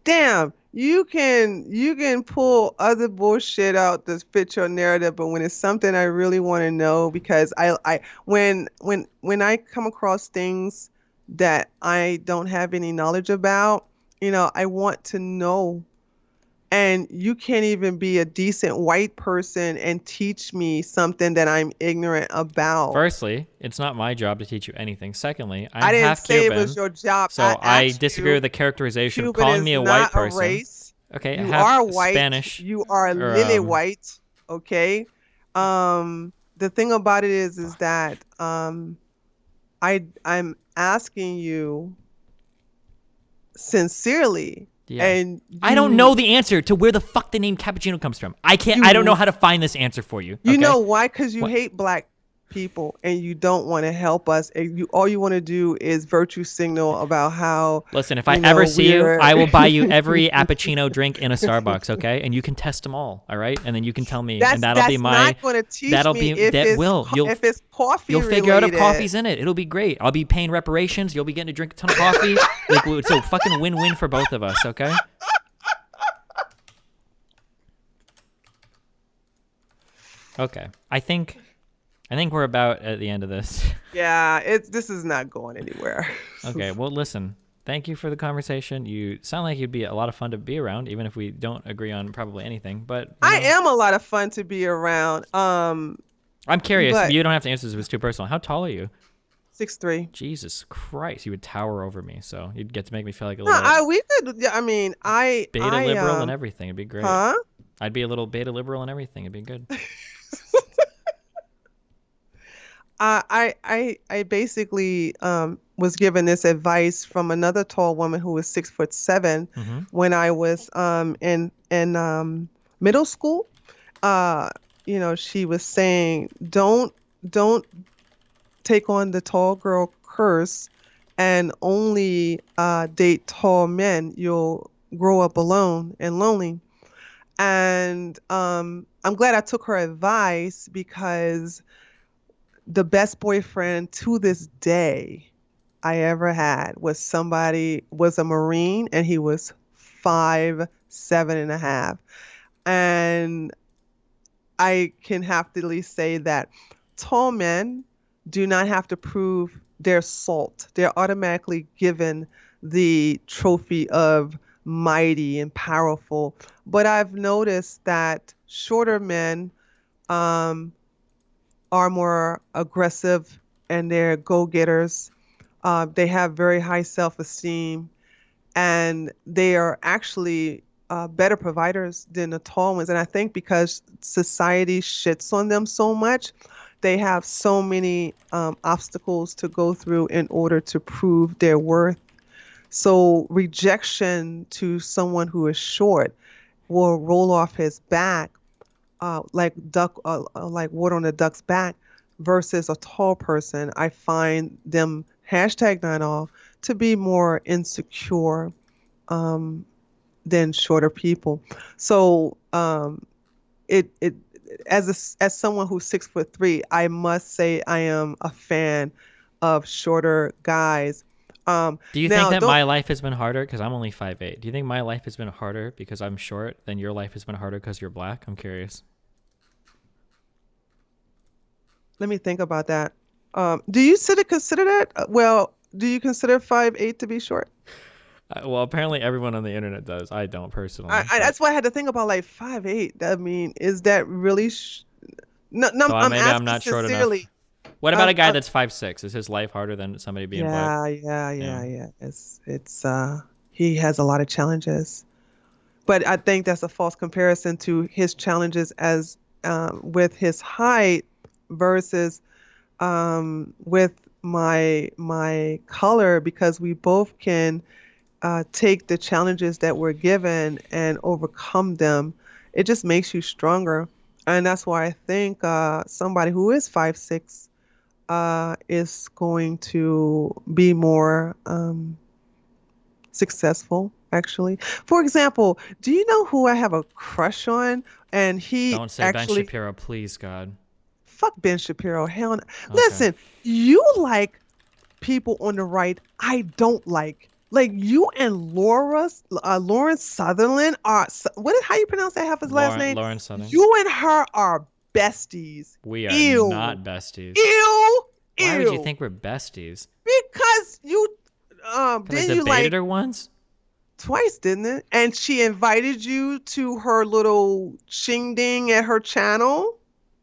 Damn, you can pull other bullshit out to fit your narrative, but when it's something I really want to know, because I when I come across things that I don't have any knowledge about, I want to know. And you can't even be a decent white person and teach me something that I'm ignorant about. Firstly, it's not my job to teach you anything. Secondly, I'm I didn't half say it was Cuban, your job. I so I asked disagree with you. the characterization of Cuban calling is me a white not a person. race. Okay, You half are white. Spanish, You are or lily white. Okay. The thing about it is fuck. that I'm asking you sincerely, Yeah. and I don't know the answer to where the fuck the name cappuccino comes from. I don't know you how to find this answer for you. you Okay? know why? Because you What? hate black people and you don't want to help us. And all you want to do is virtue signal about how Listen, if I ever see you, we're I will buy you every appuccino drink in a Starbucks, okay? And you can test them all, all right? And then you can tell me, and that's not going to teach me that will if it's coffee you'll figure out if related. coffee's in it. It'll be great. I'll be paying reparations. You'll be getting to drink a ton of coffee. So fucking win-win for both of us, okay? Okay. I think we're about at the end of this. Yeah, this is not going anywhere. Okay. Well, listen. Thank you for the conversation. You sound like you'd be a lot of fun to be around, even if we don't agree on probably anything. But I am a lot of fun to be around. I'm curious. But You don't have to answer this if it's too personal. How tall are you? 6'3". Jesus Christ, you would tower over me, so you'd get to make me feel like a No, little we could. Yeah, I mean, beta liberal and everything. It'd be great. huh? I'd be a little beta liberal and everything. It'd be good. I basically was given this advice from another tall woman who was 6'7" Mm-hmm. when I was in middle school. She was saying, don't take on the tall girl curse and only date tall men. You'll grow up alone and lonely. And I'm glad I took her advice, because the best boyfriend to this day I ever had was a Marine, and he was 5'7.5". And I can happily say that tall men do not have to prove their salt. They're automatically given the trophy of mighty and powerful. But I've noticed that shorter men um, are more aggressive, and they're go-getters. They have very high self-esteem, and they are actually better providers than the tall ones. And I think because society shits on them so much, they have so many obstacles to go through in order to prove their worth. So rejection to someone who is short will roll off his back like water on a duck's back, versus a tall person. I find them hashtag not all to be more insecure than shorter people. So it as someone who's 6'3", I must say I am a fan of shorter guys. Do you Now think that don't my life has been harder because I'm only 5'8"? Do you think my life has been harder because I'm short than your life has been harder because you're black? I'm curious. Let me think about that. Do you consider that? Well, do you consider 5'8" to be short? Well, apparently everyone on the internet does. I don't personally. That's why I had to think about like 5'8". I mean, is that really? No, no, So I'm maybe I'm asking not short enough. sincerely. What about Um, a guy uh, that's 5'6"? Is his life harder than somebody being black? Yeah. yeah. He has a lot of challenges, but I think that's a false comparison to his challenges as with his height versus with my color, because we both can take the challenges that we're given and overcome them. It just makes you stronger. And that's why I think somebody who is 5'6" is going to be more successful, actually. For example, do you know who I have a crush on? And he Don't say Ben actually, Shapiro, please, God. fuck Ben Shapiro. Hell no. Okay. Listen, you like people on the right I don't like. Like you and Lauren Sutherland are, how you pronounce that half his last name? Lauren Southern. You and her are besties. We are Ew. not besties. Ew. Why would you Ew. think we're besties? Because you, Because I didn't you debated like her once? twice, didn't it? And she invited you to her little shingding at her channel.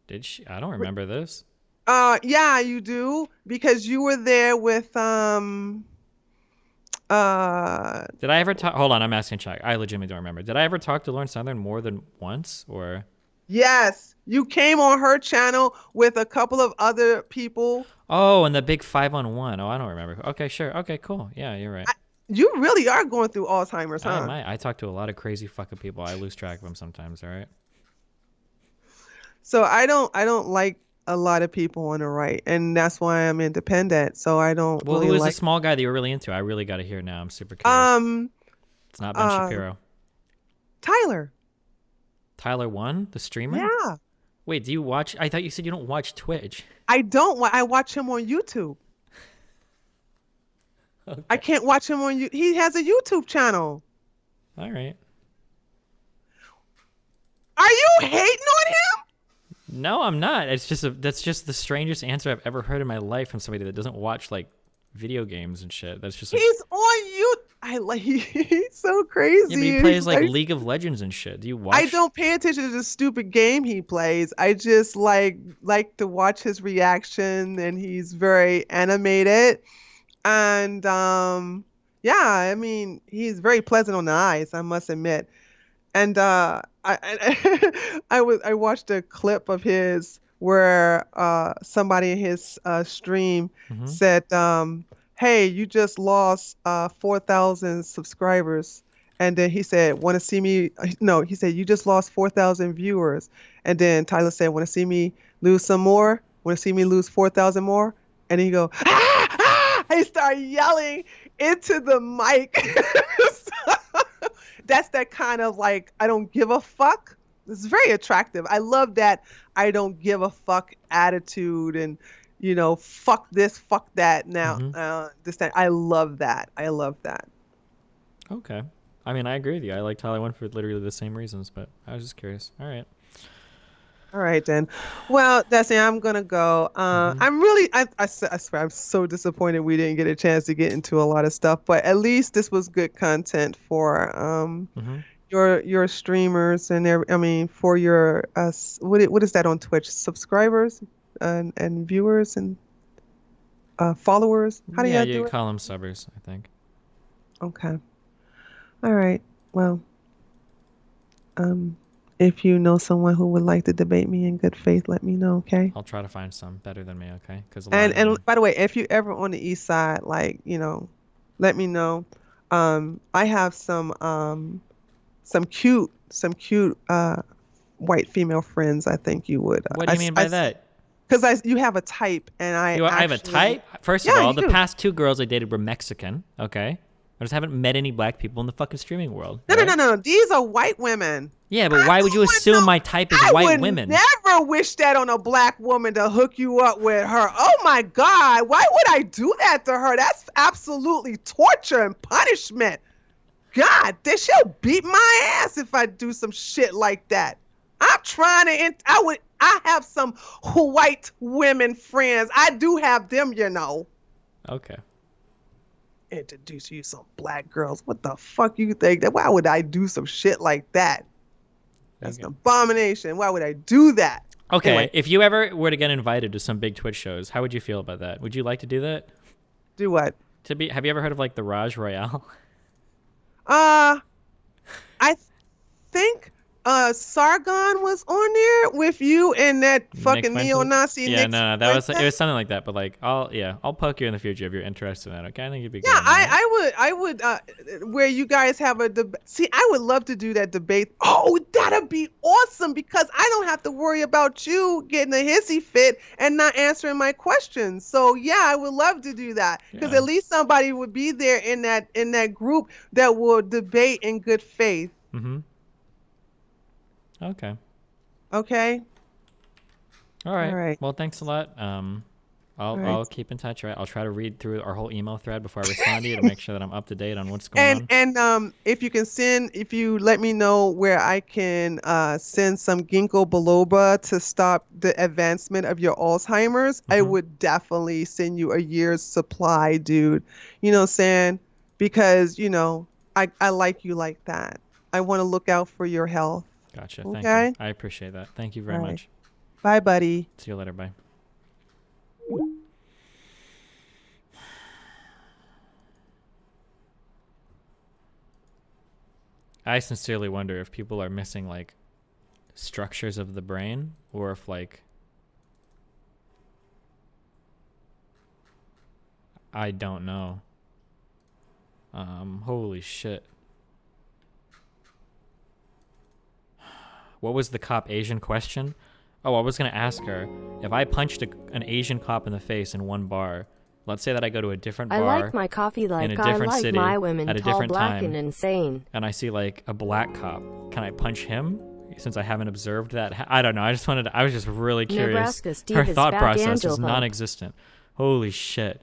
Did she? I don't remember this. Yeah, you do because you were there with uh Did I ever talk? Hold on, I'm asking Chuck. I legitimately don't remember. Did I ever talk to Lauren Southern more than once? Or yes, you came on her channel with a couple of other people. oh, and the big 5-on-1. Oh, I don't remember. Okay, sure. Okay, cool. Yeah, you're right. You really are going through Alzheimer's, I huh? might. I talk to a lot of crazy fucking people. I lose track of them sometimes. All right. So I don't like a lot of people on the right, and that's why I'm independent. So I don't Well, really who is the like small guy that you were really into? I really got to hear now. I'm super curious. um It's not Ben uh Shapiro. Tyler. Tyler One, the streamer. Yeah. Wait, do you watch? I thought you said you don't watch Twitch. I don't I watch him on YouTube. I Okay. can't watch him on you. He has a YouTube channel. All right. Are you hating on him? No, I'm not. That's just the strangest answer I've ever heard in my life from somebody that doesn't watch like video games and shit. That's just like He's on you. I like he's so yeah, but crazy. he And plays he's like like, League of Legends and shit. Do you I watch? don't pay attention to the stupid game he plays. I just like to watch his reaction, and he's very animated. And yeah, I mean, he's very pleasant on the eyes, I must admit. And I watched a clip of his where somebody in his stream Mm-hmm. said, "Hey, you just lost 4,000 subscribers." And then he said, "Want to see me?" No, he said, "You just lost 4,000 viewers." And then Tyler said, "Want to see me lose some more? Want to see me lose 4,000 more?" And he go, "Ah, ah!" He started yelling into the mic. That's that kind of like I don't give a fuck. It's very attractive. I love that I don't give a fuck attitude and fuck this, fuck that. Now, Mm-hmm. this time I love that. I love that. Okay. I mean, I agree with you. I like Tyler One for literally the same reasons, but I was just curious. All right. All right then. Well, Destiny, I'm gonna go. Mm-hmm. I'm really, I swear, I'm so disappointed we didn't get a chance to get into a lot of stuff, but at least this was good content for Mm-hmm. your streamers and I mean for your what is that on Twitch? Subscribers and viewers and followers. How do Yeah, you you do it? call them subbers, I think. Okay. All right. Well, um, if you know someone who would like to debate me in good faith, let me know, okay? I'll try to find some better than me, okay? Because a lot of And them. by the way, if you ever on the east side, like, let me know. I have some cute white female friends I think you would. What do you mean by that? Because you have a type, and I I have a actually, type? First of yeah, all, you the do. past two girls I dated were Mexican, okay? I just haven't met any black people in the fucking streaming world, No, all no, no, right? no. These are white women. Yeah, but I why would you don't want assume my type is I white would women? never wish that on a black woman to hook you up with her. Oh my God, why would I do that to her? That's absolutely torture and punishment. God, she'll beat my ass if I do some shit like that. I'm trying to, I have some white women friends. I do have them, Okay. Introduce you some black girls. What the fuck you think? That why would I do some shit like that? That's Okay. an abomination. Why would I do that? Okay, Anyway, if you ever were to get invited to some big Twitch shows, how would you feel about that? Would you like to do that? do what? Have you ever heard of like the Raj Royale? Uh, I think Sargon was on there with you and that Nick fucking Fuentes? neo-Nazi Yeah, Nick no, that was it Fuentes. was something like that. But like, I'll poke you in the future if you're interested in that. Okay, I think you'd be Yeah, good on that. I would, where you guys have a debate. See, I would love to do that debate. Oh, that'd be awesome because I don't have to worry about you getting a hissy fit and not answering my questions. So yeah, I would love to do that because Yeah. at least somebody would be there in that group that will debate in good faith. Mm-hmm. Okay. Okay. All All right. right. Well, thanks a lot. All right. I'll keep in touch. Right. I'll try to read through our whole email thread before I respond to you to make sure that I'm up to date on what's going on. And if you let me know where I can send some ginkgo biloba to stop the advancement of your Alzheimer's, I Mm-hmm. would definitely send you a year's supply, dude. You know what I'm saying? Because, I like you like that. I want to look out for your health. Gotcha. Thank you. Okay? I appreciate that. Thank you All very right. much. Bye, buddy. See you later. Bye. I sincerely wonder if people are missing like structures of the brain or if like I don't know. Holy shit. What was the cop Asian question? Oh, I was gonna ask her if I punched an Asian cop in the face in one bar. Let's say that I go to a different I bar like my coffee in like a I different like city my women at a tall, different black, time, and insane. and I see like a black cop. Can I punch him? Since I haven't observed that, I don't know. I just wanted. I was just really curious. Nebraska Steve Her is thought back, process is Angel Pump. non-existent. Holy shit.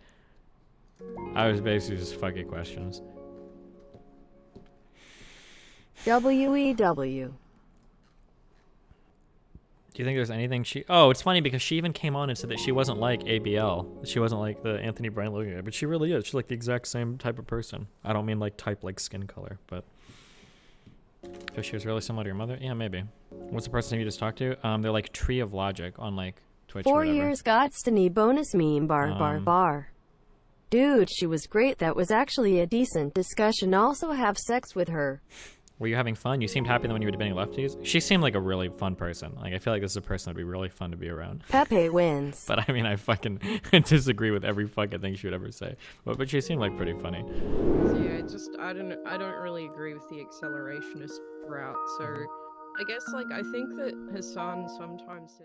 I was basically just fucking questions. WEW. Do you think there's anything she... Oh, it's funny because she even came on and said that she wasn't like ABL. She wasn't like the Anthony Bryan looking at, but she really is. She's like the exact same type of person. I don't mean like type like skin color, but... Because she was really similar to your mother? Yeah, maybe. What's the person you just talked to? They're like Tree of Logic on like Twitch or 4 whatever. years Godstony bonus meme bar. Dude, she was great. That was actually a decent discussion. Also have sex with her. Were you having fun? You seemed happy when you were debating lefties. She seemed like a really fun person. Like, I feel like this is a person that'd be really fun to be around. Pepe wins. But I mean, I fucking disagree with every fucking thing she would ever say. But she seemed like pretty funny. See, I don't really agree with the accelerationist route. So I guess like I think that Hassan sometimes says